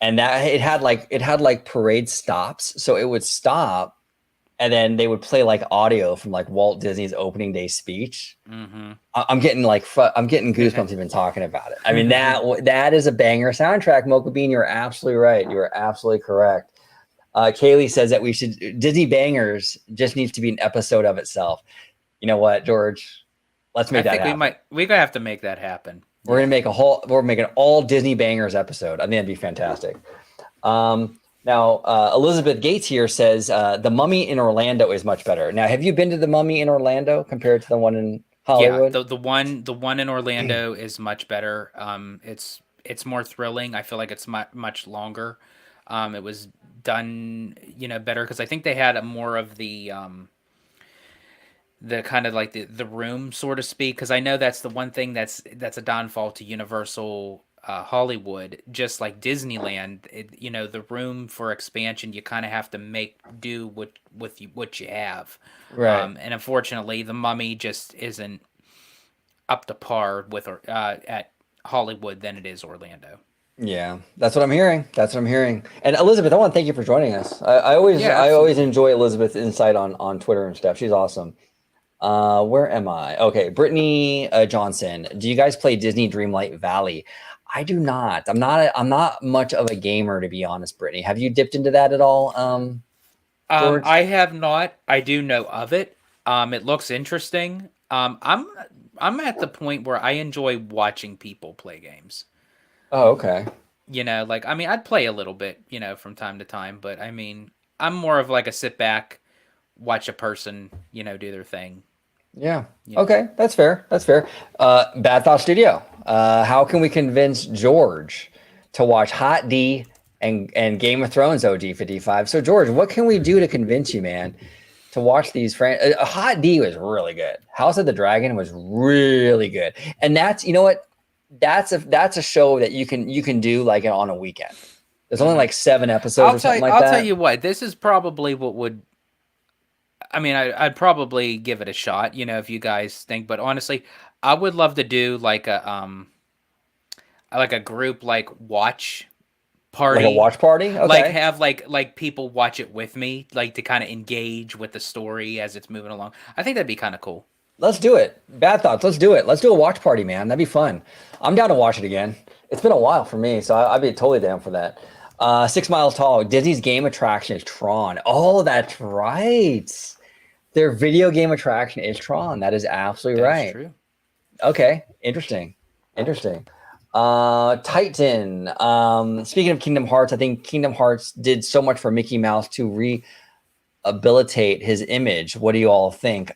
[SPEAKER 1] and that it had like parade stops, so it would stop, and then they would play like audio from like Walt Disney's opening day speech.
[SPEAKER 2] Mm-hmm.
[SPEAKER 1] I'm getting goosebumps even talking about it. I mean, that is a banger soundtrack. Mocha Bean, you're absolutely right. You are absolutely correct. Kaylee says that Disney Bangers just needs to be an episode of itself. You know what, George? Let's make that happen.
[SPEAKER 2] We're gonna have to make that happen.
[SPEAKER 1] We're making an all Disney Bangers episode. I think that'd be fantastic. Now, Elizabeth Gates here says the Mummy in Orlando is much better. Now, have you been to the Mummy in Orlando compared to the one in Hollywood?
[SPEAKER 2] Yeah, the one in Orlando is much better. It's more thrilling. I feel like it's much longer. It was done, better because I think they had more of the kind of like the room, so to speak. Because I know that's the one thing that's a downfall to Universal Hollywood, just like Disneyland. The room for expansion, you kind of have to make do with what you have,
[SPEAKER 1] right?
[SPEAKER 2] And unfortunately, the Mummy just isn't up to par with at Hollywood than it is Orlando.
[SPEAKER 1] Yeah, that's what I'm hearing. And Elizabeth, I want to thank you for joining us. I always enjoy Elizabeth's insight on Twitter and stuff. She's awesome. Where am I? Okay, Brittany Johnson. Do you guys play Disney Dreamlight Valley? I do not. I'm not much of a gamer, to be honest, Brittany. Have you dipped into that at all? George?
[SPEAKER 2] I have not. I do know of it. It looks interesting. I'm at the point where I enjoy watching people play games.
[SPEAKER 1] Oh, okay.
[SPEAKER 2] I'd play a little bit, from time to time, but I mean, I'm more of like a sit back, watch a person, do their thing.
[SPEAKER 1] Yeah. Okay. That's fair. Bad Thought Studio. How can we convince George to watch Hot D and Game of Thrones OG55? So George, what can we do to convince you, man, to watch these Hot D was really good. House of the Dragon was really good. And that's, you know what? That's a show that you can do like on a weekend. There's only like 7 episodes or something like that.
[SPEAKER 2] I'll tell you what, this is probably what would, I'd probably give it a shot, if you guys think, but honestly, I would love to do like a group watch party.
[SPEAKER 1] Like a watch party? Okay.
[SPEAKER 2] Have people watch it with me, to kind of engage with the story as it's moving along. I think that'd be kind of cool.
[SPEAKER 1] Let's do it. Bad Thoughts. Let's do it. Let's do a watch party, man. That'd be fun. I'm down to watch it again. It's been a while for me, so I'd be totally down for that. 6 Miles Tall. Disney's game attraction is Tron. Oh, that's right. Their video game attraction is Tron. That is absolutely right.
[SPEAKER 2] That's true.
[SPEAKER 1] Okay. Interesting. Titan. Speaking of Kingdom Hearts, I think Kingdom Hearts did so much for Mickey Mouse to rehabilitate his image. What do you all think?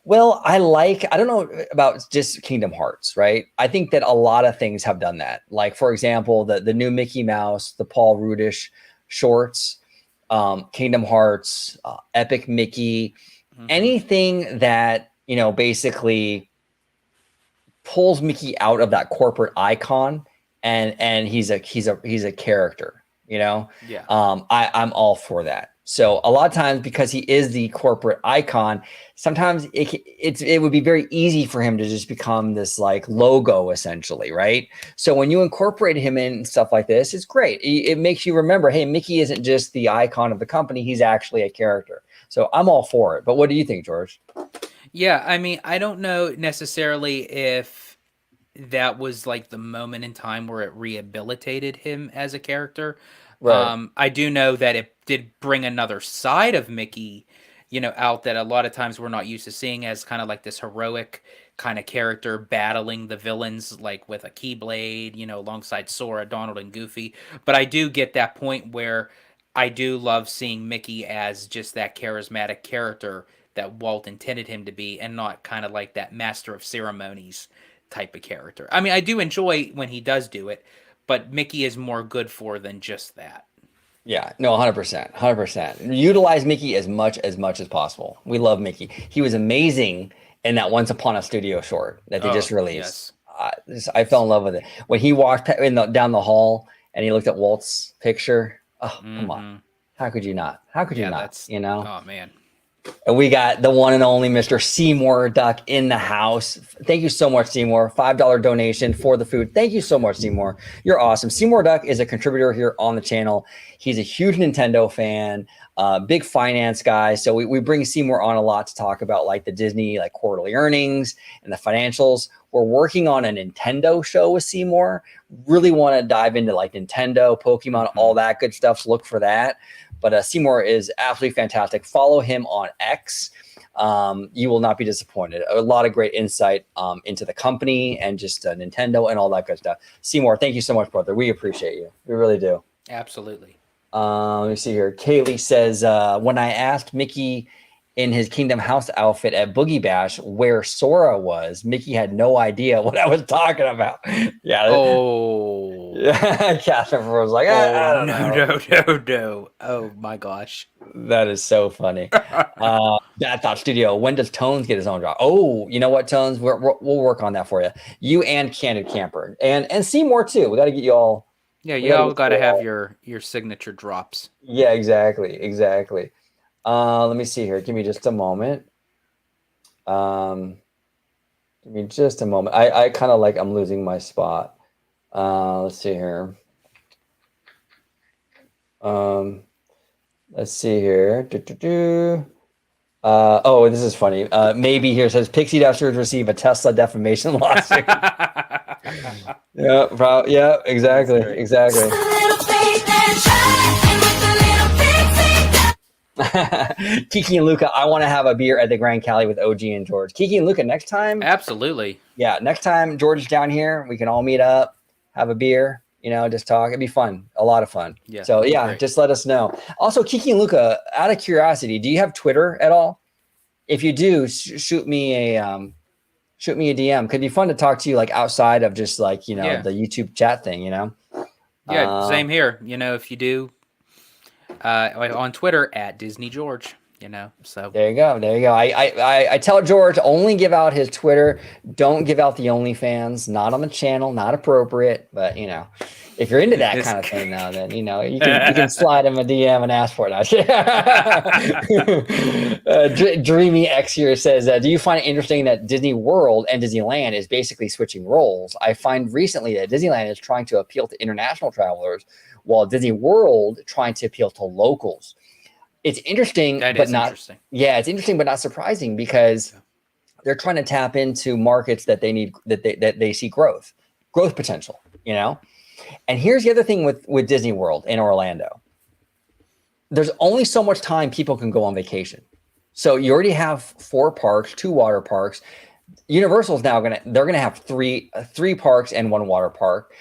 [SPEAKER 1] Well, I don't know about just Kingdom Hearts, right? I think that a lot of things have done that. Like, for example, the new Mickey Mouse, the Paul Rudish shorts, Kingdom Hearts, Epic Mickey, anything that, basically pulls Mickey out of that corporate icon and he's a character,
[SPEAKER 2] Yeah.
[SPEAKER 1] I'm all for that. So a lot of times, because he is the corporate icon, sometimes it would be very easy for him to just become this like logo essentially, right? So when you incorporate him in stuff like this, it's great. It makes you remember, hey, Mickey isn't just the icon of the company; he's actually a character. So I'm all for it. But what do you think, George?
[SPEAKER 2] Yeah, I don't know necessarily if that was like the moment in time where it rehabilitated him as a character.
[SPEAKER 1] Right.
[SPEAKER 2] I do know that it did bring another side of Mickey, out that a lot of times we're not used to seeing as kind of like this heroic kind of character battling the villains, like with a Keyblade, alongside Sora, Donald, and Goofy. But I do get that point where I do love seeing Mickey as just that charismatic character that Walt intended him to be, and not kind of like that master of ceremonies type of character. I do enjoy when he does do it, but Mickey is more good for than just that.
[SPEAKER 1] Yeah, no, 100%. Utilize Mickey as much as possible. We love Mickey. He was amazing in that Once Upon a Studio short that they just released. Yes. I fell in love with it. When he walked down the hall and he looked at Walt's picture. Oh, come on. How could you not? Oh, man. And we got the one and only Mr. Seymour Duck in the house. Thank you so much, Seymour. $5 donation for the food. Thank you so much, Seymour. You're awesome. Seymour Duck is a contributor here on the channel. He's a huge Nintendo fan, big finance guy. So we bring Seymour on a lot to talk about like the Disney like quarterly earnings and the financials. We're working on a Nintendo show with Seymour. Really want to dive into like Nintendo, Pokemon, all that good stuff. So look for that. But Seymour is absolutely fantastic. Follow him on X. You will not be disappointed. A lot of great insight into the company and just Nintendo and all that good stuff. Seymour, thank you so much, brother. We appreciate you. We really do.
[SPEAKER 2] Absolutely.
[SPEAKER 1] Let me see here. Kaylee says, when I asked Mickey in his Kingdom House outfit at Boogie Bash where Sora was, Mickey had no idea what I was talking about. Yeah.
[SPEAKER 2] Oh.
[SPEAKER 1] Yeah. Catherine was like, I don't know.
[SPEAKER 2] No. Oh my gosh.
[SPEAKER 1] That is so funny. That Thought Studio. When does Tones get his own drop? Oh, you know what, Tones? We'll work on that for you. You and Candid Camper and Seymour too. We got to get you all.
[SPEAKER 2] Yeah, you all got to have your signature drops.
[SPEAKER 1] Yeah, exactly. Let me see here. Give me just a moment. I kind of like I'm losing my spot. Let's see here. Let's see here. Oh, this is funny. Maybe here says Pixie Dusters receive a Tesla defamation lawsuit. Yeah, exactly. Kiki and Luca, I want to have a beer at the Grand Cali with OG and George. Kiki and Luca, next time.
[SPEAKER 2] Absolutely.
[SPEAKER 1] Yeah, next time George is down here, we can all meet up, have a beer, just talk. It'd be fun, a lot of fun. Yeah. So yeah, great. Just let us know. Also, Kiki and Luca, out of curiosity, do you have Twitter at all? If you do, shoot me a DM. Could be fun to talk to you like outside of just like the YouTube chat thing.
[SPEAKER 2] Yeah, same here. If you do. On Twitter at Disney George, so
[SPEAKER 1] there you go. I tell George to only give out his Twitter. Don't give out the OnlyFans. Not on the channel. Not appropriate. But if you're into that kind of thing now, then you can slide him a DM and ask for it. Dreamy X here says, do you find it interesting that Disney World and Disneyland is basically switching roles? I find recently that Disneyland is trying to appeal to international travelers, while Disney World trying to appeal to locals. It's interesting, it's interesting, but not surprising because they're trying to tap into markets that they need, that they see growth potential, And here's the other thing with Disney World in Orlando. There's only so much time people can go on vacation. So you already have 4 parks, 2 water parks. Universal's now they're gonna have 3 parks and 1 water park.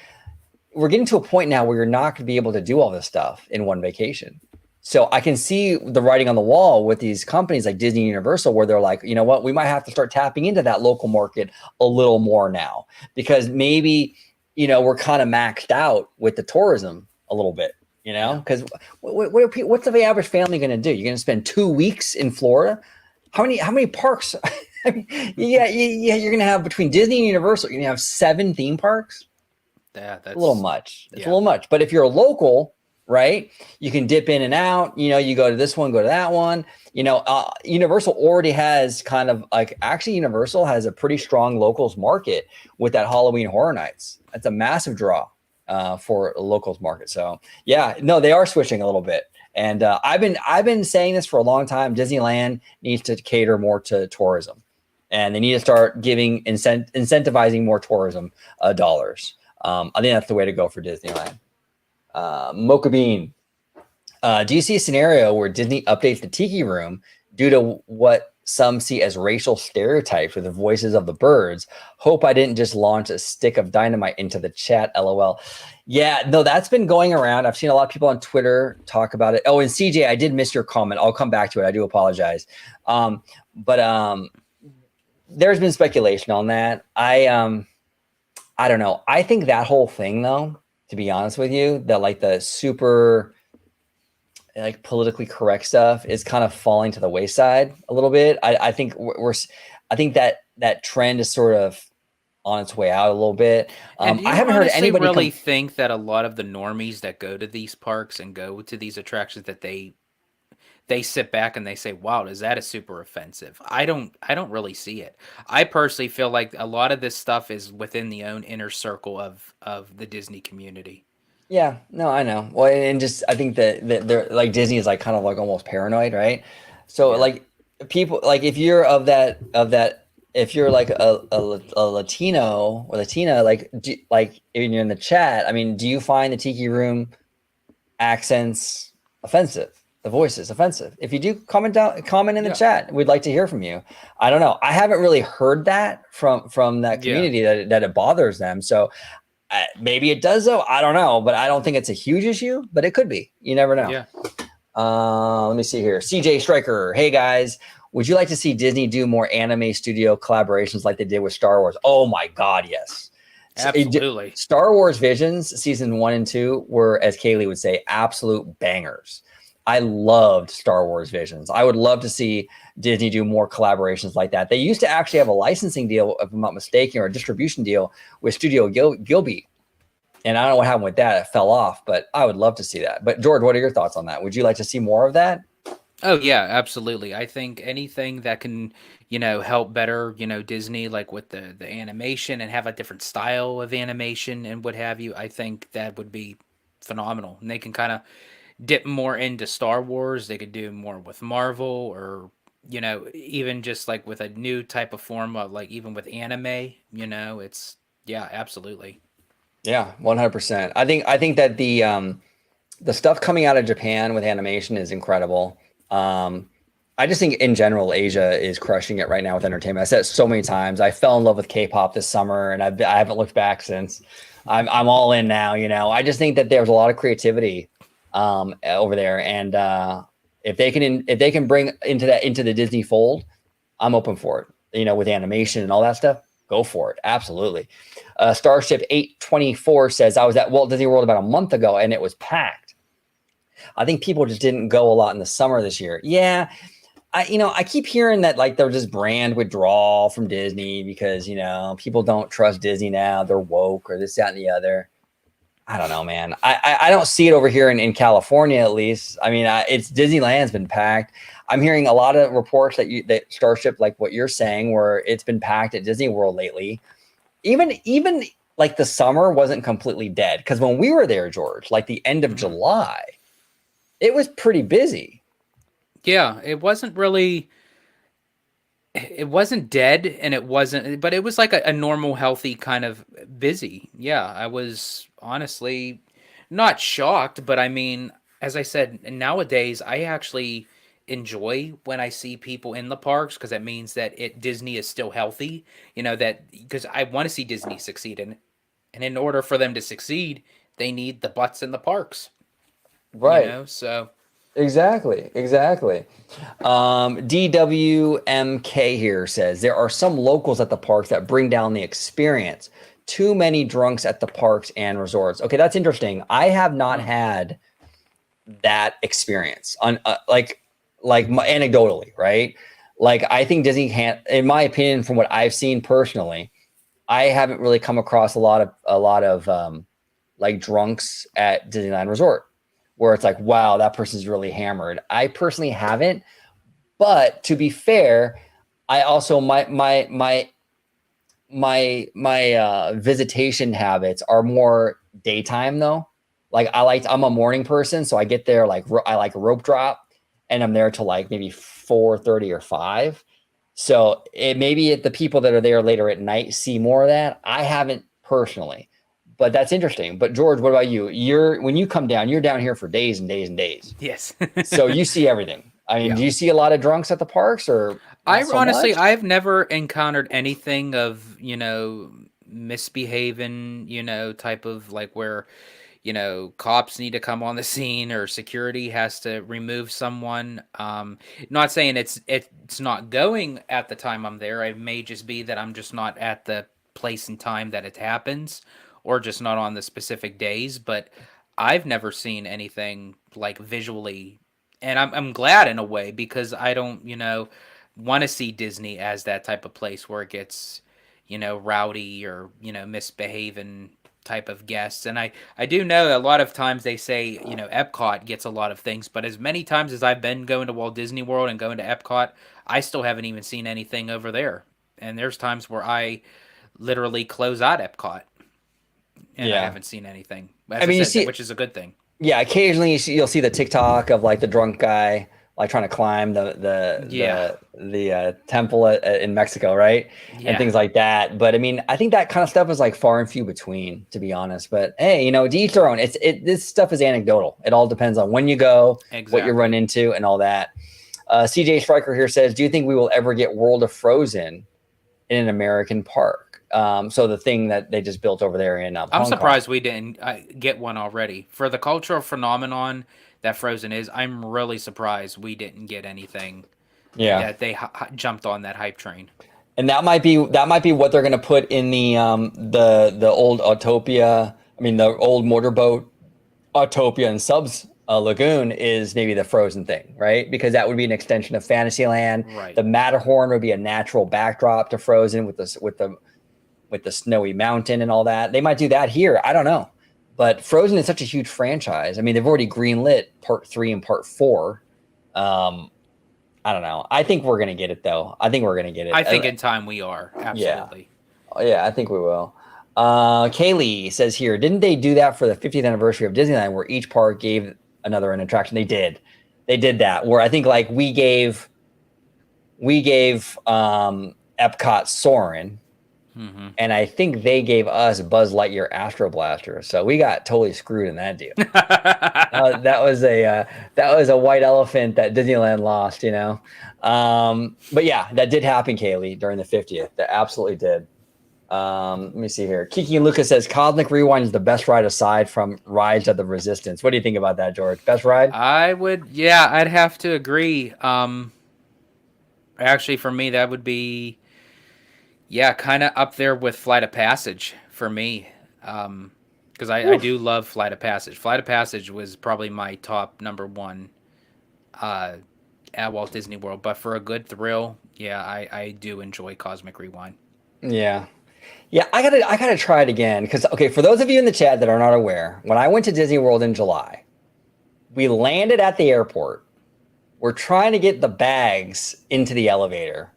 [SPEAKER 1] We're getting to a point now where you're not going to be able to do all this stuff in one vacation. So I can see the writing on the wall with these companies like Disney and Universal, where they're like, you know what, we might have to start tapping into that local market a little more now, because maybe, we're kind of maxed out with the tourism a little bit, because what's the average family going to do? You're going to spend 2 weeks in Florida. How many parks? You're going to have between Disney and Universal, you're going to have 7 theme parks.
[SPEAKER 2] Yeah, that's
[SPEAKER 1] a little much. It's a little much. But if you're a local, right, you can dip in and out. You go to this one, go to that one. Universal already has kind of Universal has a pretty strong locals market with that Halloween Horror Nights. That's a massive draw for a locals market. So yeah, no, they are switching a little bit. And I've been saying this for a long time. Disneyland needs to cater more to tourism, and they need to start giving incentivizing more tourism dollars. I think that's the way to go for Disneyland. Mocha Bean, do you see a scenario where Disney updates the Tiki Room due to what some see as racial stereotypes with the voices of the birds? Hope I didn't just launch a stick of dynamite into the chat, LOL. Yeah, no, that's been going around. I've seen a lot of people on Twitter talk about it. Oh, and CJ, I did miss your comment. I'll come back to it. I do apologize. But there's been speculation on that. I don't know. I think that whole thing, though, to be honest with you, that like the super politically correct stuff is kind of falling to the wayside a little bit. I think I think that trend is sort of on its way out a little bit. I haven't heard anybody
[SPEAKER 2] really think that a lot of the normies that go to these parks and go to these attractions, that they they sit back and they say, "Wow, is that a super offensive?" I don't really see it. I personally feel like a lot of this stuff is within the own inner circle of the Disney community.
[SPEAKER 1] Yeah, no, I know. Well, and just I think that they're like Disney is like kind of like almost paranoid, right? So
[SPEAKER 2] Yeah.
[SPEAKER 1] like people like if you're of that if you're like a Latino or Latina like when you're in the chat, I mean, do you find the Tiki Room accents offensive? The voices offensive? If you do, comment in the
[SPEAKER 2] Yeah.
[SPEAKER 1] chat. We'd like to hear from you. I don't know. I haven't really heard that from that
[SPEAKER 2] Yeah.
[SPEAKER 1] community that it bothers them. So maybe it does though. I don't know, but I don't think it's a huge issue. But it could be. You never know.
[SPEAKER 2] Yeah.
[SPEAKER 1] Let me see here. CJ Striker. Hey guys, would you like to see Disney do more anime studio collaborations like they did with Star Wars? Oh my God, yes.
[SPEAKER 2] Absolutely.
[SPEAKER 1] Star Wars Visions season 1 and 2 were, as Kaylee would say, absolute bangers. I loved Star Wars Visions. I would love to see Disney do more collaborations like that. They used to actually have a licensing deal, if I'm not mistaken, or a distribution deal with Studio Gilby. And I don't know what happened with that. It fell off, but I would love to see that. But George, what are your thoughts on that? Would you like to see more of that?
[SPEAKER 2] Oh yeah, absolutely. I think anything that can, help better, Disney, like with the animation and have a different style of animation and what have you, I think that would be phenomenal. And they can kind of dip more into Star Wars. They could do more with Marvel, or even just like with a new type of form of like even with anime. It's yeah, absolutely.
[SPEAKER 1] Yeah, 100%. I think that the stuff coming out of Japan with animation is incredible. I just think in general Asia is crushing it right now with entertainment. I said it so many times. I fell in love with K-pop this summer, and I haven't looked back since. I'm all in now. I just think that there's a lot of creativity over there, and if they can bring into the Disney fold, I'm open for it. With animation and all that stuff, go for it. Absolutely. Starship 824 says, I was at Walt Disney World about a month ago and it was packed. I think people just didn't go a lot in the summer this year. Yeah. I keep hearing that like there's just brand withdrawal from Disney because, people don't trust Disney now. They're woke or this, that, and the other. I don't know, man. I don't see it over here in California, at least. I mean, it's Disneyland's been packed. I'm hearing a lot of reports that Starship, like what you're saying, where it's been packed at Disney World lately. Even like the summer wasn't completely dead, because when we were there, George, like the end of July, it was pretty busy.
[SPEAKER 2] Yeah, it wasn't dead, and but it was like a normal, healthy kind of busy. Yeah, I was honestly not shocked, but I mean, as I said, nowadays I actually enjoy when I see people in the parks, because that means that Disney is still healthy. That because I want to see Disney succeed, and in order for them to succeed, they need the butts in the parks.
[SPEAKER 1] Right.
[SPEAKER 2] So
[SPEAKER 1] Exactly. DWMK here says there are some locals at the parks that bring down the experience. Too many drunks at the parks and resorts. Okay, that's interesting. I have not had that experience on like anecdotally, right? Like I think Disney can't, in my opinion, from what I've seen personally, I haven't really come across a lot of like drunks at Disneyland Resort, where it's like, wow, that person's really hammered. I personally haven't, but to be fair, I also my visitation habits are more daytime though. Like I'm a morning person, so I get there I like rope drop, and I'm there till like maybe 4:30 or 5. So it maybe the people that are there later at night see more of that. I haven't personally, but that's interesting. But George, what about you? When you come down, you're down here for days and days and days.
[SPEAKER 2] yes.
[SPEAKER 1] So you see everything. I mean,
[SPEAKER 2] Yeah.
[SPEAKER 1] do you see a lot of drunks at the parks, or
[SPEAKER 2] I
[SPEAKER 1] not so
[SPEAKER 2] honestly,
[SPEAKER 1] much?
[SPEAKER 2] I've never encountered anything of, misbehaving, type of like where, cops need to come on the scene or security has to remove someone. Not saying it's not going at the time I'm there. It may just be that I'm just not at the place and time that it happens, or just not on the specific days, but I've never seen anything like visually, and I'm glad in a way, because I don't, want to see Disney as that type of place where it gets, rowdy or, misbehaving type of guests. And I do know a lot of times they say, Epcot gets a lot of things, but as many times as I've been going to Walt Disney World and going to Epcot, I still haven't even seen anything over there. And there's times where I literally close out Epcot and I haven't seen anything. As I said, which is a good thing.
[SPEAKER 1] Yeah, occasionally you'll see the TikTok of like the drunk guy like trying to climb the temple in Mexico, right?
[SPEAKER 2] Yeah.
[SPEAKER 1] And things like that. But I mean, I think that kind of stuff is like far and few between, to be honest. But hey, to each their own. This stuff is anecdotal. It all depends on when you go, what you run into, and all that. CJ Striker here says, "Do you think we will ever get World of Frozen in an American park?" So the thing that they just built over there in
[SPEAKER 2] I'm surprised we didn't get one already. For the cultural phenomenon that Frozen is, I'm really surprised we didn't get anything.
[SPEAKER 1] Yeah,
[SPEAKER 2] that they jumped on that hype train.
[SPEAKER 1] And that might be what they're going to put in the old Autopia. I mean, the old motorboat Autopia and Subs Lagoon is maybe the Frozen thing, right? Because that would be an extension of Fantasyland.
[SPEAKER 2] Right.
[SPEAKER 1] The Matterhorn would be a natural backdrop to Frozen with the snowy mountain and all that. They might do that here. I don't know. But Frozen is such a huge franchise. I mean, they've already greenlit part 3 and part 4. I don't know. I think we're going to get it, though. I think we're going to get it.
[SPEAKER 2] I think in time we are. Absolutely.
[SPEAKER 1] Yeah, I think we will. Kaylee says here, didn't they do that for the 50th anniversary of Disneyland where each park gave another an attraction? They did. They did that. Where I think like we gave Epcot Soarin'. Mm-hmm. And I think they gave us Buzz Lightyear Astro Blaster, so we got totally screwed in that deal. That was a white elephant that Disneyland lost, But yeah, that did happen, Kaylee, during the 50th. That absolutely did. Let me see here. Kiki and Lucas says Cosmic Rewind is the best ride aside from Rise of the Resistance. What do you think about that, George? Best ride?
[SPEAKER 2] I'd have to agree. Actually, for me, that would be. Yeah, kind of up there with Flight of Passage for me, because I do love Flight of Passage. Flight of Passage was probably my top number 1 at Walt Disney World. But for a good thrill, yeah, I do enjoy Cosmic Rewind.
[SPEAKER 1] Yeah, I gotta try it again because for those of you in the chat that are not aware, when I went to Disney World in July, we landed at the airport. We're trying to get the bags into the elevator.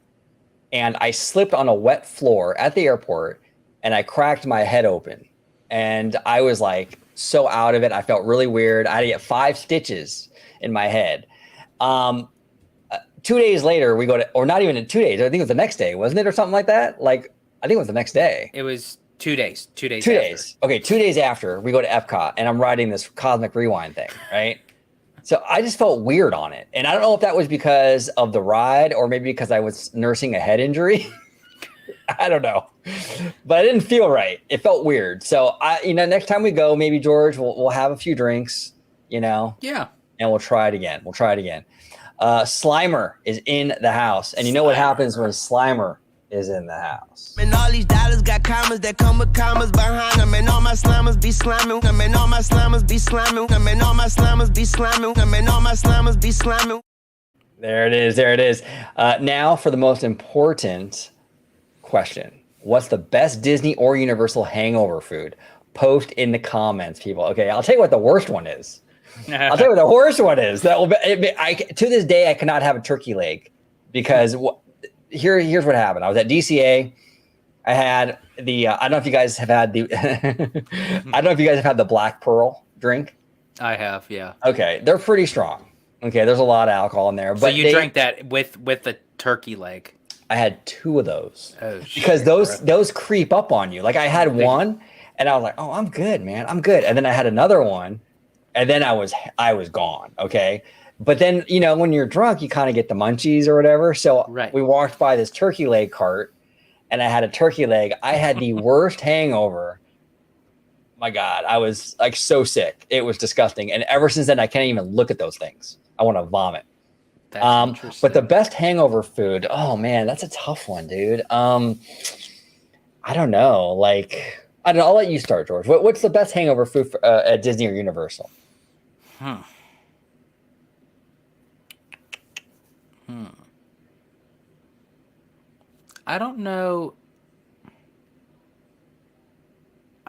[SPEAKER 1] And I slipped on a wet floor at the airport and I cracked my head open. And I was like so out of it. I felt really weird. I had to get 5 stitches in my head. 2 days later, we go to, or not even in 2 days. I think it was the next day, wasn't it? Or something like that. Like, I think it was the next day.
[SPEAKER 2] It was 2 days. 2 days.
[SPEAKER 1] 2 days. Okay. 2 days after we go to Epcot and I'm riding this Cosmic Rewind thing. Right. So I just felt weird on it. And I don't know if that was because of the ride or maybe because I was nursing a head injury. I don't know. But I didn't feel right. It felt weird. So next time we go, maybe George, we'll have a few drinks, Yeah. And we'll try it again. Slimer is in the house. And you know what happens when Slimer is in the house.
[SPEAKER 3] And all these dollars got commas that come with commas behind them. And all my slammers be slamming. And all my slammers be slamming. And all my slammers be slamming. And all my slammers be slamming.
[SPEAKER 1] There it is. Now for the most important question. What's the best Disney or Universal hangover food? Post in the comments, people. Okay, I'll tell you what the worst one is. That will be, to this day, I cannot have a turkey leg because here's what happened. I was at DCA. I had the I don't know if you guys have had the I don't know if you guys have had the Black Pearl drink.
[SPEAKER 2] I have, yeah.
[SPEAKER 1] Okay, they're pretty strong. Okay, there's a lot of alcohol in there. But
[SPEAKER 2] so you drank that with the turkey leg.
[SPEAKER 1] I had 2 of those.
[SPEAKER 2] Oh,
[SPEAKER 1] because those creep up on you. Like I had one and I was like, "Oh, I'm good, man. I'm good." And then I had another one and then I was gone, okay? But then, when you're drunk, you kind of get the munchies or whatever. So we walked by this turkey leg cart and I had a turkey leg. I had the worst hangover. My God, I was like so sick. It was disgusting. And ever since then, I can't even look at those things. I want to vomit.
[SPEAKER 2] That's interesting.
[SPEAKER 1] But the best hangover food, oh man, that's a tough one, dude. I don't know. Like, I don't know. I'll let you start, George. What's the best hangover food at Disney or Universal?
[SPEAKER 2] I don't know.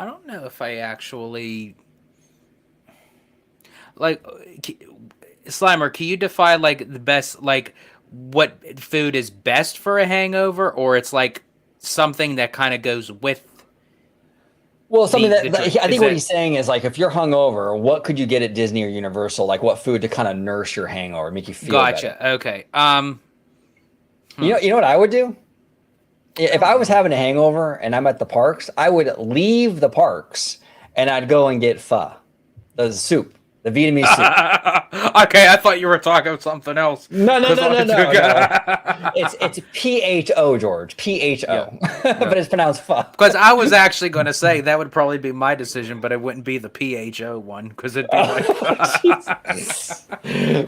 [SPEAKER 2] I don't know if I actually like Slimer. Can you define like the best, like what food is best for a hangover, or it's like something that kind of goes with
[SPEAKER 1] Well, something
[SPEAKER 2] the
[SPEAKER 1] that
[SPEAKER 2] drink?
[SPEAKER 1] I think what he's saying is like, if you're hungover, what could you get at Disney or Universal? Like, what food to kind of nurse your hangover, make you feel
[SPEAKER 2] Gotcha.
[SPEAKER 1] better?
[SPEAKER 2] Okay.
[SPEAKER 1] You know what I would do? If I was having a hangover and I'm at the parks, I would leave the parks and I'd go and get pho, the soup, the Vietnamese soup.
[SPEAKER 2] Okay, I thought you were talking something else.
[SPEAKER 1] No. It's PHO, George. PHO. But it's pronounced pho.
[SPEAKER 2] Because I was actually going to say that would probably be my decision, but it wouldn't be the PHO one because it'd be like.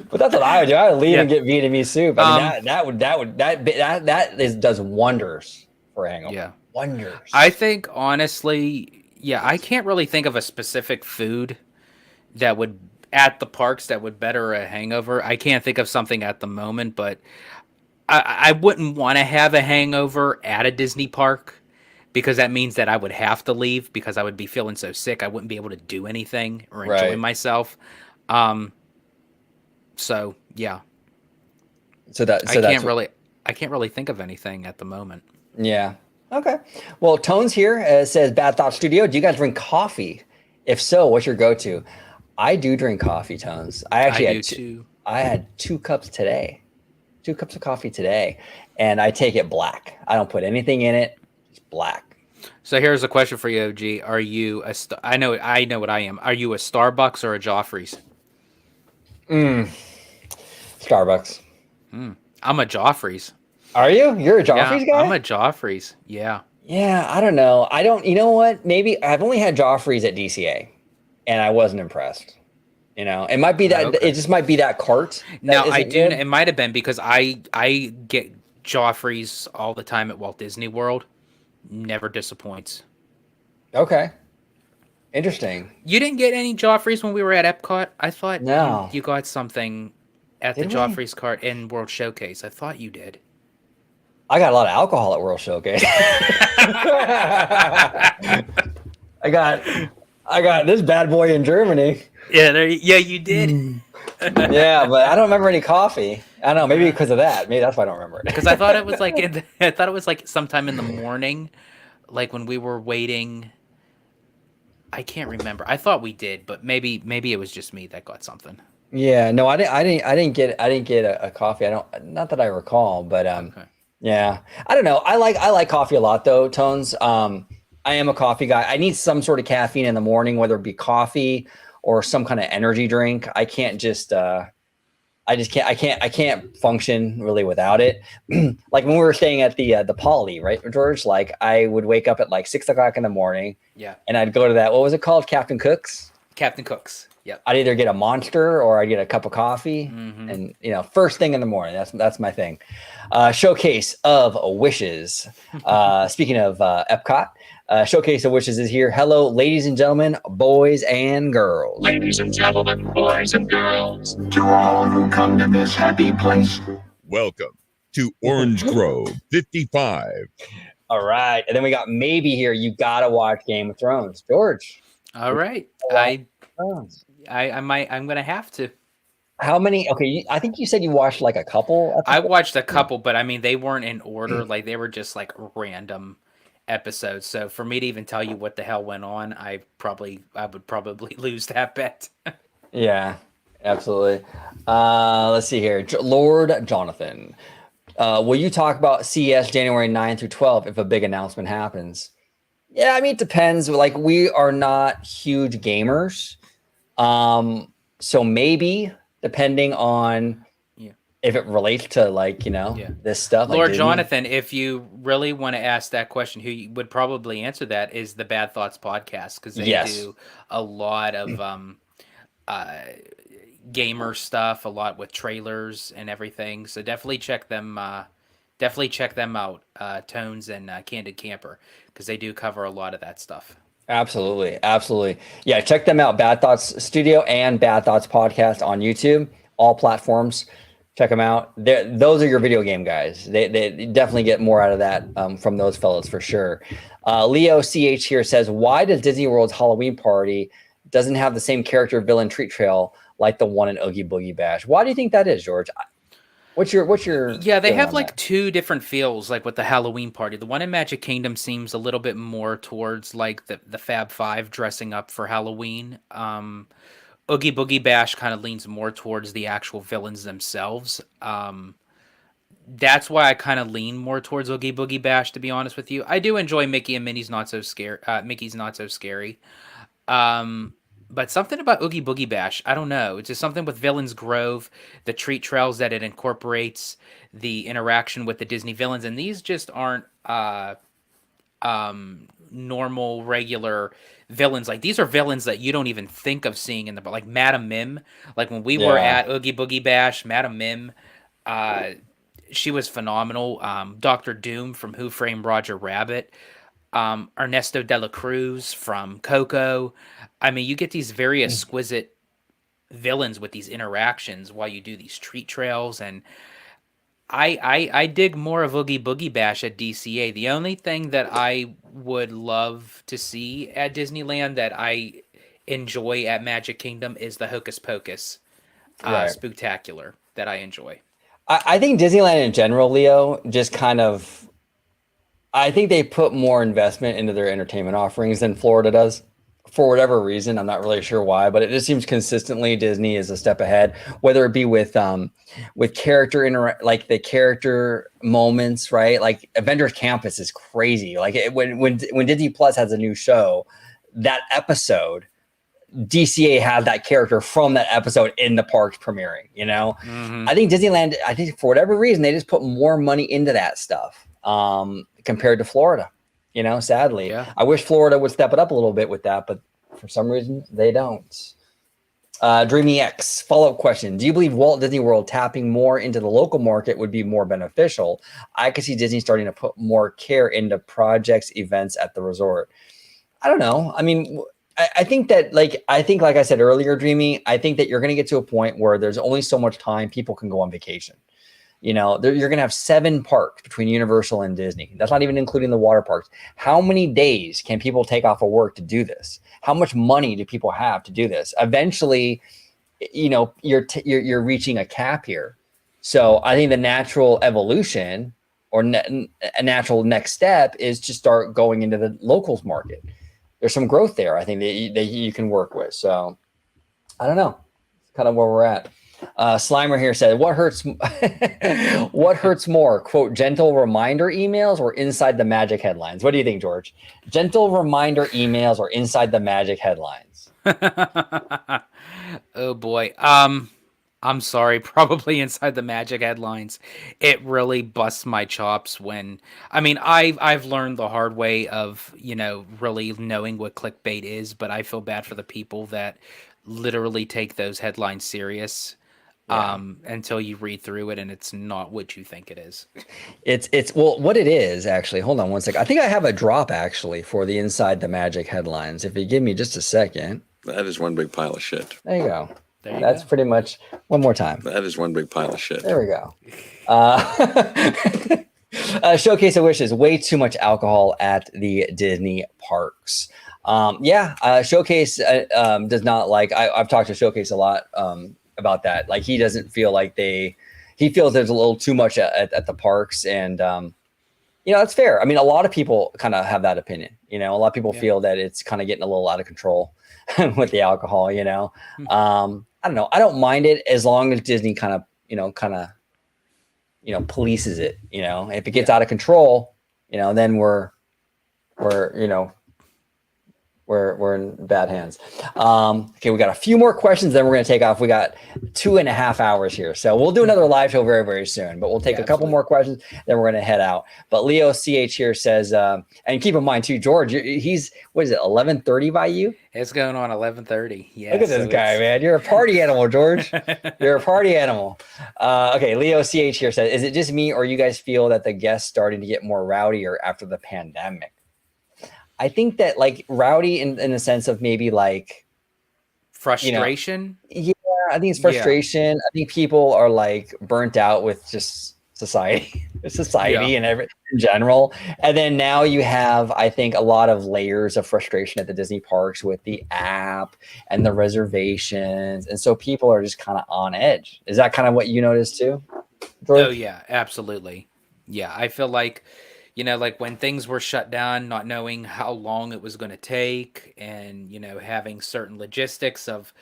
[SPEAKER 1] But that's what I would do. I would leave and get Vietnamese soup. I mean, that does wonders for a hangover.
[SPEAKER 2] Yeah,
[SPEAKER 1] wonders.
[SPEAKER 2] I think honestly, I can't really think of a specific food that would at the parks that would better a hangover. I can't think of something at the moment, but I wouldn't want to have a hangover at a Disney park because that means that I would have to leave because I would be feeling so sick I wouldn't be able to do anything or enjoy myself. So yeah. I can't really think of anything at the moment.
[SPEAKER 1] Yeah. Okay. Well, Tones here says Bad Thought Studio. Do you guys drink coffee? If so, what's your go-to? I do drink coffee, Tones. I had 2 cups today. 2 cups of coffee today, and I take it black. I don't put anything in it. It's black.
[SPEAKER 2] So here's a question for you, OG. Are you I know what I am. Are you a Starbucks or a Joffrey's?
[SPEAKER 1] Starbucks.
[SPEAKER 2] I'm a Joffrey's.
[SPEAKER 1] Are you? You're a Joffrey's guy?
[SPEAKER 2] I'm a Joffrey's. Yeah.
[SPEAKER 1] Yeah, I don't know. You know what? Maybe I've only had Joffrey's at DCA, and I wasn't impressed. You know, it might be that it just might be that cart.
[SPEAKER 2] No, I do. Good. It might have been because I get Joffrey's all the time at Walt Disney World. Never disappoints.
[SPEAKER 1] Okay. Interesting.
[SPEAKER 2] You didn't get any Joffrey's when we were at Epcot? I thought you got something at the Joffrey's cart in World Showcase. I thought you did.
[SPEAKER 1] I got a lot of alcohol at World Showcase. I got this bad boy in Germany.
[SPEAKER 2] Yeah, you did.
[SPEAKER 1] Yeah, but I don't remember any coffee. I don't know, maybe because of that. Maybe that's why I don't remember it.
[SPEAKER 2] Because I thought it was like sometime in the morning, like when we were waiting. I can't remember. I thought we did, but maybe it was just me that got something.
[SPEAKER 1] Yeah, no, I didn't get a coffee. Not that I recall, but okay. Yeah, I don't know. I like coffee a lot though, Tones. I am a coffee guy. I need some sort of caffeine in the morning, whether it be coffee or some kind of energy drink. I can't just I can't function really without it. Like when we were staying at the Poly, right, George? Like I would wake up at like 6 o'clock in the morning.
[SPEAKER 2] Yeah. And
[SPEAKER 1] I'd go to that. What was it called? Captain Cook's.
[SPEAKER 2] Captain Cook's. Yep.
[SPEAKER 1] I'd either get a Monster or I'd get a cup of coffee, and first thing in the morning. That's my thing. Showcase of Wishes. Speaking of Epcot, Showcase of Wishes is here. Hello, ladies and gentlemen, boys and girls.
[SPEAKER 6] Ladies and gentlemen, boys and girls, to all who come to this happy place.
[SPEAKER 5] Welcome to Orange Grove 55.
[SPEAKER 1] All right, and then we got Maybe here. You gotta watch Game of Thrones, George.
[SPEAKER 2] All right, I'm gonna have to.
[SPEAKER 1] How many? Okay, I think you said you watched like a couple.
[SPEAKER 2] I watched a couple, but I mean they weren't in order. Like they were just like random episodes. So for me to even tell you what the hell went on, I would probably lose that bet.
[SPEAKER 1] Yeah, absolutely. Let's see here, Lord Jonathan. Will you talk about CES January 9 through 12 if a big announcement happens? Yeah, I mean it depends. Like we are not huge gamers. So maybe depending on if it relates to this stuff.
[SPEAKER 2] Lord
[SPEAKER 1] like
[SPEAKER 2] Jonathan, if you really want to ask that question, who would probably answer that is the Bad Thoughts podcast because they do a lot of gamer stuff, a lot with trailers and everything. So definitely check them. Definitely check them out, Tones and Candid Camper, because they do cover a lot of that stuff.
[SPEAKER 1] Absolutely. Yeah, check them out. Bad Thoughts Studio and Bad Thoughts Podcast on YouTube, all platforms. Check them out. Those are your video game guys. They definitely get more out of that from those fellows for sure. Leo CH here says, why does Disney World's Halloween party doesn't have the same character villain treat trail like the one in Oogie Boogie Bash? Why do you think that is, George? What's your
[SPEAKER 2] Yeah, they
[SPEAKER 1] feeling
[SPEAKER 2] have
[SPEAKER 1] on
[SPEAKER 2] like
[SPEAKER 1] that?
[SPEAKER 2] two different feels, like with the Halloween party. The one in Magic Kingdom seems a little bit more towards like the Fab Five dressing up for Halloween. Oogie Boogie Bash kind of leans more towards the actual villains themselves. That's why I kind of lean more towards Oogie Boogie Bash, to be honest with you. I do enjoy Mickey and Minnie's Not So Scary. Mickey's Not So Scary. But something about Oogie Boogie Bash, I don't know. It's just something with Villains Grove, the treat trails that it incorporates, the interaction with the Disney villains, and these just aren't normal, regular villains. Like, these are villains that you don't even think of seeing in the, like Madam Mim. Like when we were
[SPEAKER 1] Yeah.
[SPEAKER 2] at Oogie Boogie Bash, Madam Mim, she was phenomenal. Dr. Doom from Who Framed Roger Rabbit. Ernesto de la Cruz from Coco. I mean, you get these very exquisite villains with these interactions while you do these treat trails, and I dig more of Oogie Boogie Bash at DCA. The only thing that I would love to see at Disneyland that I enjoy at Magic Kingdom is the Hocus Pocus
[SPEAKER 1] Right.
[SPEAKER 2] Spooktacular that I enjoy.
[SPEAKER 1] I think Disneyland in general, Leo, just kind of, I think they put more investment into their entertainment offerings than Florida does. For whatever reason, I'm not really sure why, but it just seems consistently Disney is a step ahead. Whether it be with character like the character moments, right? Like Avengers Campus is crazy. Like when Disney Plus has a new show, that episode, DCA had that character from that episode in the parks premiering. You know, I think Disneyland. I think for whatever reason they just put more money into that stuff compared to Florida. You know, sadly,
[SPEAKER 2] Yeah.
[SPEAKER 1] I wish Florida would step it up a little bit with that, but for some reason they don't. Dreamy X follow-up question: do you believe Walt Disney World tapping more into the local market would be more beneficial? I could see Disney starting to put more care into projects, events at the resort. I don't know. I mean, I think that, like I said earlier, Dreamy, I think that you're going to get to a point where there's only so much time people can go on vacation. You know, you're going to have 7 parks between Universal and Disney. That's not even including the water parks. How many days can people take off of work to do this? How much money do people have to do this? Eventually, you know, you're reaching a cap here. So I think the natural evolution or a natural next step is to start going into the locals market. There's some growth there, I think, that you can work with. So I don't know. It's kind of where we're at. Slimer here said, what hurts more, quote, gentle reminder emails or inside the magic headlines? What do you think, George? Gentle reminder emails or inside the magic headlines?
[SPEAKER 2] Oh boy. I'm sorry, probably inside the magic headlines. It really busts my chops when, I mean, I've learned the hard way of, you know, really knowing what clickbait is, but I feel bad for the people that literally take those headlines serious. Until you read through it and it's not what you think it is.
[SPEAKER 1] It's well, what it is actually. Hold on one second. I think I have a drop actually for the inside the magic headlines. If you give me just a second.
[SPEAKER 7] That is one big pile of shit.
[SPEAKER 1] There you go.
[SPEAKER 2] That's
[SPEAKER 1] pretty much one more time.
[SPEAKER 7] That is one big pile of shit.
[SPEAKER 1] There we go. Showcase of Wishes, way too much alcohol at the Disney parks. Showcase does not like, I've talked to Showcase a lot about that. Like he doesn't feel like he feels there's a little too much at the parks. And, you know, that's fair. I mean, a lot of people kind of have that opinion. You know, a lot of people feel that it's kind of getting a little out of control with the alcohol, you know. I don't know. I don't mind it as long as Disney kind of polices it. You know, if it gets out of control, you know, then we're in bad hands. Okay, we got a few more questions, then we're going to take off. We got 2.5 hours here, so we'll do another live show very, very soon. But we'll take a couple more questions, then we're going to head out. But Leo CH here says, and keep in mind too, George, he's 11:30 by you?
[SPEAKER 2] It's going on 11:30. Yeah.
[SPEAKER 1] Look at this guy, man. You're a party animal, George. You're a party animal. Okay, Leo CH here says, is it just me or you guys feel that the guests starting to get more rowdier after the pandemic? I think that like rowdy in the sense of maybe like
[SPEAKER 2] frustration.
[SPEAKER 1] Yeah, I think it's
[SPEAKER 2] Yeah.
[SPEAKER 1] frustration. I think people are like burnt out with just society,
[SPEAKER 2] Yeah.
[SPEAKER 1] and everything in general. And then now you have, I think, a lot of layers of frustration at the Disney parks with the app and the reservations. And so people are just kind of on edge. Is that kind of what you noticed too,
[SPEAKER 2] Oh
[SPEAKER 1] George?
[SPEAKER 2] yeah, absolutely. Yeah, I feel like, like when things were shut down, not knowing how long it was going to take, and having certain logistics of,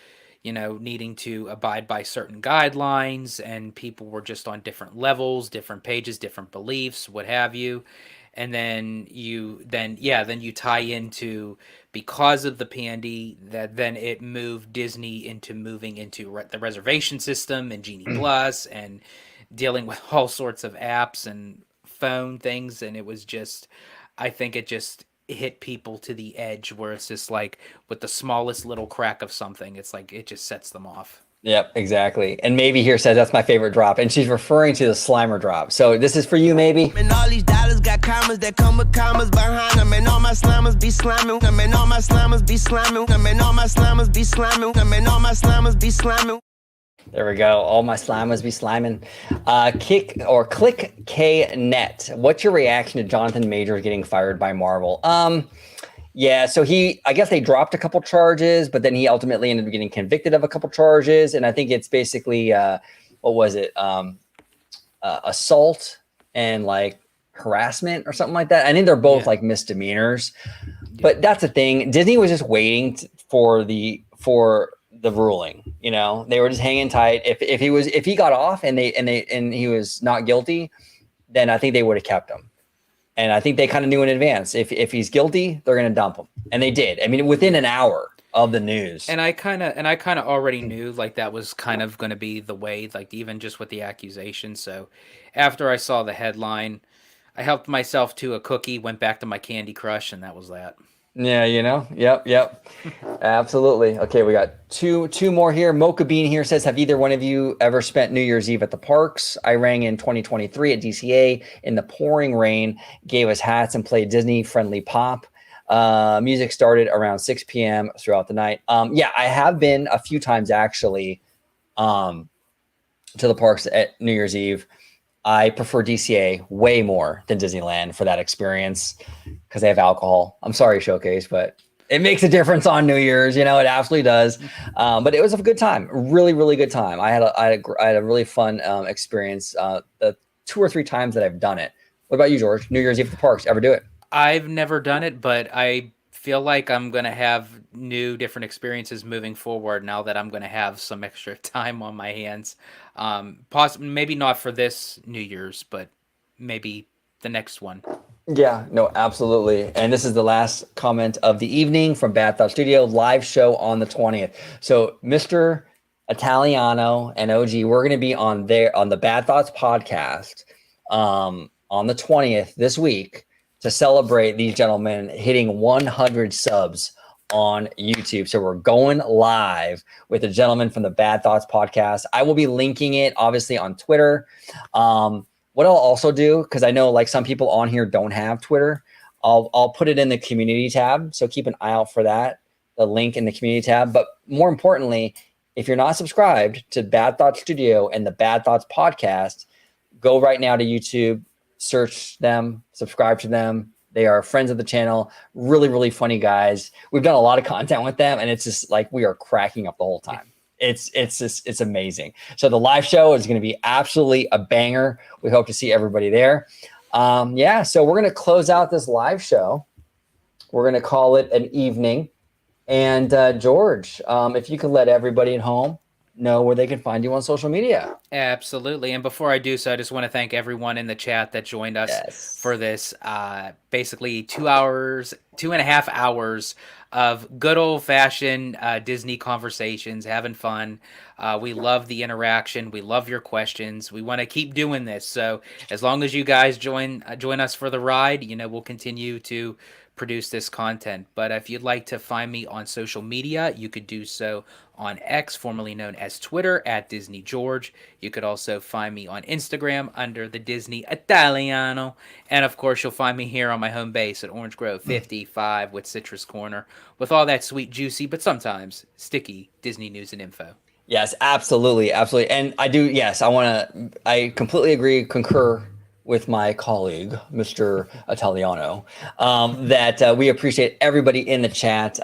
[SPEAKER 2] needing to abide by certain guidelines, and people were just on different levels, different pages, different beliefs, what have you. And then you tie into, because of the pandy, that then it moved Disney into moving into the reservation system and Genie Plus, and dealing with all sorts of apps and phone things. And it was just, I think it just hit people to the edge where it's just like, with the smallest little crack of something, it's like it just sets them off.
[SPEAKER 1] Yep, exactly. And Maybe here says that's my favorite drop, and she's referring to the Slimer drop. So this is for you, Maybe.
[SPEAKER 3] And all these dollars got commas that come with commas behind them. And all my slammers be slamming them. And all my slammers be slamming them. And all my slammers be slamming them. And all my slammers be slamming.
[SPEAKER 1] There we go. All my slammers be sliming. Click K Net. What's your reaction to Jonathan Majors getting fired by Marvel? Yeah, so I guess they dropped a couple charges, but then he ultimately ended up getting convicted of a couple charges, and I think it's basically what was it? Assault and like harassment or something like that. I think they're both like misdemeanors, but that's the thing. Disney was just waiting for the ruling. They were just hanging tight. If he got off and he was not guilty, then I think they would have kept him. And I think they kind of knew in advance, if he's guilty, they're going to dump him. And they did. I mean, within an hour of the news.
[SPEAKER 2] And I kind of already knew like that was kind of going to be the way, like even just with the accusation. So after I saw the headline, I helped myself to a cookie, went back to my Candy Crush, and that was that.
[SPEAKER 1] Yeah, Yep. Absolutely. Okay, we got two more here. Mocha Bean here says, have either one of you ever spent New Year's Eve at the parks? I rang in 2023 at DCA in the pouring rain, gave us hats, and played Disney-friendly pop. Music started around 6 p.m. throughout the night. Yeah, I have been a few times actually to the parks at New Year's Eve. I prefer DCA way more than Disneyland for that experience because they have alcohol. I'm sorry, Showcase, but it makes a difference on New Year's. It absolutely does. But it was a good time, really, really good time. I had a really fun experience the 2 or 3 times that I've done it. What about you, George? New Year's Eve at the parks, ever do it?
[SPEAKER 2] I've never done it, but I feel like I'm going to have new different experiences moving forward now that I'm going to have some extra time on my hands. Possibly, maybe not for this New Year's, but maybe the next one.
[SPEAKER 1] Yeah, no, absolutely. And this is the last comment of the evening from Bad Thought Studio, live show on the 20th. So Mr. Italiano and OG, we're going to be on the Bad Thoughts podcast on the 20th this week to celebrate these gentlemen hitting 100 subs on YouTube. So we're going live with a gentleman from the Bad Thoughts podcast. I will be linking it obviously on Twitter. What I'll also do, because I know like some people on here don't have Twitter, I'll put it in the community tab. So keep an eye out for that, the link in the community tab. But more importantly, if you're not subscribed to Bad Thoughts Studio and the Bad Thoughts podcast, go right now to YouTube, search them, subscribe to them. They are friends of the channel, really, really funny guys. We've done a lot of content with them, and it's just like we are cracking up the whole time. It's amazing. So the live show is going to be absolutely a banger. We hope to see everybody there. So we're going to close out this live show. We're going to call it an evening. And George, if you could let everybody at home know where they can find you on social media.
[SPEAKER 2] Absolutely. And before I do so, I just want to thank everyone in the chat that joined us for this basically 2.5 hours of good old-fashioned Disney conversations, having fun. We love the interaction. We love your questions. We want to keep doing this. So as long as you guys join us for the ride, we'll continue to produce this content. But if you'd like to find me on social media, you could do so on X, formerly known as Twitter, at Disney George. You could also find me on Instagram under the Disney Italiano. And of course, you'll find me here on my home base at Orange Grove 55 with Citrus Corner, with all that sweet, juicy, but sometimes sticky Disney news and info.
[SPEAKER 1] Yes, absolutely, absolutely. And I do. Yes, I completely agree, concur with my colleague, Mr. Italiano, that we appreciate everybody in the chat.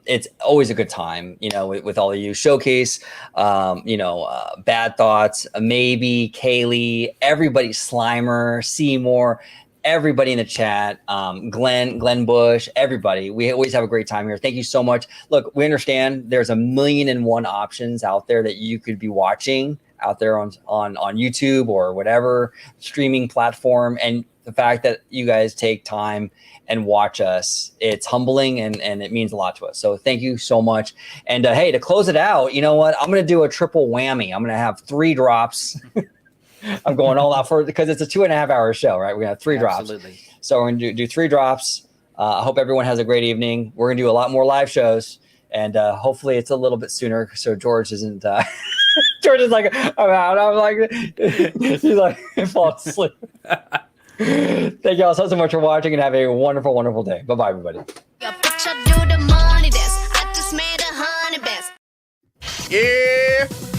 [SPEAKER 1] It's always a good time, with all of you. Showcase, Bad Thoughts, Maybe, Kaylee, everybody, Slimer, Seymour, everybody in the chat, Glenn Bush, everybody. We always have a great time here. Thank you so much. Look, we understand there's 1,000,001 options out there that you could be watching out there on YouTube or whatever streaming platform. And the fact that you guys take time and watch us, it's humbling and it means a lot to us. So thank you so much. And hey, to close it out, you know what? I'm going to do a triple whammy. I'm going to have 3 drops. I'm going all out for it because it's a 2.5-hour show, right? We're going to have 3
[SPEAKER 2] Absolutely.
[SPEAKER 1] drops. So we're going to do 3 drops. I hope everyone has a great evening. We're going to do a lot more live shows, and hopefully it's a little bit sooner so George isn't George is like, I'm out. I'm like, he's like, fall asleep. Thank you all so much for watching, and have a wonderful, wonderful day. Bye-bye, everybody.
[SPEAKER 8] I just made 100 best.
[SPEAKER 9] Yeah.